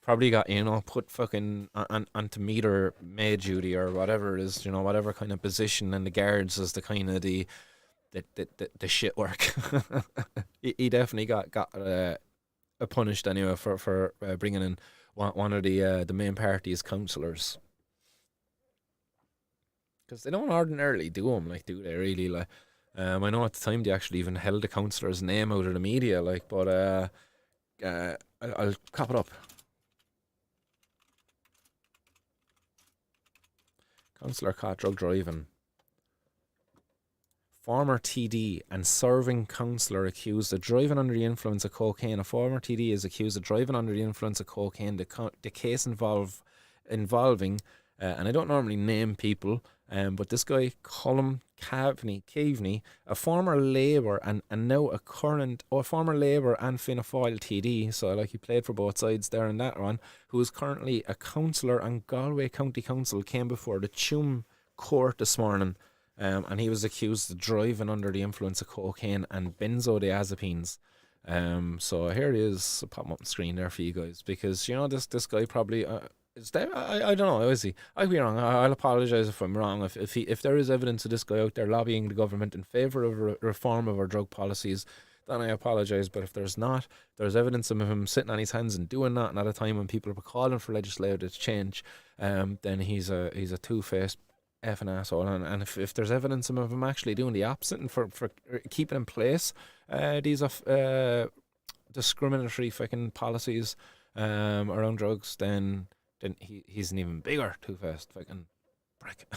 probably got put fucking onto meter maid duty or whatever it is, whatever kind of position, and the guards as the kind of the shit work. he definitely got punished anyway for bringing in one of the main party's councillors. Because they don't ordinarily do them, like, do they really? Like, I know at the time they actually even held the councillor's name out of the media, like, but I'll cop it up. Councillor caught drug driving. former TD and serving councillor accused of driving under the influence of cocaine. A former TD is accused of driving under the influence of cocaine. The case involving, and I don't normally name people, but this guy, Colm Caveney, a former Labour and now a current, or former Labour and Fianna Fáil TD, so like he played for both sides there in that one, who is currently a councillor on Galway County Council, came before the Tuam court this morning, and he was accused of driving under the influence of cocaine and benzodiazepines. So here it is, I'll pop him up on the screen there for you guys, because you know this guy probably is there. I don't know, is he? I could be wrong. I'll apologise if I'm wrong. If there is evidence of this guy out there lobbying the government in favour of reform of our drug policies, then I apologise. But if there's not, there's evidence of him sitting on his hands and doing that, and at a time when people are calling for legislative change, then he's a two-faced effing asshole. And if there's evidence of him actually doing the opposite and for keeping in place these discriminatory fucking policies around drugs, then he's an even bigger two-faced fucking prick.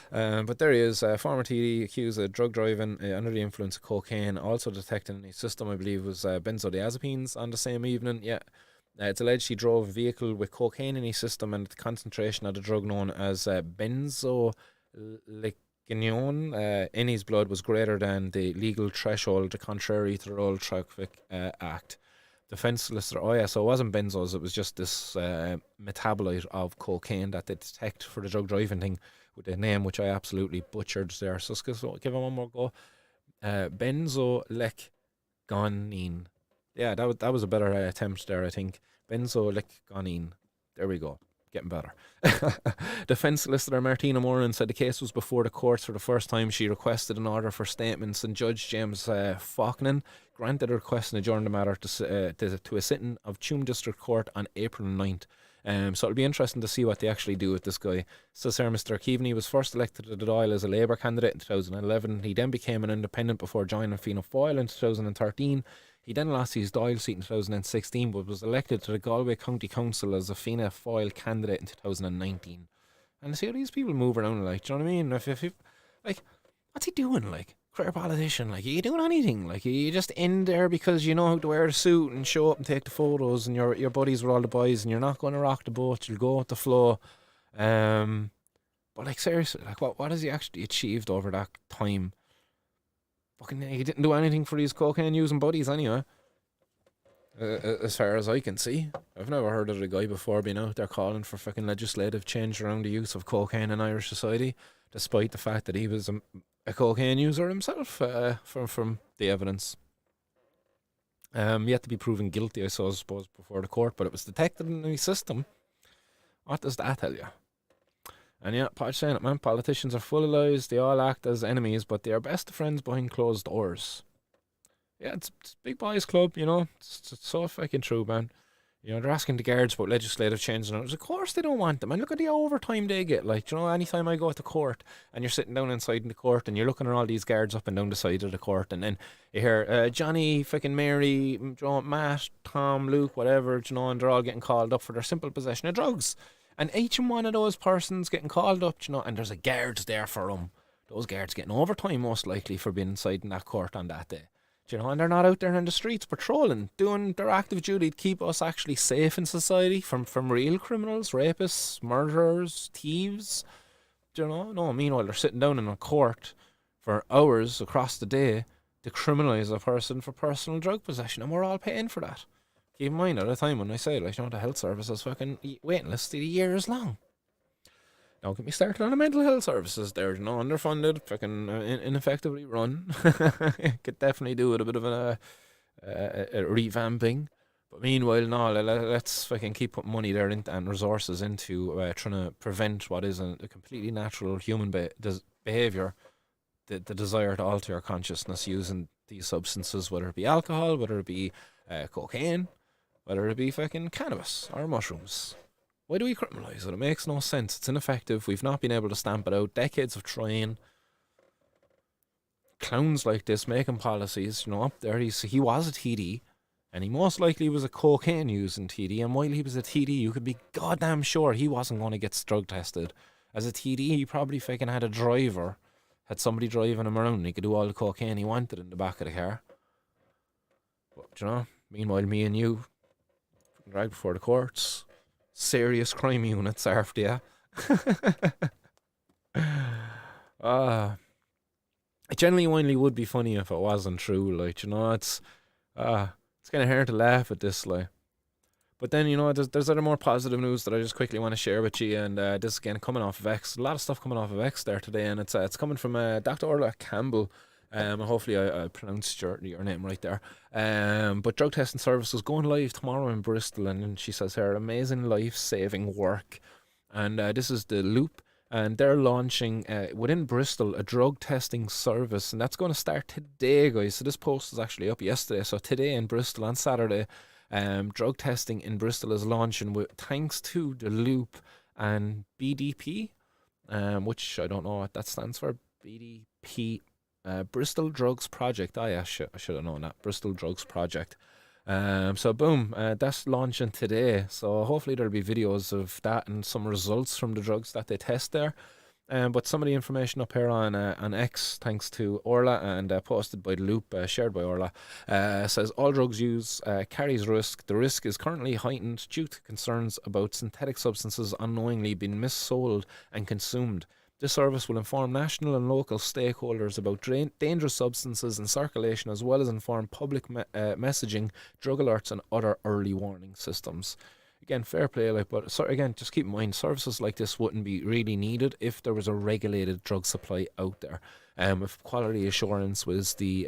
But there he is, former TD accused of drug driving under the influence of cocaine, also detected in his system, I believe, was benzodiazepines on the same evening. Yeah. It's alleged he drove a vehicle with cocaine in his system, and the concentration of the drug known as benzoylecgonone in his blood was greater than the legal threshold, contrary to the Road Traffic Act. Defence solicitor, so it wasn't benzos, it was just this metabolite of cocaine that they detect for the drug driving thing, with the name which I absolutely butchered there. So give him one more go. Benzoylecgonine. Yeah, that was a better attempt there, I think. Benzoylecgonine. There we go. Getting better. Defence solicitor Martina Moran said the case was before the courts for the first time. She requested an order for statements, and Judge James Faulkner granted a request and adjourned the matter to a sitting of Tuam District Court on April 9th. So it'll be interesting to see what they actually do with this guy. So Sir Mr. Keaveney was first elected to the Dáil as a Labour candidate in 2011. He then became an independent before joining Fianna Fáil in 2013. He then lost his Dáil seat in 2016, but was elected to the Galway County Council as a Fianna Fáil candidate in 2019. And see how these people move around, like, do you know what I mean? If like, what's he doing, like? Career politician, like, are you doing anything? Like, are you just in there because you know how to wear the suit and show up and take the photos, and your buddies with all the boys, and you're not going to rock the boat, you'll go with the flow. But like, seriously, like, what has he actually achieved over that time? Fucking, he didn't do anything for these cocaine using buddies anyway, as far as I can see. I've never heard of the guy before being out there calling for fucking legislative change around the use of cocaine in Irish society, despite the fact that he was a cocaine user himself, from the evidence. Yet to be proven guilty, I suppose, before the court, but it was detected in the system. What does that tell you? And yeah, Podge saying it, man, politicians are full of lies, they all act as enemies, but they are best of friends behind closed doors. Yeah, it's big boys club, you know, it's so fucking true, man. You know, they're asking the guards about legislative change, and of course they don't want them. And look at the overtime they get. Like, you know, anytime I go to court and you're sitting down inside in the court and you're looking at all these guards up and down the side of the court, and then you hear Johnny, fucking Mary, Matt, Tom, Luke, whatever, you know, and they're all getting called up for their simple possession of drugs. And each one of those persons getting called up, you know, and there's a guard there for them. Those guards getting overtime most likely for being inside in that court on that day. You know, and they're not out there in the streets patrolling, doing their active duty to keep us actually safe in society from real criminals, rapists, murderers, thieves. You know, no, meanwhile they're sitting down in a court for hours across the day to criminalise a person for personal drug possession, and we're all paying for that. Keep in mind at the time when I say, like, you know, the health services fucking waiting list the years long. Don't get me started on the mental health services. They're, you know, underfunded, fucking ineffectively run. Could definitely do with a bit of a revamping. But meanwhile, no, let's fucking keep putting money there and resources into trying to prevent what is a completely natural human behaviour, the desire to alter your consciousness using these substances, whether it be alcohol, whether it be cocaine, whether it be fucking cannabis or mushrooms. Why do we criminalise it? It makes no sense. It's ineffective. We've not been able to stamp it out. Decades of trying. Clowns like this making policies, you know, up there. He was a TD, and he most likely was a cocaine using TD. And while he was a TD, you could be goddamn sure he wasn't going to get drug tested. As a TD, he probably fucking had a driver had somebody driving him around and he could do all the cocaine he wanted in the back of the car. But, you know, meanwhile, me and you, dragged before the courts, serious crime units after you. It genuinely would be funny if it wasn't true, like, you know, it's kind of hard to laugh at this, like. But then, you know, there's other more positive news that I just quickly want to share with you, and this again coming off of X. A lot of stuff coming off of X there today, and it's coming from Dr. Orla Campbell. Hopefully I pronounced your name right there. But drug testing services going live tomorrow in Bristol, and she says here, amazing life-saving work. And this is the Loop, and they're launching within Bristol a drug testing service, and that's going to start today, guys. So this post is actually up yesterday. So today in Bristol on Saturday, drug testing in Bristol is launching thanks to the Loop and BDP, which I don't know what that stands for. BDP, Bristol Drugs Project. I should have known that. Bristol Drugs Project. So boom, that's launching today. So hopefully there'll be videos of that and some results from the drugs that they test there. But some of the information up here on X, thanks to Orla, and posted by the Loop, shared by Orla, says all drugs use carries risk. The risk is currently heightened due to concerns about synthetic substances unknowingly being missold and consumed. This service will inform national and local stakeholders about dangerous substances in circulation, as well as inform public messaging, drug alerts, and other early warning systems. Again, fair play, like, but again, just keep in mind, services like this wouldn't be really needed if there was a regulated drug supply out there. If quality assurance was the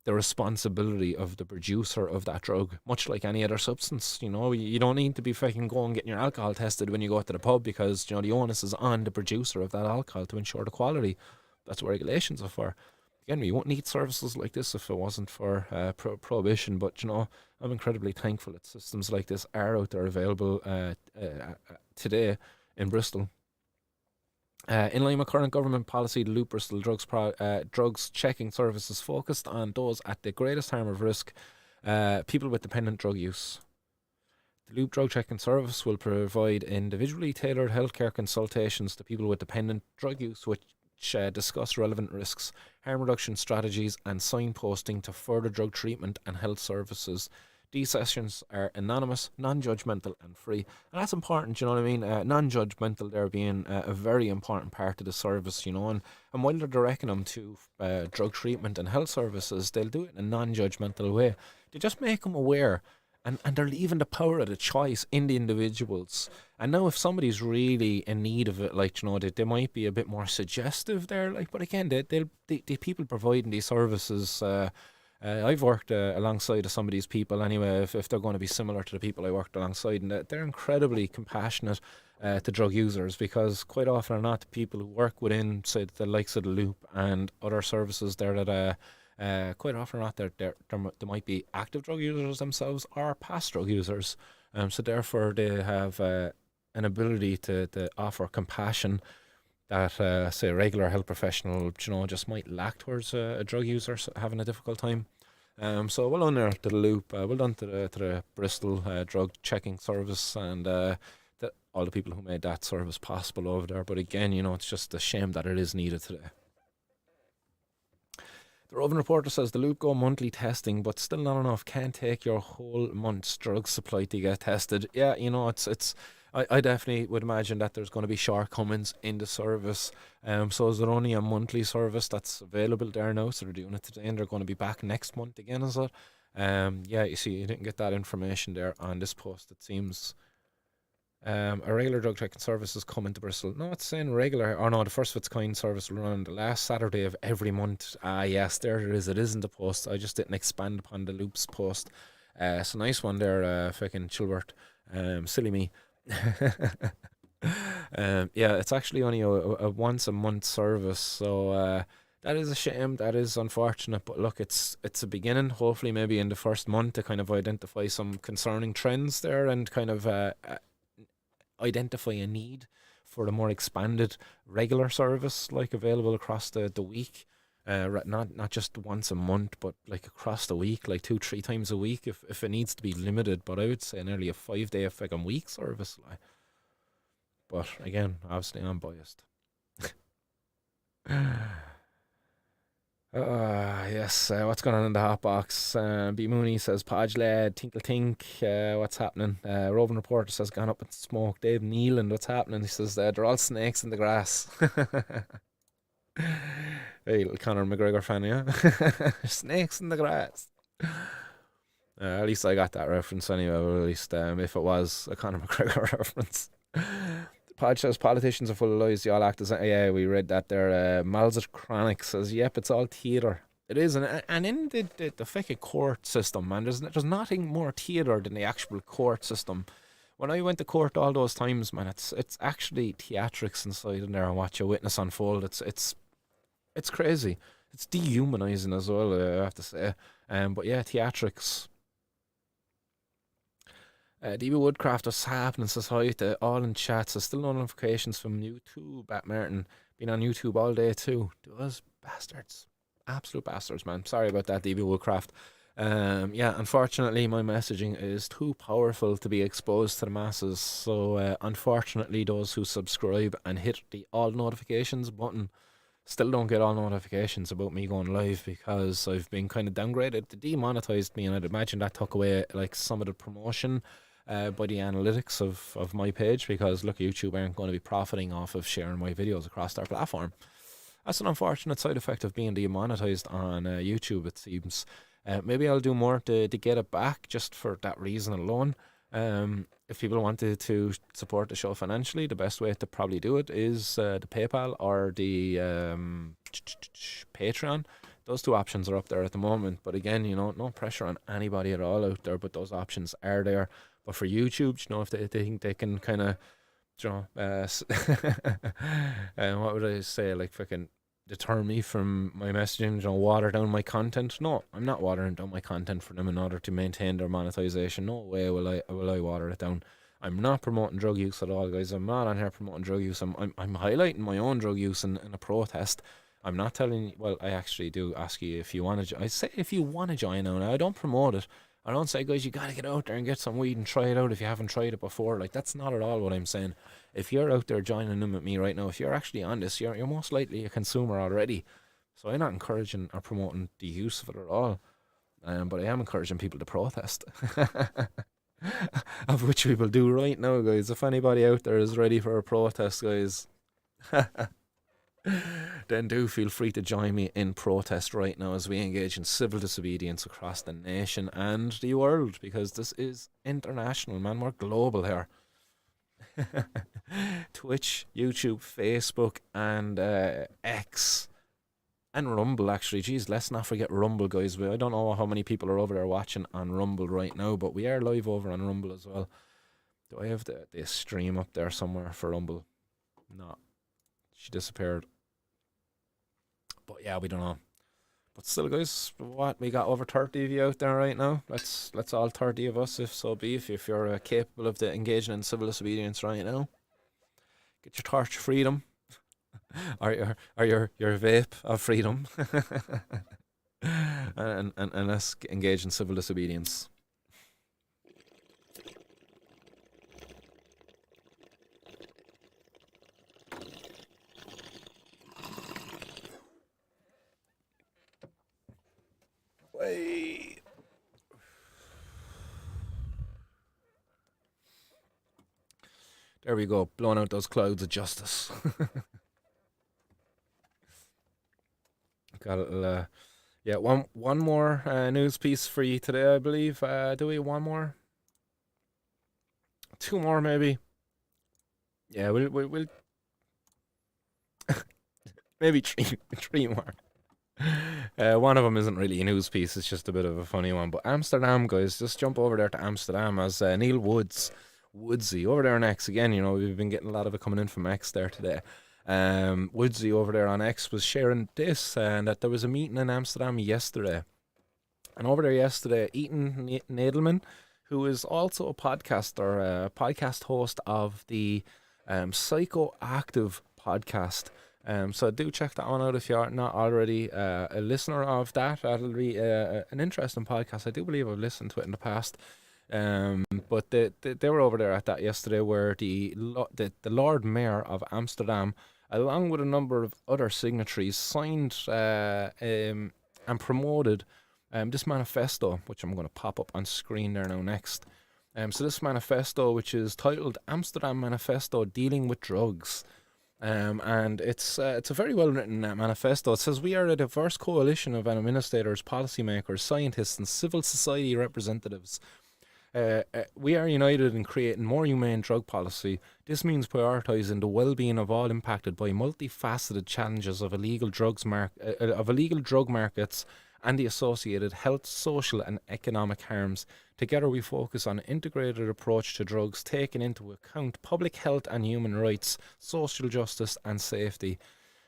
responsibility of the producer of that drug, much like any other substance. You know, you don't need to be fucking going getting your alcohol tested when you go to the pub, because, you know, the onus is on the producer of that alcohol to ensure the quality. That's what regulations are for. Again, we wouldn't need services like this if it wasn't for prohibition. But, you know, I'm incredibly thankful that systems like this are out there available today in Bristol. In line with current government policy, the Loop Bristol drugs checking service is focused on those at the greatest harm of risk, people with dependent drug use. The Loop drug checking service will provide individually tailored healthcare consultations to people with dependent drug use, which discuss relevant risks, harm reduction strategies, and signposting to further drug treatment and health services. These sessions are anonymous, non-judgmental, and free. And that's important, you know what I mean? Non-judgmental there being a very important part of the service, you know. And while they're directing them to drug treatment and health services, they'll do it in a non-judgmental way. They just make them aware, and they're leaving the power of the choice in the individuals. And now if somebody's really in need of it, like, you know, they might be a bit more suggestive there, like, but again, the people providing these services, I've worked alongside of some of these people anyway, if they're going to be similar to the people I worked alongside, and they're incredibly compassionate to drug users, because quite often or not, the people who work within, say, the likes of the Loop and other services there, that quite often or not, they might be active drug users themselves or past drug users. So therefore they have an ability to offer compassion that, say, a regular health professional, you know, just might lack towards a drug user having a difficult time. So well done there to the Loop, well done to the Bristol drug checking service, and all the people who made that service possible over there. But again, you know, it's just a shame that it is needed today. The Roving Reporter says the Loop go monthly testing, but still not enough. Can't take your whole month's drug supply to get tested. Yeah, you know, it's. I definitely would imagine that there's going to be shortcomings in the service. So is there only a monthly service that's available there now? So they're doing it today, and they're going to be back next month again, is it? Yeah, you see, you didn't get that information there on this post. It seems a regular drug checking service is coming to Bristol. No, it's saying regular, or no, the first of its kind service will run on the last Saturday of every month. Yes, there it is. It is in the post. I just didn't expand upon the Loop's post. It's a nice one there, fucking Chilbert. Silly me. Yeah, it's actually only a once a month service, so that is a shame. That is unfortunate, but look, it's a beginning. Hopefully maybe in the first month to kind of identify some concerning trends there, and kind of identify a need for a more expanded regular service, like available across the week. Not just once a month, but like across the week, like 2-3 times a week if it needs to be limited. But I would say nearly a 5-day fucking week service. Like. But again, obviously I'm biased. Yes, what's going on in the hot box? B Mooney says, Podge lad, Tinkle Tink, what's happening? Roving Reporter says, gone up in smoke. Dave Neeland, what's happening? He says, they're all snakes in the grass. Hey, little Conor McGregor fan, yeah? Snakes in the grass. At least I got that reference anyway, or at least if it was a Conor McGregor reference. Pod says politicians are full of lies. They all act as yeah. We read that there. Malzit Chronic says, "Yep, it's all theatre. It is, and in the fucking court system, man. There's nothing more theatre than the actual court system. When I went to court all those times, man, it's actually theatrics inside in there and watch a witness unfold. It's crazy. It's dehumanizing as well. I have to say. But yeah, theatrics." DB Woodcraft was happening, says hi to all in chat. So still no notifications from YouTube. Bat Martin been on YouTube all day too. Those bastards, absolute bastards, man. Sorry about that, DB Woodcraft. Yeah, unfortunately, my messaging is too powerful to be exposed to the masses. So unfortunately, those who subscribe and hit the all notifications button still don't get all notifications about me going live, because I've been kind of downgraded. They demonetized me, and I'd imagine that took away like some of the promotion by the analytics of my page, because look, YouTube aren't going to be profiting off of sharing my videos across their platform. That's an unfortunate side effect of being demonetized on YouTube, it seems. Maybe I'll do more to get it back, just for that reason alone. If people wanted to support the show financially, the best way to probably do it is the PayPal or the Patreon. Those two options are up there at the moment. But again, you know, no pressure on anybody at all out there, but those options are there. But for YouTube, you know, if they think they can kind of, you know, what would I say, like fucking deter me from my messaging, you know, water down my content. No, I'm not watering down my content for them in order to maintain their monetization. No way will I water it down. I'm not promoting drug use at all, guys. I'm not on here promoting drug use. I'm highlighting my own drug use in a protest. I'm not telling you. Well, I actually do ask you if you want to. I say if you want to join now. I don't promote it. I don't say, guys, you got to get out there and get some weed and try it out if you haven't tried it before. Like, that's not at all what I'm saying. If you're out there joining in with me right now, if you're actually on this, you're most likely a consumer already. So I'm not encouraging or promoting the use of it at all. But I am encouraging people to protest. Of which we will do right now, guys. If anybody out there is ready for a protest, guys, then do feel free to join me in protest right now as we engage in civil disobedience across the nation and the world, because this is international, man. We're global here. Twitch, YouTube, Facebook, and X, and Rumble, actually. Jeez, let's not forget Rumble, guys. I don't know how many people are over there watching on Rumble right now, but we are live over on Rumble as well. Do I have the stream up there somewhere for Rumble? No. She disappeared. But yeah, we don't know. But still, guys, what, we got over 30 of you out there right now. Let's all 30 of us, if so be, if you're capable of engaging in civil disobedience right now. Get your torch of freedom, or your vape of freedom, and let's engage in civil disobedience. Wait. There we go, blowing out those clouds of justice. Got a yeah, one more news piece for you today, I believe. Do we one more? Two more, maybe. Yeah, we'll maybe three more. One of them isn't really a news piece, it's just a bit of a funny one. But Amsterdam, guys, just jump over there to Amsterdam as Neil Woodsy over there on X again. You know, we've been getting a lot of it coming in from X there today. Woodsy over there on X was sharing this, and that there was a meeting in Amsterdam yesterday. And over there yesterday, Ethan Nadelman, who is also a podcaster, podcast host of the Psychoactive podcast. So do check that one out if you're not already a listener of that. That'll be an interesting podcast. I do believe I've listened to it in the past. But they were over there at that yesterday, where the Lord Mayor of Amsterdam along with a number of other signatories, signed and promoted this manifesto, which I'm going to pop up on screen there now next. So this manifesto, which is titled Amsterdam Manifesto Dealing with Drugs. And it's a very well written manifesto. It says, we are a diverse coalition of administrators, policymakers, scientists and civil society representatives. We are united in creating more humane drug policy. This means prioritising the well-being of all impacted by multifaceted challenges of illegal drug markets and the associated health, social and economic harms. Together we focus on an integrated approach to drugs, taking into account public health and human rights, social justice and safety.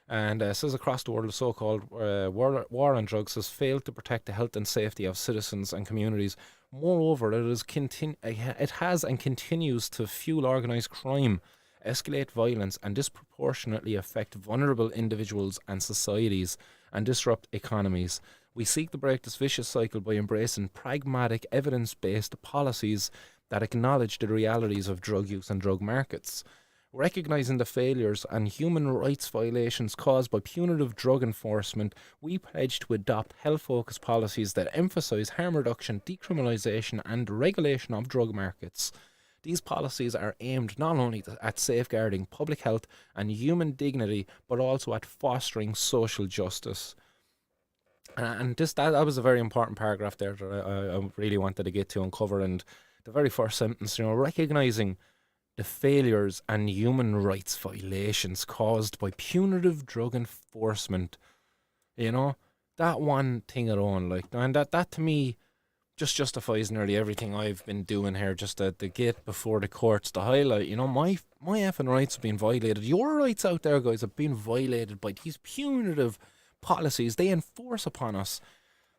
And says across the world, the so-called war on drugs has failed to protect the health and safety of citizens and communities. Moreover, it has and continues to fuel organised crime, escalate violence and disproportionately affect vulnerable individuals and societies and disrupt economies. We seek to break this vicious cycle by embracing pragmatic, evidence-based policies that acknowledge the realities of drug use and drug markets. Recognising the failures and human rights violations caused by punitive drug enforcement, we pledge to adopt health-focused policies that emphasise harm reduction, decriminalisation and regulation of drug markets. These policies are aimed not only at safeguarding public health and human dignity, but also at fostering social justice. And that was a very important paragraph there that I really wanted to get to and cover. And the very first sentence, recognising the failures and human rights violations caused by punitive drug enforcement. That one thing alone, and that to me just justifies nearly everything I've been doing here, just to get before the courts to highlight, my effing rights have been violated. Your rights out there, guys, have been violated by these punitive policies they enforce upon us.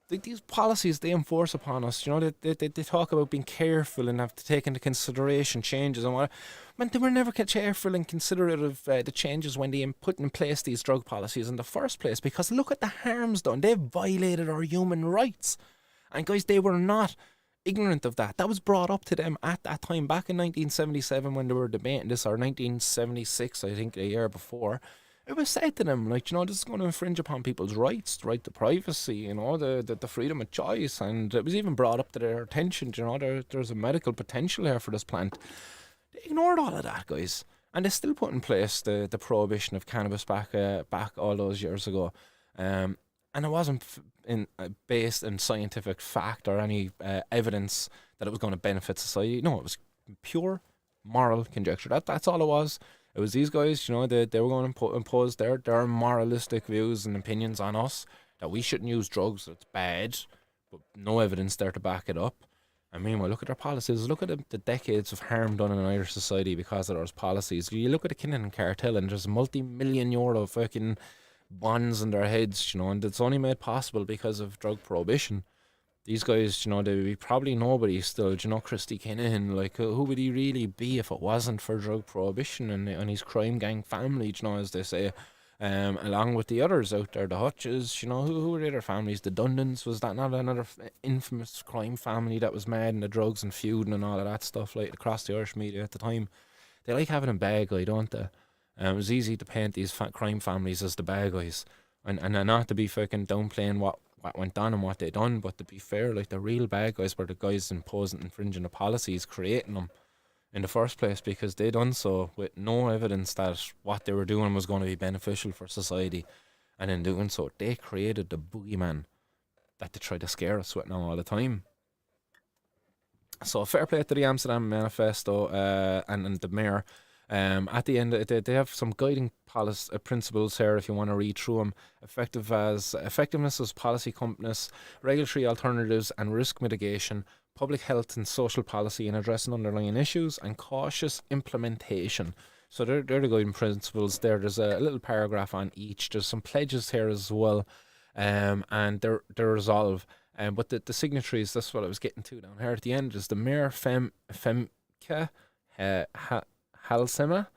These policies they enforce upon us, they talk about being careful and have to take into consideration changes and what. Man, they were never careful and considerate of the changes when they put in place these drug policies in the first place, because look at the harms done. They've violated our human rights. And guys, they were not ignorant of that. That was brought up to them at that time, back in 1977 when they were debating this, or 1976, I think, the year before. It was said to them, this is going to infringe upon people's rights, the right to privacy, the freedom of choice. And it was even brought up to their attention, there's a medical potential here for this plant. They ignored all of that, guys. And they still put in place the prohibition of cannabis back all those years ago. And it wasn't based in scientific fact or any evidence that it was going to benefit society. No, it was pure moral conjecture. That's all it was. It was these guys, they were going to impose their moralistic views and opinions on us, that we shouldn't use drugs, that it's bad, but no evidence there to back it up. And meanwhile, look at their policies. Look at the decades of harm done in Irish society because of those policies. You look at the Kinnan cartel and there's multi-million euro fucking bonds in their heads, and it's only made possible because of drug prohibition. These guys, they would be probably nobody still. Christy Kinnan, who would he really be if it wasn't for drug prohibition and his crime gang family, as they say, along with the others out there, the Hutches, who were the other families? The Dundons, was that not another infamous crime family that was mad in the drugs and feuding and all of that stuff, across the Irish media at the time? They like having a bad guy, don't they? It was easy to paint these crime families as the bad guys, and not to be fucking downplaying what went on and what they done, but to be fair, the real bad guys were the guys infringing the policies, creating them in the first place, because they done so with no evidence that what they were doing was going to be beneficial for society, and in doing so, they created the boogeyman that they try to scare us with now all the time. So fair play to the Amsterdam Manifesto and the mayor. At the end, they have some guiding principles here if you want to read through them. Effectiveness as policy competence, regulatory alternatives and risk mitigation, public health and social policy in addressing underlying issues, and cautious implementation. So they're the guiding principles there. There's a little paragraph on each. There's some pledges here as well, and their resolve. But the signatories, that's what I was getting to down here at the end, is the Mayor Femke Halsema.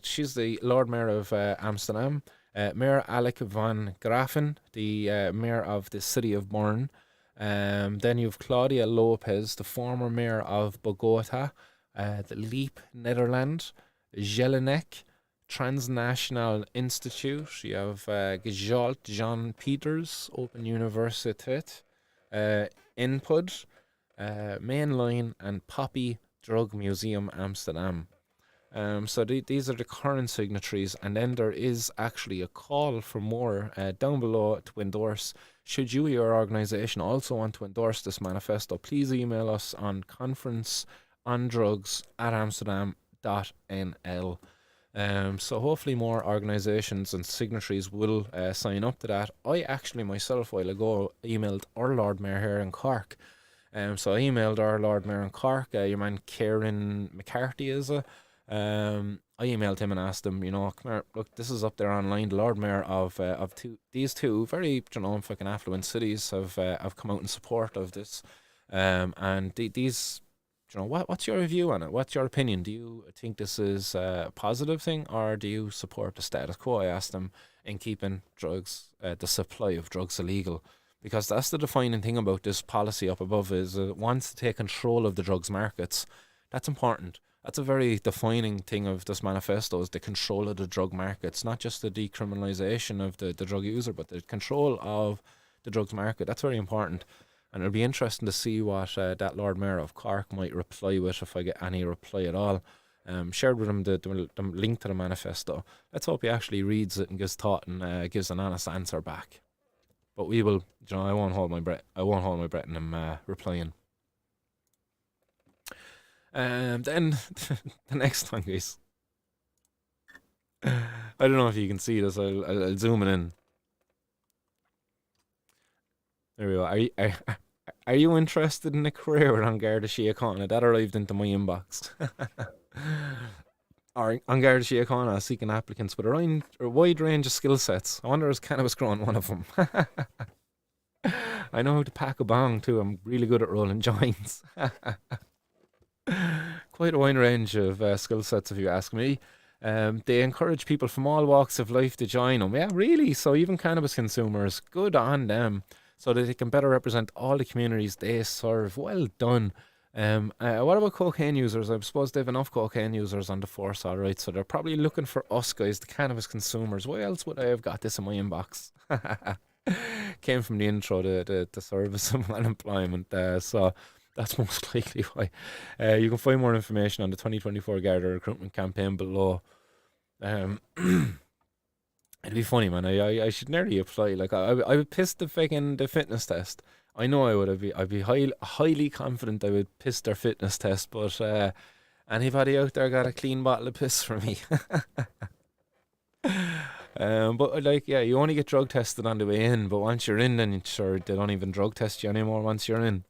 She's the Lord Mayor of Amsterdam. Mayor Alec van Grafen, the Mayor of the City of Bern. Then you've Claudia Lopez, the former Mayor of Bogota, the Leap, Netherlands. Jelinek, Transnational Institute. You have Gejalt Jean Peters, Open Universiteit, Input, Mainline, and Poppy Drug Museum Amsterdam. So these are the current signatories, and then there is actually a call for more down below to endorse. Should you or your organisation also want to endorse this manifesto, please email us on conferenceondrugs@amsterdam.nl. So hopefully more organisations and signatories will sign up to that. I actually myself, a while ago, emailed our Lord Mayor here in Cork. So I emailed our Lord Mayor in Cork, your man Kieran McCarthy is a. I emailed him and asked him, come here, look, this is up there online. The Lord Mayor of these two very, fucking affluent cities have come out in support of this. And these, what's your view on it? What's your opinion? Do you think this is a positive thing, or do you support the status quo? I asked him, in keeping drugs, the supply of drugs illegal. Because that's the defining thing about this policy up above, is it wants to take control of the drugs markets. That's important. That's a very defining thing of this manifesto, is the control of the drug markets, not just the decriminalisation of the drug user, but the control of the drugs market. That's very important. And it'll be interesting to see what that Lord Mayor of Cork might reply with, if I get any reply at all. Shared with him the link to the manifesto. Let's hope he actually reads it and gives thought and gives an honest answer back. But we will, I won't hold my breath. I won't hold my breath in him replying. Then the next one, guys. I don't know if you can see this. I'll zoom it in. There we go. Are you interested in a career with An Garda Síochána? That arrived into my inbox. Or An Garda Síochána seeking applicants with a wide range of skill sets. I wonder is cannabis growing one of them. I know how to pack a bong too. I'm really good at rolling joints. Quite a wide range of skill sets, if you ask me. They encourage people from all walks of life to join them. Yeah, really? So even cannabis consumers, good on them, so that they can better represent all the communities they serve. Well done. What about cocaine users? I suppose they have enough cocaine users on the force, all right. So they're probably looking for us guys, the cannabis consumers. Why else would I have got this in my inbox? Came from the intro, the service of unemployment. So that's most likely why. You can find more information on the 2024 Garda recruitment campaign below. It'd be funny, man. I should nearly apply. Like I would piss the fitness test. I know I would. I'd be highly confident I would piss their fitness test. But anybody out there got a clean bottle of piss for me? But you only get drug tested on the way in. But once you're in, then sure they don't even drug test you anymore once you're in.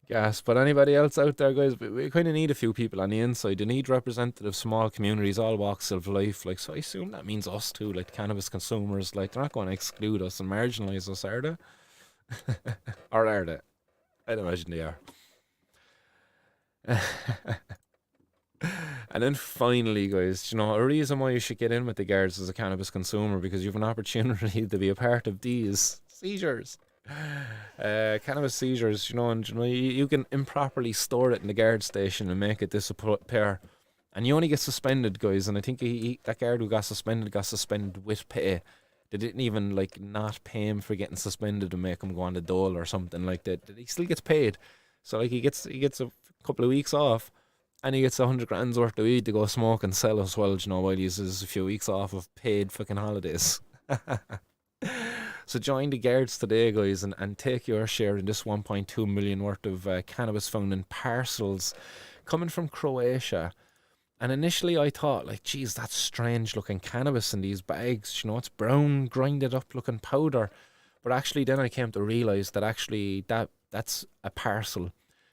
Yes, but anybody else out there, guys, we kind of need a few people on the inside. They need representative small communities, all walks of life. Like, so I assume that means us too, like cannabis consumers. Like, they're not going to exclude us and marginalise us, are they? Or are they? I'd imagine they are. And then finally, guys, a reason why you should get in with the guards as a cannabis consumer, because you have an opportunity to be a part of these seizures. Cannabis seizures, and you can improperly store it in the guard station and make it disappear, and you only get suspended, guys. And I think that guard who got suspended with pay. They didn't even not pay him for getting suspended and make him go on the dole or something like that. He still gets paid, so he gets a couple of weeks off, and he gets 100 grand's worth of weed to go smoke and sell as well. While he uses a few weeks off of paid fucking holidays. So join the guards today, guys, and take your share in this 1.2 million worth of cannabis found in parcels coming from Croatia. And initially I thought, geez, that's strange looking cannabis in these bags. It's brown, grinded up looking powder. But actually then I came to realise that actually that's a parcel.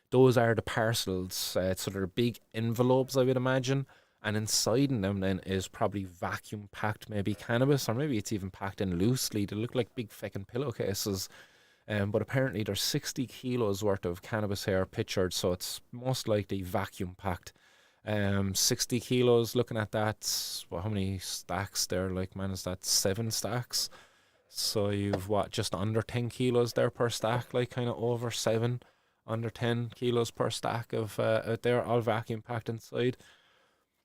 Those are the parcels. So they're big envelopes, I would imagine. And inside them then is probably vacuum packed maybe cannabis, or maybe it's even packed in loosely. They look like big fucking pillowcases. But apparently there's 60 kilos worth of cannabis here pictured, so it's most likely vacuum packed. 60 kilos, looking at that, how many stacks there? Is that 7 stacks? So you've just under 10 kilos there per stack, kind of over 7, under 10 kilos per stack of out there, all vacuum packed inside.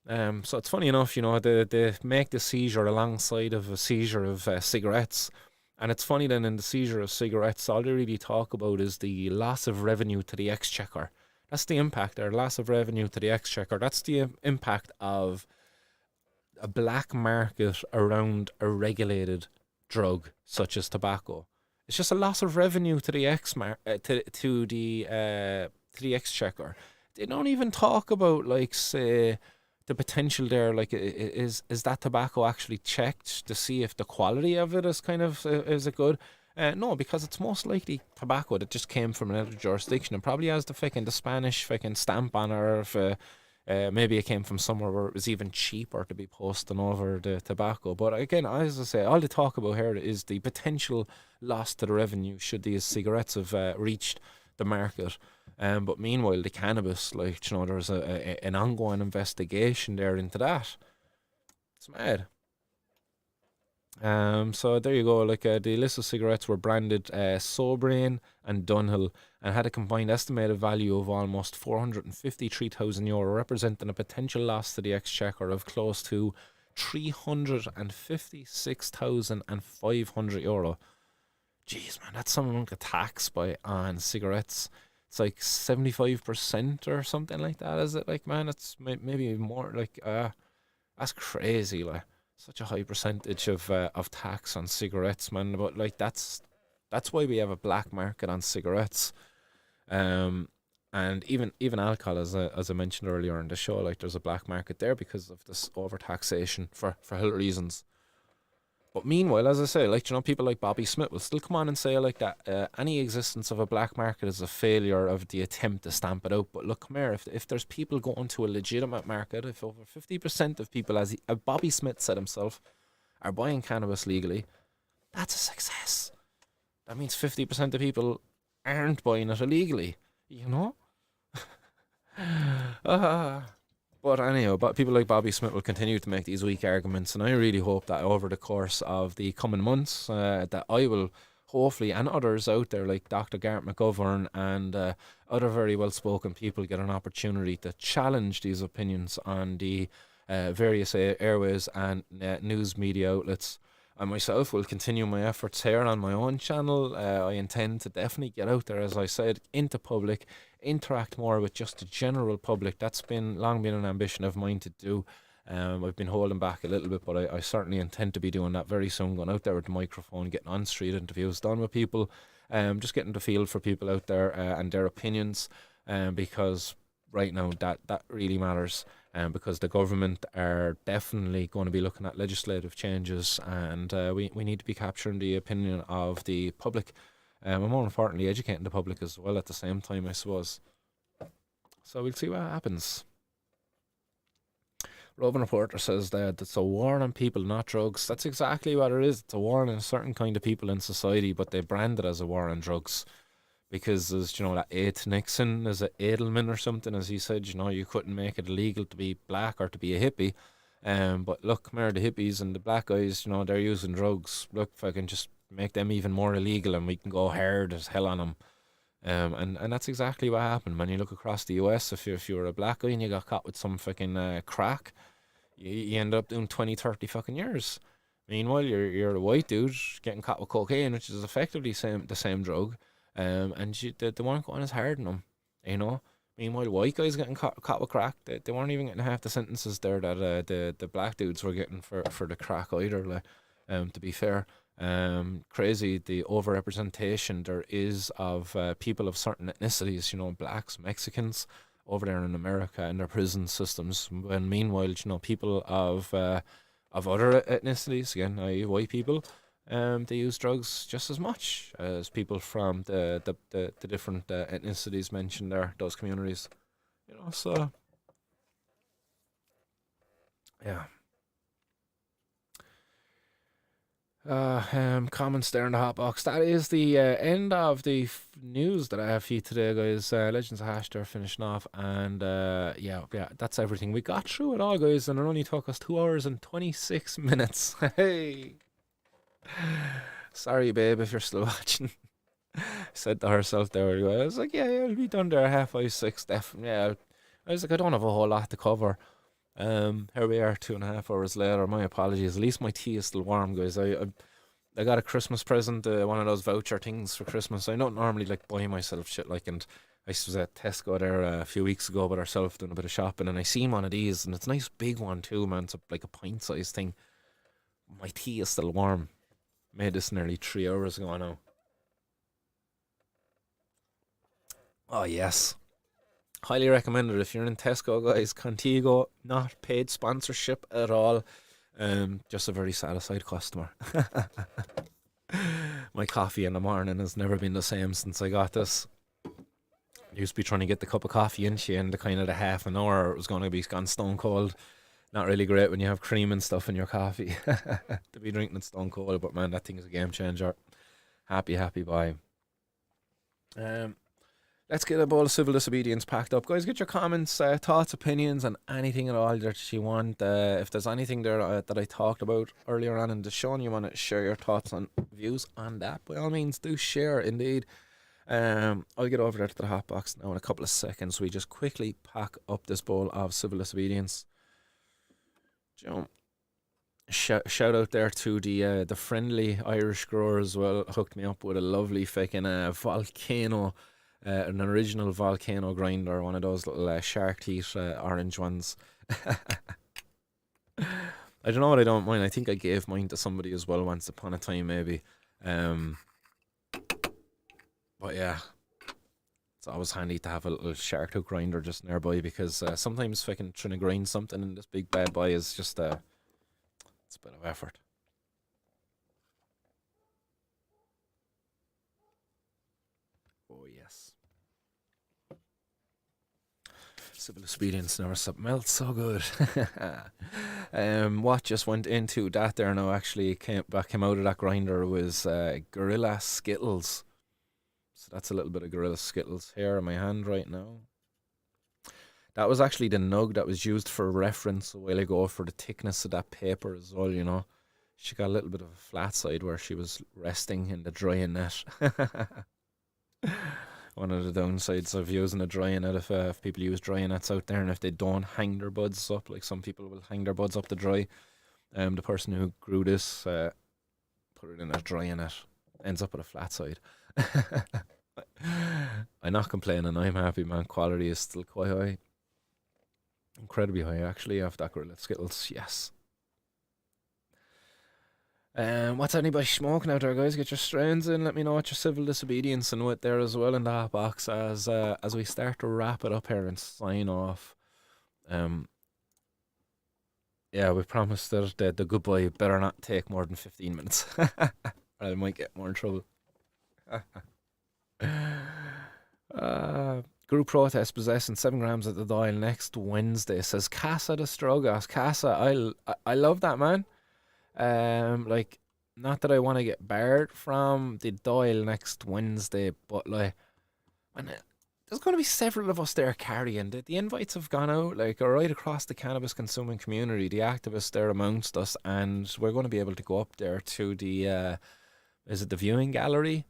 So it's funny enough, they make the seizure alongside of a seizure of cigarettes. And it's funny then in the seizure of cigarettes, all they really talk about is the loss of revenue to the exchequer. That's the impact there, loss of revenue to the exchequer. That's the impact of a black market around a regulated drug such as tobacco. It's just a loss of revenue to the to the exchequer. They don't even talk about, like, say, the potential there. Like, is that tobacco actually checked to see if the quality of it is kind of is it good? No, because it's most likely tobacco that just came from another jurisdiction and probably has the Spanish stamp on it, or if maybe it came from somewhere where it was even cheaper to be posting over the tobacco. But again, as I say, all they talk about here is the potential loss to the revenue should these cigarettes have reached the market. But meanwhile, the cannabis, there's an ongoing investigation there into that. It's mad. So there you go. The illicit cigarettes were branded Sobrain and Dunhill and had a combined estimated value of almost €453,000, representing a potential loss to the exchequer of close to €356,500. Jeez, man, that's some amount of tax on cigarettes. It's like 75% or something like that, is it? Man, it's maybe more. That's crazy. Such a high percentage of tax on cigarettes, man. But that's why we have a black market on cigarettes, and even alcohol, as I mentioned earlier in the show. There's a black market there because of this overtaxation for health reasons. But meanwhile, as I say, people like Bobby Smith will still come on and say that any existence of a black market is a failure of the attempt to stamp it out. But look, come here, if there's people going to a legitimate market, if over 50% of people, as Bobby Smith said himself, are buying cannabis legally, that's a success. That means 50% of people aren't buying it illegally, But anyhow, people like Bobby Smith will continue to make these weak arguments, and I really hope that over the course of the coming months, that I will hopefully, and others out there like Dr. Garrett McGovern and other very well-spoken people, get an opportunity to challenge these opinions on the various airways and news media outlets. I myself will continue my efforts here on my own channel. I intend to definitely get out there, as I said, into public, interact more with just the general public. That's long been an ambition of mine to do. I've been holding back a little bit, but I certainly intend to be doing that very soon, going out there with the microphone, getting on street interviews done with people, just getting the feel for people out there and their opinions, because right now that really matters. Because the government are definitely going to be looking at legislative changes, and we need to be capturing the opinion of the public, and more importantly, educating the public as well at the same time, I suppose. So we'll see what happens. Roving Reporter says that it's a war on people, not drugs. That's exactly what it is. It's a war on a certain kind of people in society, but they brand it as a war on drugs. Because there's, that Abe Nixon, is it Edelman or something, as he said, you couldn't make it illegal to be black or to be a hippie. But look, the hippies and the black guys, they're using drugs. Look, if I can just make them even more illegal and we can go hard as hell on them. And that's exactly what happened. When you look across the US, if you were a black guy and you got caught with some crack, you end up doing 20, 30 years. Meanwhile, you're a white dude getting caught with cocaine, which is effectively the same drug. And they weren't going as hard on them, Meanwhile, white guys getting caught with crack, they weren't even getting half the sentences there that the black dudes were getting for the crack either. To be fair, crazy the overrepresentation there is of people of certain ethnicities, blacks, Mexicans, over there in America in their prison systems. When meanwhile, people of other ethnicities, again, i.e. white people, they use drugs just as much as people from the different ethnicities mentioned there, those communities. So yeah. Comments there in the hot box. That is the end of the news that I have for you today, guys. Legends of Hash, they're finishing off, and yeah, that's everything. We got through it all, guys, and it only took us 2 hours and 26 minutes. Hey. Sorry, babe, if you're still watching. Said to herself there. I was like, yeah, I'll be done there 5:30, 6, definitely. Yeah, I was like, I don't have a whole lot to cover. Here we are, 2.5 hours later. My apologies. At least my tea is still warm, guys. I got a Christmas present, one of those voucher things for Christmas. I don't normally like buy myself shit like, and I was at Tesco there a few weeks ago by ourselves doing a bit of shopping, and I seen one of these, and it's a nice big one too, man. It's like a pint-sized thing. My tea is still warm. Made this nearly 3 hours ago now. Oh yes, highly recommended if you're in Tesco, guys. Contigo, not paid sponsorship at all. Just a very satisfied customer. My coffee in the morning has never been the same since I got this. I used to be trying to get the cup of coffee into you in the kind of the half an hour it was going to be gone stone cold. Not really great when you have cream and stuff in your coffee to be drinking it stone cold, but man, that thing is a game changer. Happy buy. Let's get a bowl of civil disobedience packed up. Guys, get your comments, thoughts, opinions, and anything at all that you want. If there's anything there that I talked about earlier on in the show and you want to share your thoughts and views on that, by all means, do share, indeed. I'll get over there to the hot box now in a couple of seconds. We just quickly pack up this bowl of civil disobedience. Shout out there to the friendly Irish grower as well. Hooked me up with a lovely fucking volcano, an original volcano grinder, one of those little shark teeth orange ones. I don't know what I don't mind. I think I gave mine to somebody as well once upon a time, maybe. But yeah, it's always handy to have a little shark tooth grinder just nearby, because sometimes fucking trying to grind something in this big bad boy is just it's a bit of effort. Oh yes. Civil disobedience never melts so good. What just went into that there now actually came out of that grinder was Gorilla Skittles. So that's a little bit of Gorilla Skittles here in my hand right now. That was actually the nug that was used for reference a while ago for the thickness of that paper as well, you know. She got a little bit of a flat side where she was resting in the drying net. One of the downsides of using a drying net, if people use drying nets out there and if they don't hang their buds up, like some people will hang their buds up to dry, the person who grew this put it in a drying net, ends up with a flat side. I'm not complaining, I'm happy, man. Quality is still quite high. Incredibly high, actually, of that Gorilla Skittles, yes. What's anybody smoking out there, guys? Get your strains in. Let me know what your civil disobedience and what there as well in the hot box as we start to wrap it up here and sign off. Yeah, we promised that the goodbye better not take more than 15 minutes. Or I might get more in trouble. Group protest possessing 7 grams at the Dáil next Wednesday, says Casa de Strogas. Casa, I love that, man. Like, not that I want to get barred from the Dáil next Wednesday, but like, man, there's going to be several of us there carrying. The invites have gone out, like, right across the cannabis consuming community, the activists there amongst us, and we're going to be able to go up there to the, is it the viewing gallery?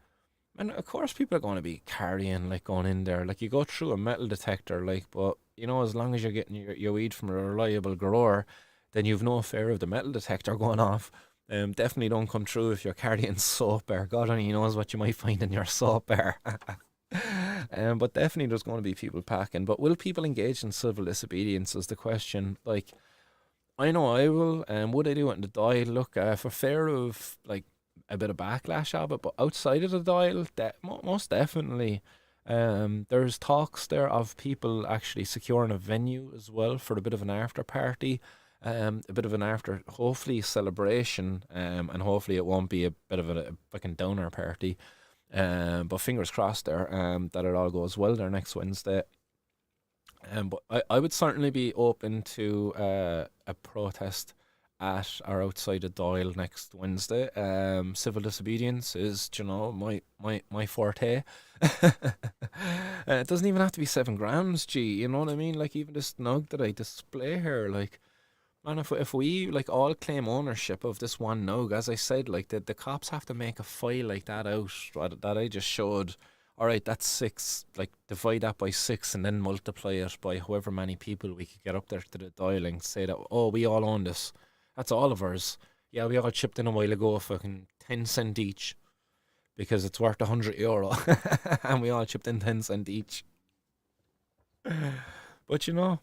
And of course people are going to be carrying, like, going in there. Like, you go through a metal detector, like, but, you know, as long as you're getting your weed from a reliable grower, then you've no fear of the metal detector going off. Definitely don't come through if you're carrying soap there. God only knows what you might find in your soap there. But definitely there's going to be people packing. But will people engage in civil disobedience is the question. Like, I know I will. Would I do it in the Dáil? Look, for fear of, like, a bit of backlash of it, but outside of the Dáil, most definitely. There's talks there of people actually securing a venue as well for a bit of an after party, a bit of an after, hopefully, celebration, and hopefully it won't be a bit of a fucking downer party. But fingers crossed there, that it all goes well there next Wednesday. But I would certainly be open to a protest at or outside of Dáil next Wednesday. Civil disobedience is, you know, my forte. It doesn't even have to be 7 grams, gee, you know what I mean? Like, even this nug that I display here, like, man, if we like all claim ownership of this one nug, as I said, like, the cops have to make a file like that out that I just showed all right, that's 6. Like, divide that by 6 and then multiply it by however many people we could get up there to the dialing. Say that, oh, we all own this. That's all of ours. Yeah, we all chipped in a while ago, fucking 10 cent each, because it's worth €100, and we all chipped in 10 cent each. But you know,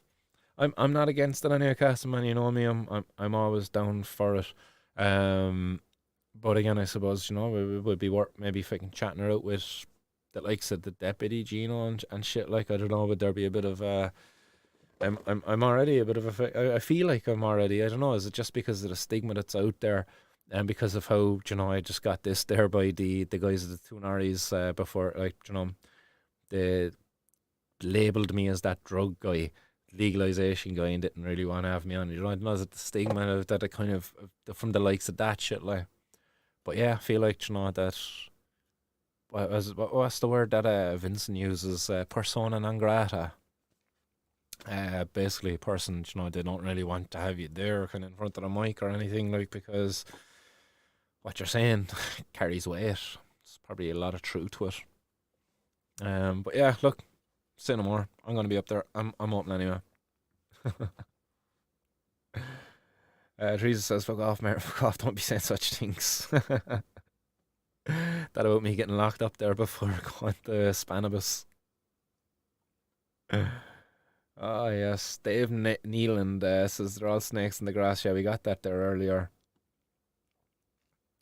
I'm not against it anyway, Castleman. You know me, I'm always down for it. But again, I suppose, you know, it would be worth maybe fucking chatting her out with the likes of the deputy, Gino, and shit. Like, I don't know, would there be a bit of I'm already a bit of I feel like I'm already, I don't know, is it just because of the stigma that's out there, and because of how, you know, I just got this there by the guys at the Tunaris before, like, you know, they labelled me as that drug guy, legalisation guy, and didn't really want to have me on. You know, I don't know, is it the stigma of that, it kind of from the likes of that shit, like. But yeah, I feel like, you know, that what's the word that Vincent uses? Persona non grata. Basically, a person, you know, they don't really want to have you there, kind of in front of the mic or anything, like, because what you're saying carries weight. There's probably a lot of truth to it. But yeah, look, say no more. I'm gonna be up there. I'm open anyway. Teresa says, fuck off, mate. Fuck off, don't be saying such things. That about me getting locked up there before going to Spanibus. Oh, yes. Dave Neeland says they're all snakes in the grass. Yeah, we got that there earlier.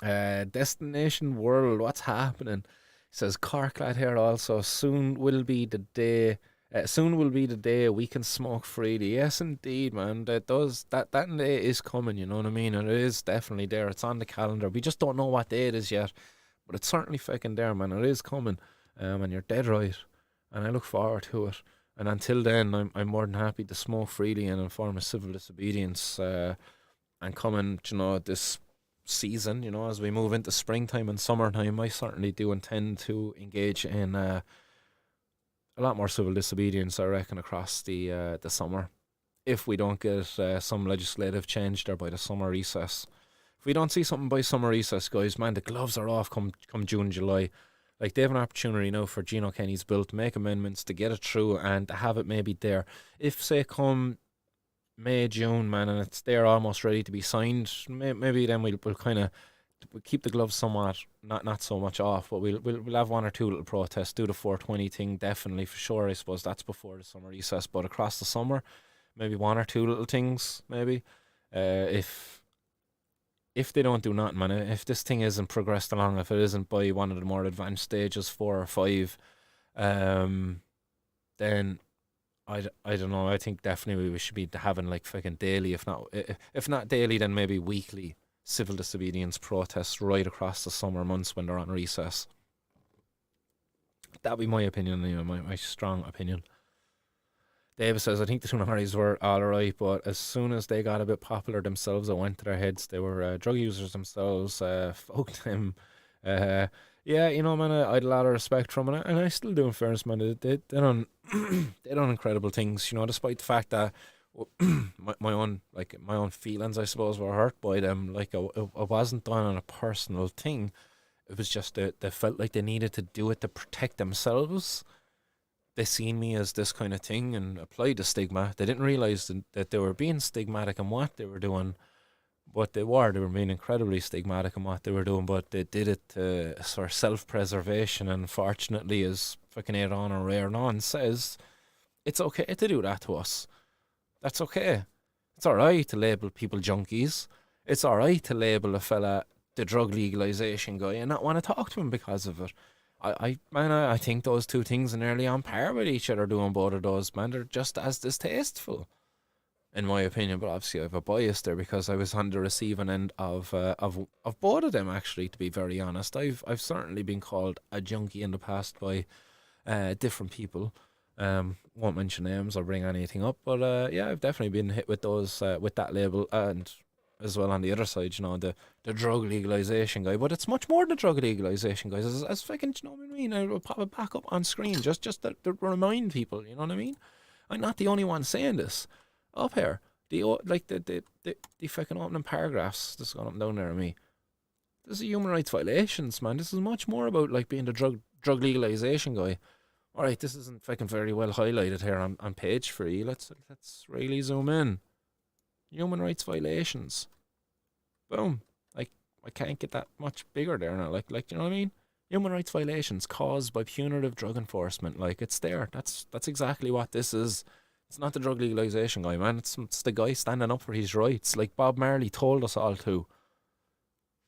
Destination World, what's happening? Says Cork lad here also. Soon will be the day we can smoke freely. Yes, indeed, man. That day is coming. You know what I mean? And it is definitely there. It's on the calendar. We just don't know what day it is yet, but it's certainly fucking there, man. It is coming. And you're dead right. And I look forward to it. And until then, I'm more than happy to smoke freely and in form of civil disobedience. And coming, you know, this season, you know, as we move into springtime and summertime, I certainly do intend to engage in a lot more civil disobedience, I reckon, across the summer, if we don't get some legislative change there by the summer recess. If we don't see something by summer recess, guys, man, the gloves are off come June, July. Like, they have an opportunity now for Gino Kenny's bill to make amendments, to get it through, and to have it maybe there. If, say, come May, June, man, and it's there almost ready to be signed, maybe then we'll kind of keep the gloves somewhat, not so much off, but we'll have one or two little protests, do the 420 thing, definitely, for sure. I suppose that's before the summer recess, but across the summer, maybe one or two little things, maybe. If they don't do nothing, man, if this thing isn't progressed along, if it isn't by one of the more advanced stages, 4 or 5, then I don't know. I think definitely we should be having like fucking daily, if not daily, then maybe weekly civil disobedience protests right across the summer months when they're on recess. That'd be my opinion, anyway, my strong opinion. David says, I think the Tunaharis were alright, but as soon as they got a bit popular themselves, it went to their heads. They were drug users themselves, fuck them. Yeah, you know, man, I had a lot of respect from it, and I still do, in fairness, man. They done incredible things, you know, despite the fact that my own feelings, I suppose, were hurt by them. Like, it wasn't done on a personal thing. It was just that they felt like they needed to do it to protect themselves. They seen me as this kind of thing and applied the stigma. They didn't realise that they were being stigmatic in what they were doing. But they were being incredibly stigmatic in what they were doing, but they did it to sort of self-preservation, and fortunately, as fucking Aaron or Aaron says, it's okay to do that to us. That's okay. It's alright to label people junkies. It's alright to label a fella the drug legalisation guy and not want to talk to him because of it. I think those two things are nearly on par with each other, doing both of those, man. They're just as distasteful, in my opinion. But obviously I have a bias there because I was on the receiving end of both of them, actually, to be very honest. I've certainly been called a junkie in the past by different people. Won't mention names or bring anything up, but yeah, I've definitely been hit with those with that label, and as well on the other side, you know, the drug legalisation guy. But it's much more the drug legalisation guys, as fucking, you know what I mean? I'll pop it back up on screen just to remind people, you know what I mean? I'm not the only one saying this up here. The fucking opening paragraphs that's going up and down there at me. This is human rights violations, man. This is much more about like being the drug drug legalization guy. All right, this isn't fucking very well highlighted here on page 3. Let's really zoom in. Human rights violations. Boom. Like, I can't get that much bigger there now. Like, you know what I mean? Human rights violations caused by punitive drug enforcement. Like, it's there. That's exactly what this is. It's not the drug legalization guy, man. It's the guy standing up for his rights. Like Bob Marley told us all to.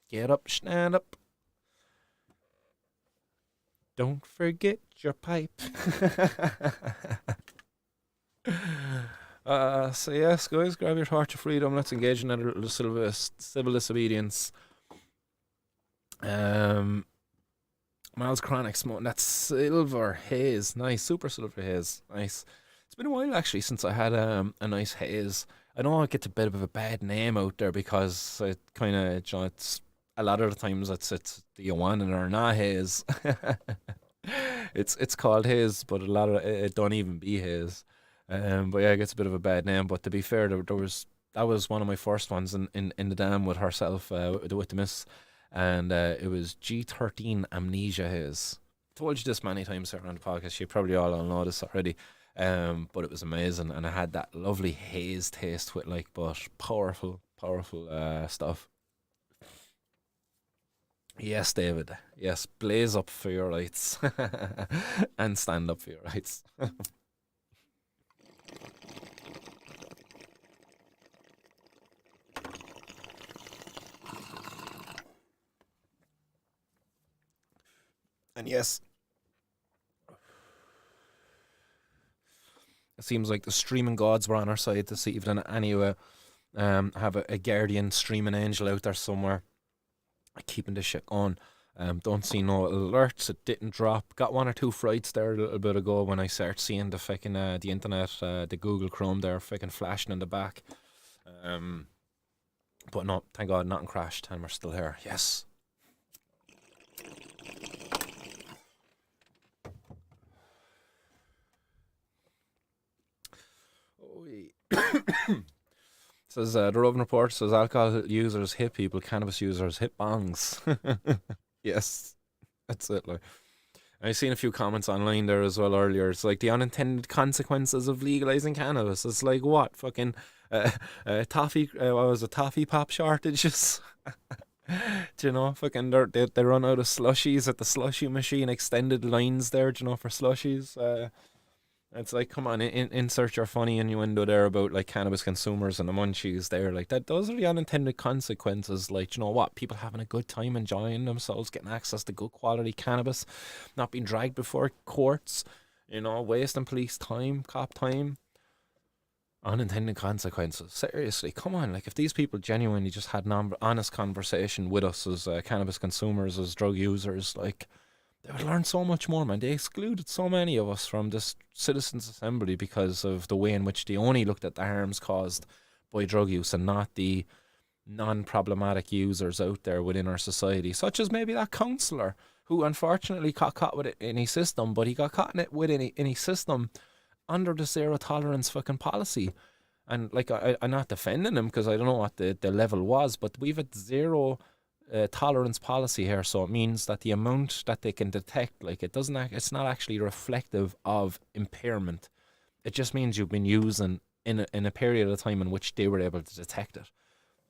Get up, stand up. Don't forget your pipe. So yes, guys, grab your torch of freedom. Let's engage in a little civil disobedience. Miles Chronic smoking that silver haze. Nice, super silver haze. Nice. It's been a while actually since I had a nice haze. I know it gets a bit of a bad name out there because it kind of, you know, it's a lot of the times it's the you want it or not haze. It's called haze, but a lot of it don't even be haze. But yeah, it gets a bit of a bad name. But to be fair, that was one of my first ones in the dam with herself, with the miss, and it was G13 Amnesia haze. Told you this many times here on the podcast. You probably all know this already. But it was amazing, and I had that lovely haze taste with but powerful stuff. Yes, David. Yes, blaze up for your rights and stand up for your rights. And yes, it seems like the streaming gods were on our side this evening anyway. Have a guardian streaming angel out there somewhere keeping this shit going. Don't see no alerts. It didn't drop. Got 1 or 2 frights there a little bit ago when I started seeing the fucking the internet, the Google Chrome there fucking flashing in the back. But no, thank God nothing crashed and we're still here. Yes. Says the Roving Report says alcohol users hit people, cannabis users hit bongs. Yes, that's it. Like, I've seen a few comments online there as well earlier. It's like the unintended consequences of legalizing cannabis. It's like what fucking toffee? What was it? Toffee pop shortages. Do you know? Fucking they run out of slushies at the slushy machine. Extended lines there. Do you know, for slushies? It's like, come on, insert your funny innuendo there about like cannabis consumers and the munchies there, like that. Those are the unintended consequences. Like, you know what? People having a good time, enjoying themselves, getting access to good quality cannabis, not being dragged before courts, you know, wasting police time, cop time. Unintended consequences. Seriously, come on. Like, if these people genuinely just had an honest conversation with us as cannabis consumers, as drug users, like, they would learn so much more, man. They excluded so many of us from this citizens' assembly because of the way in which they only looked at the harms caused by drug use and not the non-problematic users out there within our society, such as maybe that councillor who unfortunately got caught with it in his system, but he got caught in it with in his system under the zero tolerance fucking policy. And like, I'm not defending him because I don't know what the level was, but we've a zero tolerance policy here, so it means that the amount that they can detect, like, it's not actually reflective of impairment. It just means you've been using in a period of time in which they were able to detect it,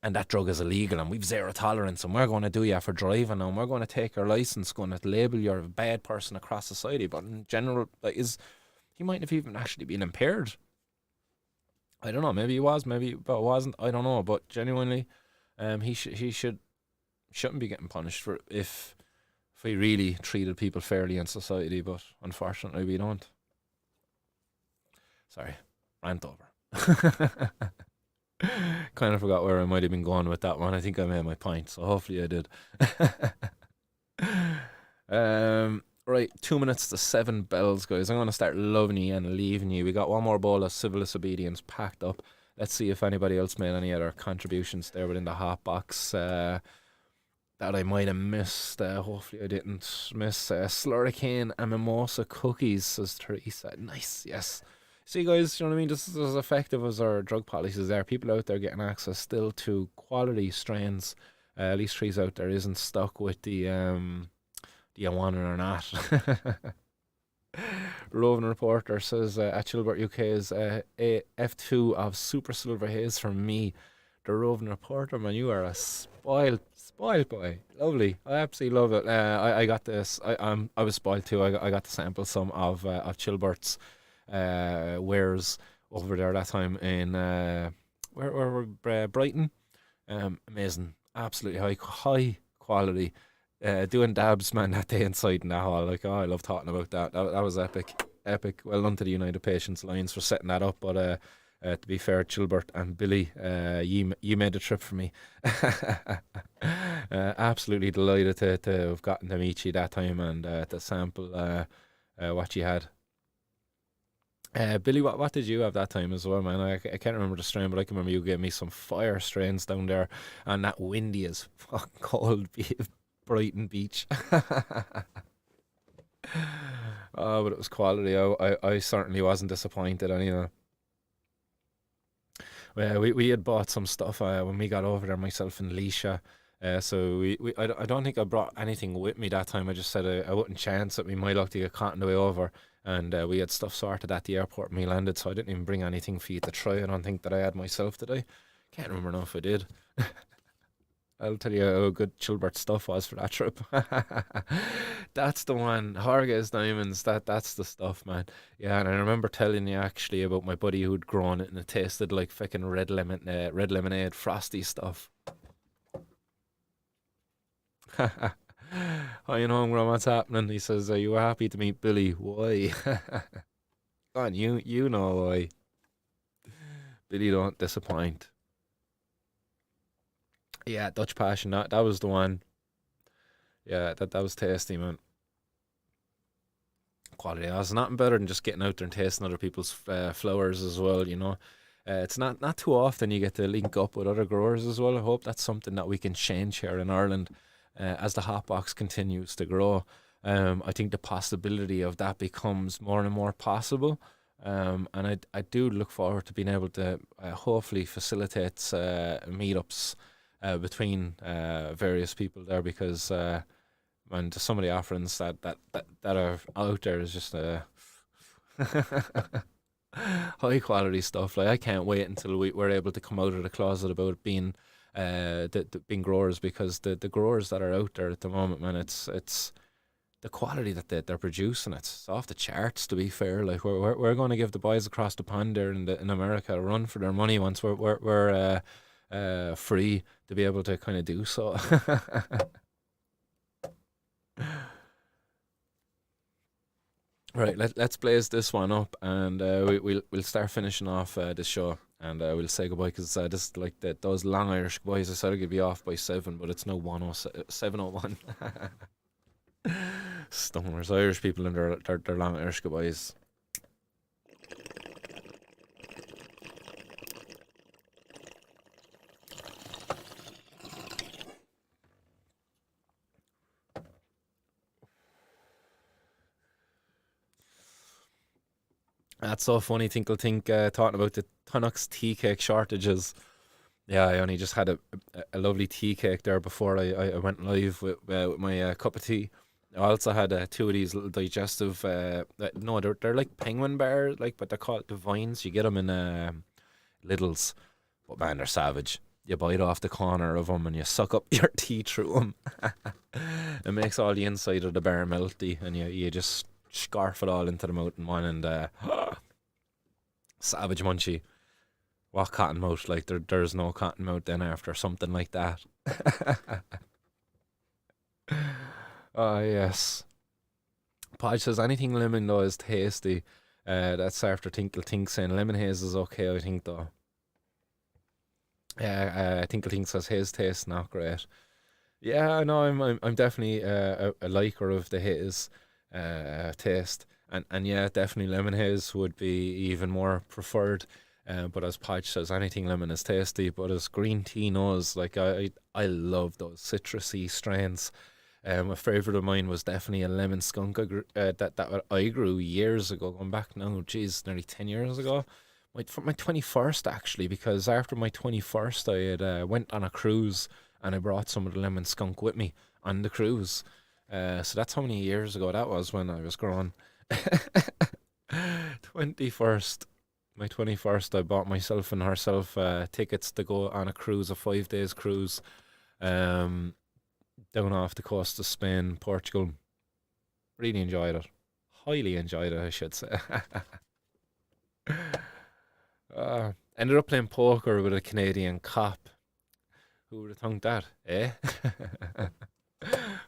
and that drug is illegal, and we've zero tolerance, and we're going to do you for driving, and we're going to take your license, going to label you a bad person across society. But in general, like, he might have even actually been impaired. I don't know. Maybe he was. Maybe but wasn't. I don't know. But genuinely, he shouldn't be getting punished for if we really treated people fairly in society, but unfortunately we don't. Sorry, rant over. Kind of forgot where I might have been going with that one. I think I made my point, so hopefully I did. Right, 2 minutes to 7 bells, guys. I'm going to start loving you and leaving you. We got one more bowl of civil disobedience packed up. Let's see if anybody else made any other contributions there within the hot box that I might have missed. Hopefully I didn't miss. Slurricane and mimosa cookies, says Teresa. Nice, yes. See, guys, you know what I mean? This is as effective as our drug policies are. People out there getting access still to quality strains. At least trees out there isn't stuck with the do you want it or not? Roving Reporter says at Chilbert UK is a F2 of Super Silver Haze from me. The Roving Reporter, man, you are a spoiled boy. Lovely. I absolutely love it. I got this. I was spoiled too. I got to sample some of Chilbert's wares over there that time in Brighton. Amazing, absolutely high quality. Doing dabs, man, that day inside in that hall. Like, oh, I love talking about that. That was epic. Well done to the United Patients Alliance for setting that up. But to be fair, Chilbert and Billy, you made the trip for me. Absolutely delighted to have gotten to meet you that time and to sample what you had. Billy, what did you have that time as well, man? I can't remember the strain, but I can remember you gave me some fire strains down there, and that windy as fucking cold Brighton Beach. Oh, but it was quality. I certainly wasn't disappointed anyway. Well, we had bought some stuff when we got over there, myself and Leisha. So I don't think I brought anything with me that time. I just said I wouldn't chance it. We might like to get caught on the way over. And we had stuff sorted at the airport when we landed, so I didn't even bring anything for you to try. I don't think that I had myself, did I? Can't remember now if I did. I'll tell you how good Chilbert stuff was for that trip. That's the one. Jorge's Diamonds, that's the stuff, man. Yeah, and I remember telling you actually about my buddy who'd grown it and it tasted like fucking red lemonade, frosty stuff. Hi, Homegrown, what's happening? He says, are you happy to meet Billy? Why? Go on, you know why. Billy don't disappoint. Yeah, Dutch Passion, that was the one. Yeah, that was tasty, man. Quality. There's nothing better than just getting out there and tasting other people's flowers as well, you know. It's not too often you get to link up with other growers as well. I hope that's something that we can change here in Ireland as the hotbox continues to grow. I think the possibility of that becomes more and more possible. And I do look forward to being able to hopefully facilitate meetups between various people there, because and some of the offerings that are out there is just high quality stuff. Like, I can't wait until we're able to come out of the closet about being being growers, because the growers that are out there at the moment, man, it's the quality that they're producing. It's off the charts, to be fair. Like, we're going to give the boys across the pond there in America a run for their money once we're free to be able to kind of do so. Right, let's blaze this one up, and we'll start finishing off this show, and we'll say goodbye, because this is like those long Irish goodbyes. I said I'd be off by 7, but it's now 7:01. Stoners, Irish people and their long Irish goodbyes. That's so funny, Tinkle Tink, talking about the Tunnock's tea cake shortages. Yeah, I only just had a lovely tea cake there before I went live with my cup of tea. I also had 2 of these little digestive, no, they're like penguin bars, like, but they're called Divines. You get them in Lidl's, but man, they're savage. You bite off the corner of them and you suck up your tea through them. It makes all the inside of the bar melty, and you just scarf it all into the mouth in one, and savage munchie. What cotton mouth? Like, there's no cotton mouth then after something like that. Oh, yes. Podge says anything lemon though is tasty. That's after Tinkle Tink saying lemon haze is okay, I think, though. Tinkle Tink says haze tastes not great. Yeah, I know. I'm definitely a liker of the haze taste, and yeah, definitely lemon haze would be even more preferred. But as Podge says, anything lemon is tasty. But as green tea knows, like, I love those citrusy strains. A favourite of mine was definitely a lemon skunk that I grew years ago, going back now, geez, nearly 10 years ago. For my 21st, actually, because after my 21st, I had went on a cruise, and I brought some of the lemon skunk with me on the cruise. So that's how many years ago that was when I was growing. 21st, my 21st, I bought myself and herself tickets to go on a cruise, a 5 days cruise, down off the coast of Spain, Portugal. Really enjoyed it. Highly enjoyed it, I should say. Ended up playing poker with a Canadian cop. Who would have thunk that, eh?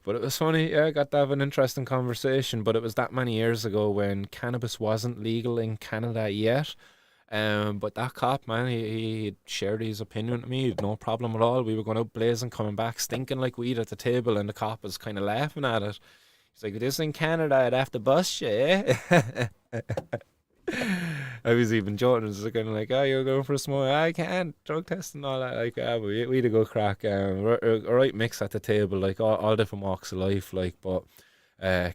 But it was funny, yeah, I got to have an interesting conversation, but it was that many years ago when cannabis wasn't legal in Canada yet. But that cop, man, he shared his opinion with me, no problem at all. We were going out blazing, coming back, stinking like weed at the table, and the cop was kind of laughing at it. He's like, this in Canada, I'd have to bust you, eh? I was even joking, I was kind of like, oh, you're going for a smoke? I can't, drug test and all that. Like, but we had a good crack. A right mix at the table, like all different walks of life, like, but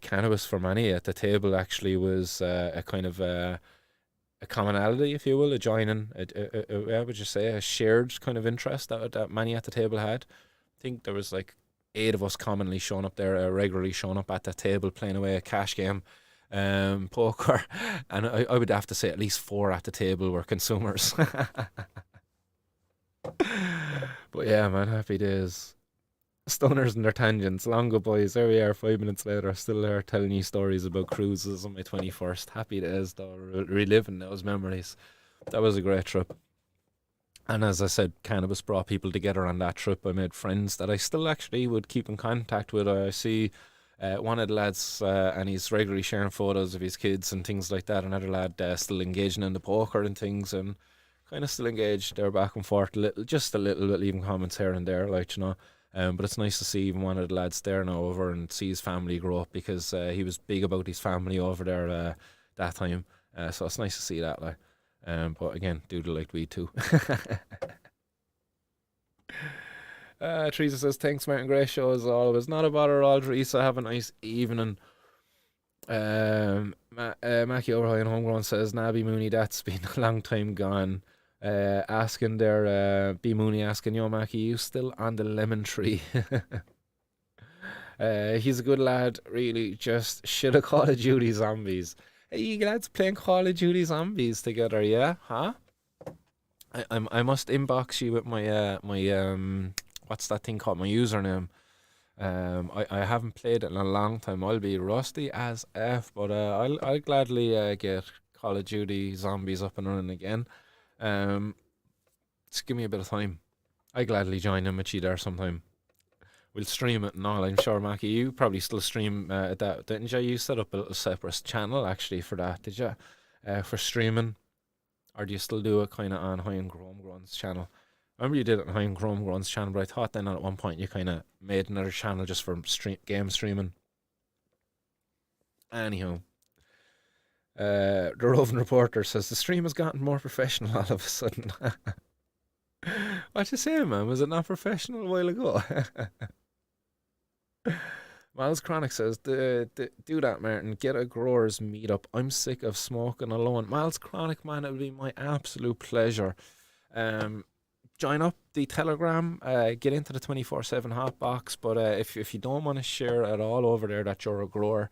cannabis for many at the table actually was a kind of a commonality, if you will, a joining, how would you say, a shared kind of interest that many at the table had. I think there was like 8 of us commonly showing up there, regularly showing up at the table, playing away a cash game, poker, and I would have to say at least 4 at the table were consumers. But yeah, man, happy days. Stoners and their tangents. Long go, boys. There we are, 5 minutes later, still there telling you stories about cruises on my 21st. Happy days, though, reliving those memories. That was a great trip. And as I said, cannabis brought people together on that trip. I made friends that I still actually would keep in contact with. I see one of the lads, and he's regularly sharing photos of his kids and things like that. Another lad still engaging in the poker and things, and kind of still engaged there back and forth, just a little bit, leaving comments here and there, like, you know. But it's nice to see even one of the lads there now over and see his family grow up, because he was big about his family over there that time. So it's nice to see that, like. But again, Doodle liked weed too. Teresa says, thanks, Martin. Great show as always. Not a bother at all, Teresa. Have a nice evening. Mackie O'Brien Homegrown says, Nabby Mooney, that's been a long time gone. Asking there, B Mooney asking, yo, Mackie, you still on the lemon tree? He's a good lad, really. Just shit a Call of Duty Zombies. Hey, you lads playing Call of Duty Zombies together, yeah? Huh? I must inbox you with my what's that thing called? My username. I haven't played it in a long time. I'll be rusty as F, but I'll gladly get Call of Duty Zombies up and running again. Just give me a bit of time. I gladly join in with you there sometime. We'll stream it and all. I'm sure, Mackie, you probably still stream that, didn't you? You set up a little separate channel actually for that, did you? For streaming, or do you still do it kind of on High and Homegrown's channel? I remember you did it on High and Homegrown's channel, but I thought then at one point you kind of made another channel just for game streaming. Anyhow, the roving reporter says the stream has gotten more professional all of a sudden. What you saying, man? Was it not professional a while ago? Miles Chronic says, do that, Martin. Get a growers meetup. I'm sick of smoking alone. Miles Chronic, man, it would be my absolute pleasure. Join up the Telegram. Get into the 24/7 hot box. But if you don't want to share at all over there that you're a grower,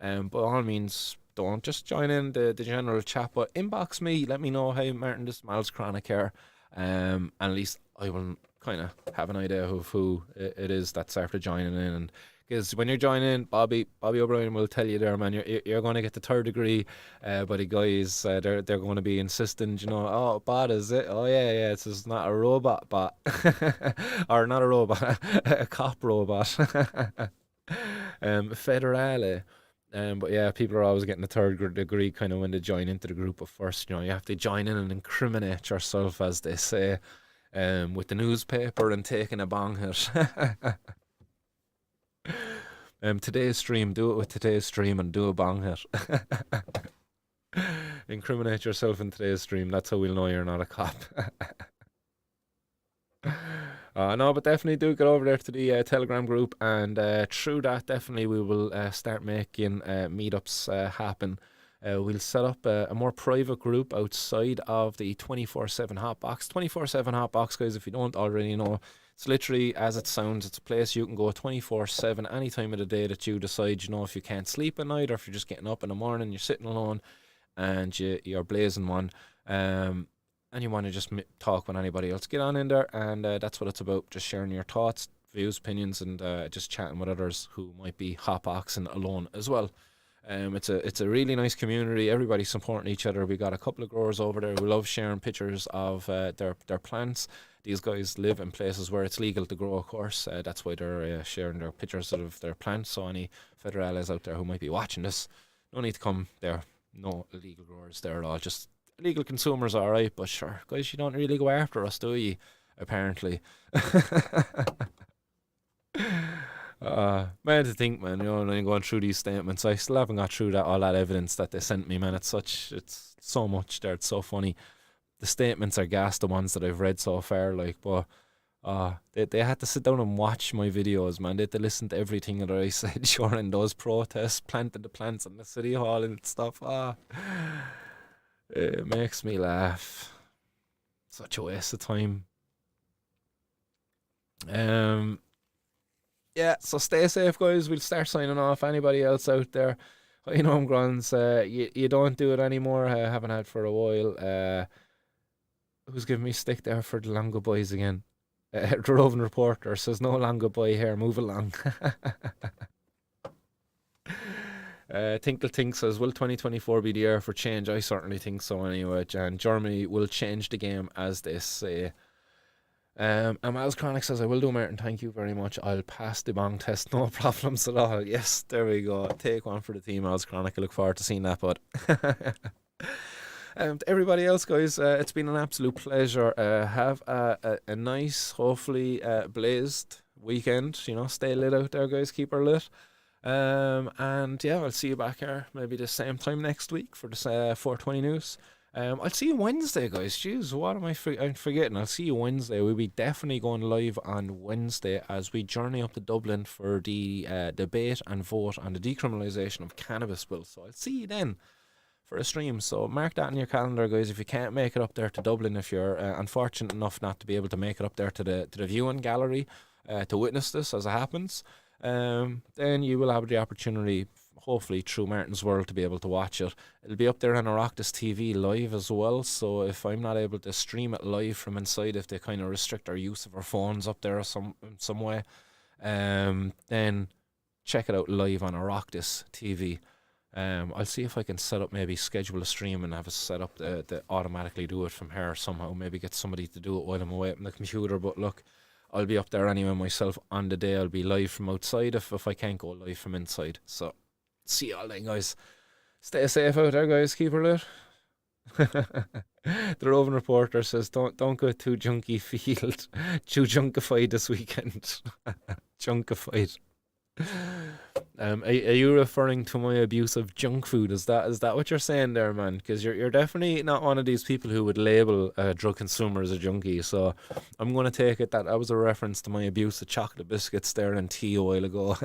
by all means, don't. Just join in the general chat. But inbox me. Let me know, hey, Martin, this is Miles Chronic here. And at least I will kind of have an idea of who it is that's after joining in. And because when you're joining, Bobby O'Brien will tell you there, man, you're going to get the 3rd degree. But the guys, they're going to be insistent, you know, oh, bot is it? Oh yeah, it's not a robot bot, or not a robot, a cop robot. Federale. But yeah, people are always getting the 3rd degree kind of when they join into the group. But first, you know, you have to join in and incriminate yourself, as they say, with the newspaper and taking a bong hit. Today's stream, do it with today's stream and do a bong hit. Incriminate yourself in today's stream. That's how we'll know you're not a cop. No, but definitely do get over there to the Telegram group, and through that, definitely we will start making meetups happen. We'll set up a more private group outside of the 24/7 Hotbox. 24/7 Hotbox, guys, if you don't already know, It's literally as it sounds. It's a place you can go 24/7 any time of the day that you decide. You know, if you can't sleep at night, or if you're just getting up in the morning, you're sitting alone, and you're blazing one, and you want to just talk with anybody else. Get on in there, and that's what it's about. Just sharing your thoughts, views, opinions, and just chatting with others who might be hotboxing alone as well. It's a really nice community. Everybody's supporting each other. We got a couple of growers over there who love sharing pictures of their plants. These guys live in places where it's legal to grow, of course. That's why they're sharing their pictures of their plants. So any federales out there who might be watching this, no need to come there. No illegal growers there at all. Just illegal consumers, all right. But sure, guys, you don't really go after us, do you? Apparently. Man, to think, man, you know, when I'm going through these statements, I still haven't got through all that evidence that they sent me, man. It's so much there. It's so funny. The statements are gas, the ones that I've read so far, like, but they had to sit down and watch my videos, man. They had to listen to everything that I said during those protests, planting the plants in the city hall and stuff. It makes me laugh. Such a waste of time. Yeah, so stay safe, guys. We'll start signing off. Anybody else out there, you know, Grunts, you don't do it anymore. I haven't had for a while. Who's giving me stick there for the long goodbyes again? The Roving Reporter says, no long goodbye here, move along. Tinkle Tink says, will 2024 be the year for change? I certainly think so anyway, and Germany will change the game, as they say. Miles Chronic says, I will do, Martin, thank you very much. I'll pass the bong test, no problems at all. Yes, there we go. Take one for the team, Miles Chronic. I look forward to seeing that, bud. To everybody else, guys, it's been an absolute pleasure. Have a nice, hopefully blazed weekend. You know, stay lit out there, guys. Keep her lit. And yeah, I'll see you back here maybe the same time next week for this 420 news. I'll see you Wednesday, guys. Jeez, what am I'm forgetting? I'll see you Wednesday. We'll be definitely going live on Wednesday as we journey up to Dublin for the debate and vote on the decriminalisation of cannabis bill. So I'll see you then for a stream. So mark that in your calendar, guys. If you can't make it up there to Dublin, if you're unfortunate enough not to be able to make it up there to the viewing gallery to witness this as it happens, then you will have the opportunity, hopefully through Martin's World, to be able to watch it. It'll be up there on Oireachtas TV live as well, so if I'm not able to stream it live from inside, if they kind of restrict our use of our phones up there some way, then check it out live on Oireachtas TV. I'll see if I can set up, maybe schedule a stream and have it set up to automatically do it from here somehow. Maybe get somebody to do it while I'm away from the computer. But look, I'll be up there anyway myself on the day. I'll be live from outside if I can't go live from inside. So see y'all then, guys. Stay safe out there, guys. Keep her lit. The Roving Reporter says, don't go too junky field. Too junkified this weekend. Junkified. Are you referring to my abuse of junk food? Is that what you're saying there, man? Because you're definitely not one of these people who would label a drug consumer as a junkie. So I'm going to take it that was a reference to my abuse of chocolate biscuits there and tea a while ago.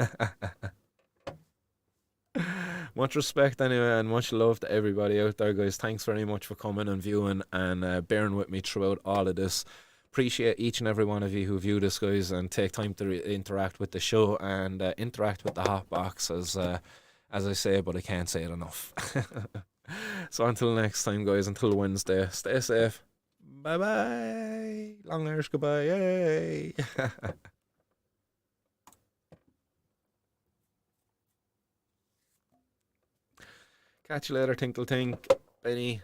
Much respect anyway, and much love to everybody out there, guys. Thanks very much for coming and viewing and bearing with me throughout all of this. Appreciate each and every one of you who view this, guys, and take time to interact with the show and interact with the hot box, as I say, but I can't say it enough. So until next time, guys, until Wednesday, stay safe. Bye bye. Long Irish goodbye. Yay. Catch you later, Tinkle Tink, Benny,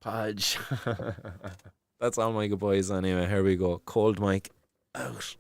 Podge. That's all my goodbyes anyway. Here we go. Cold Mike out.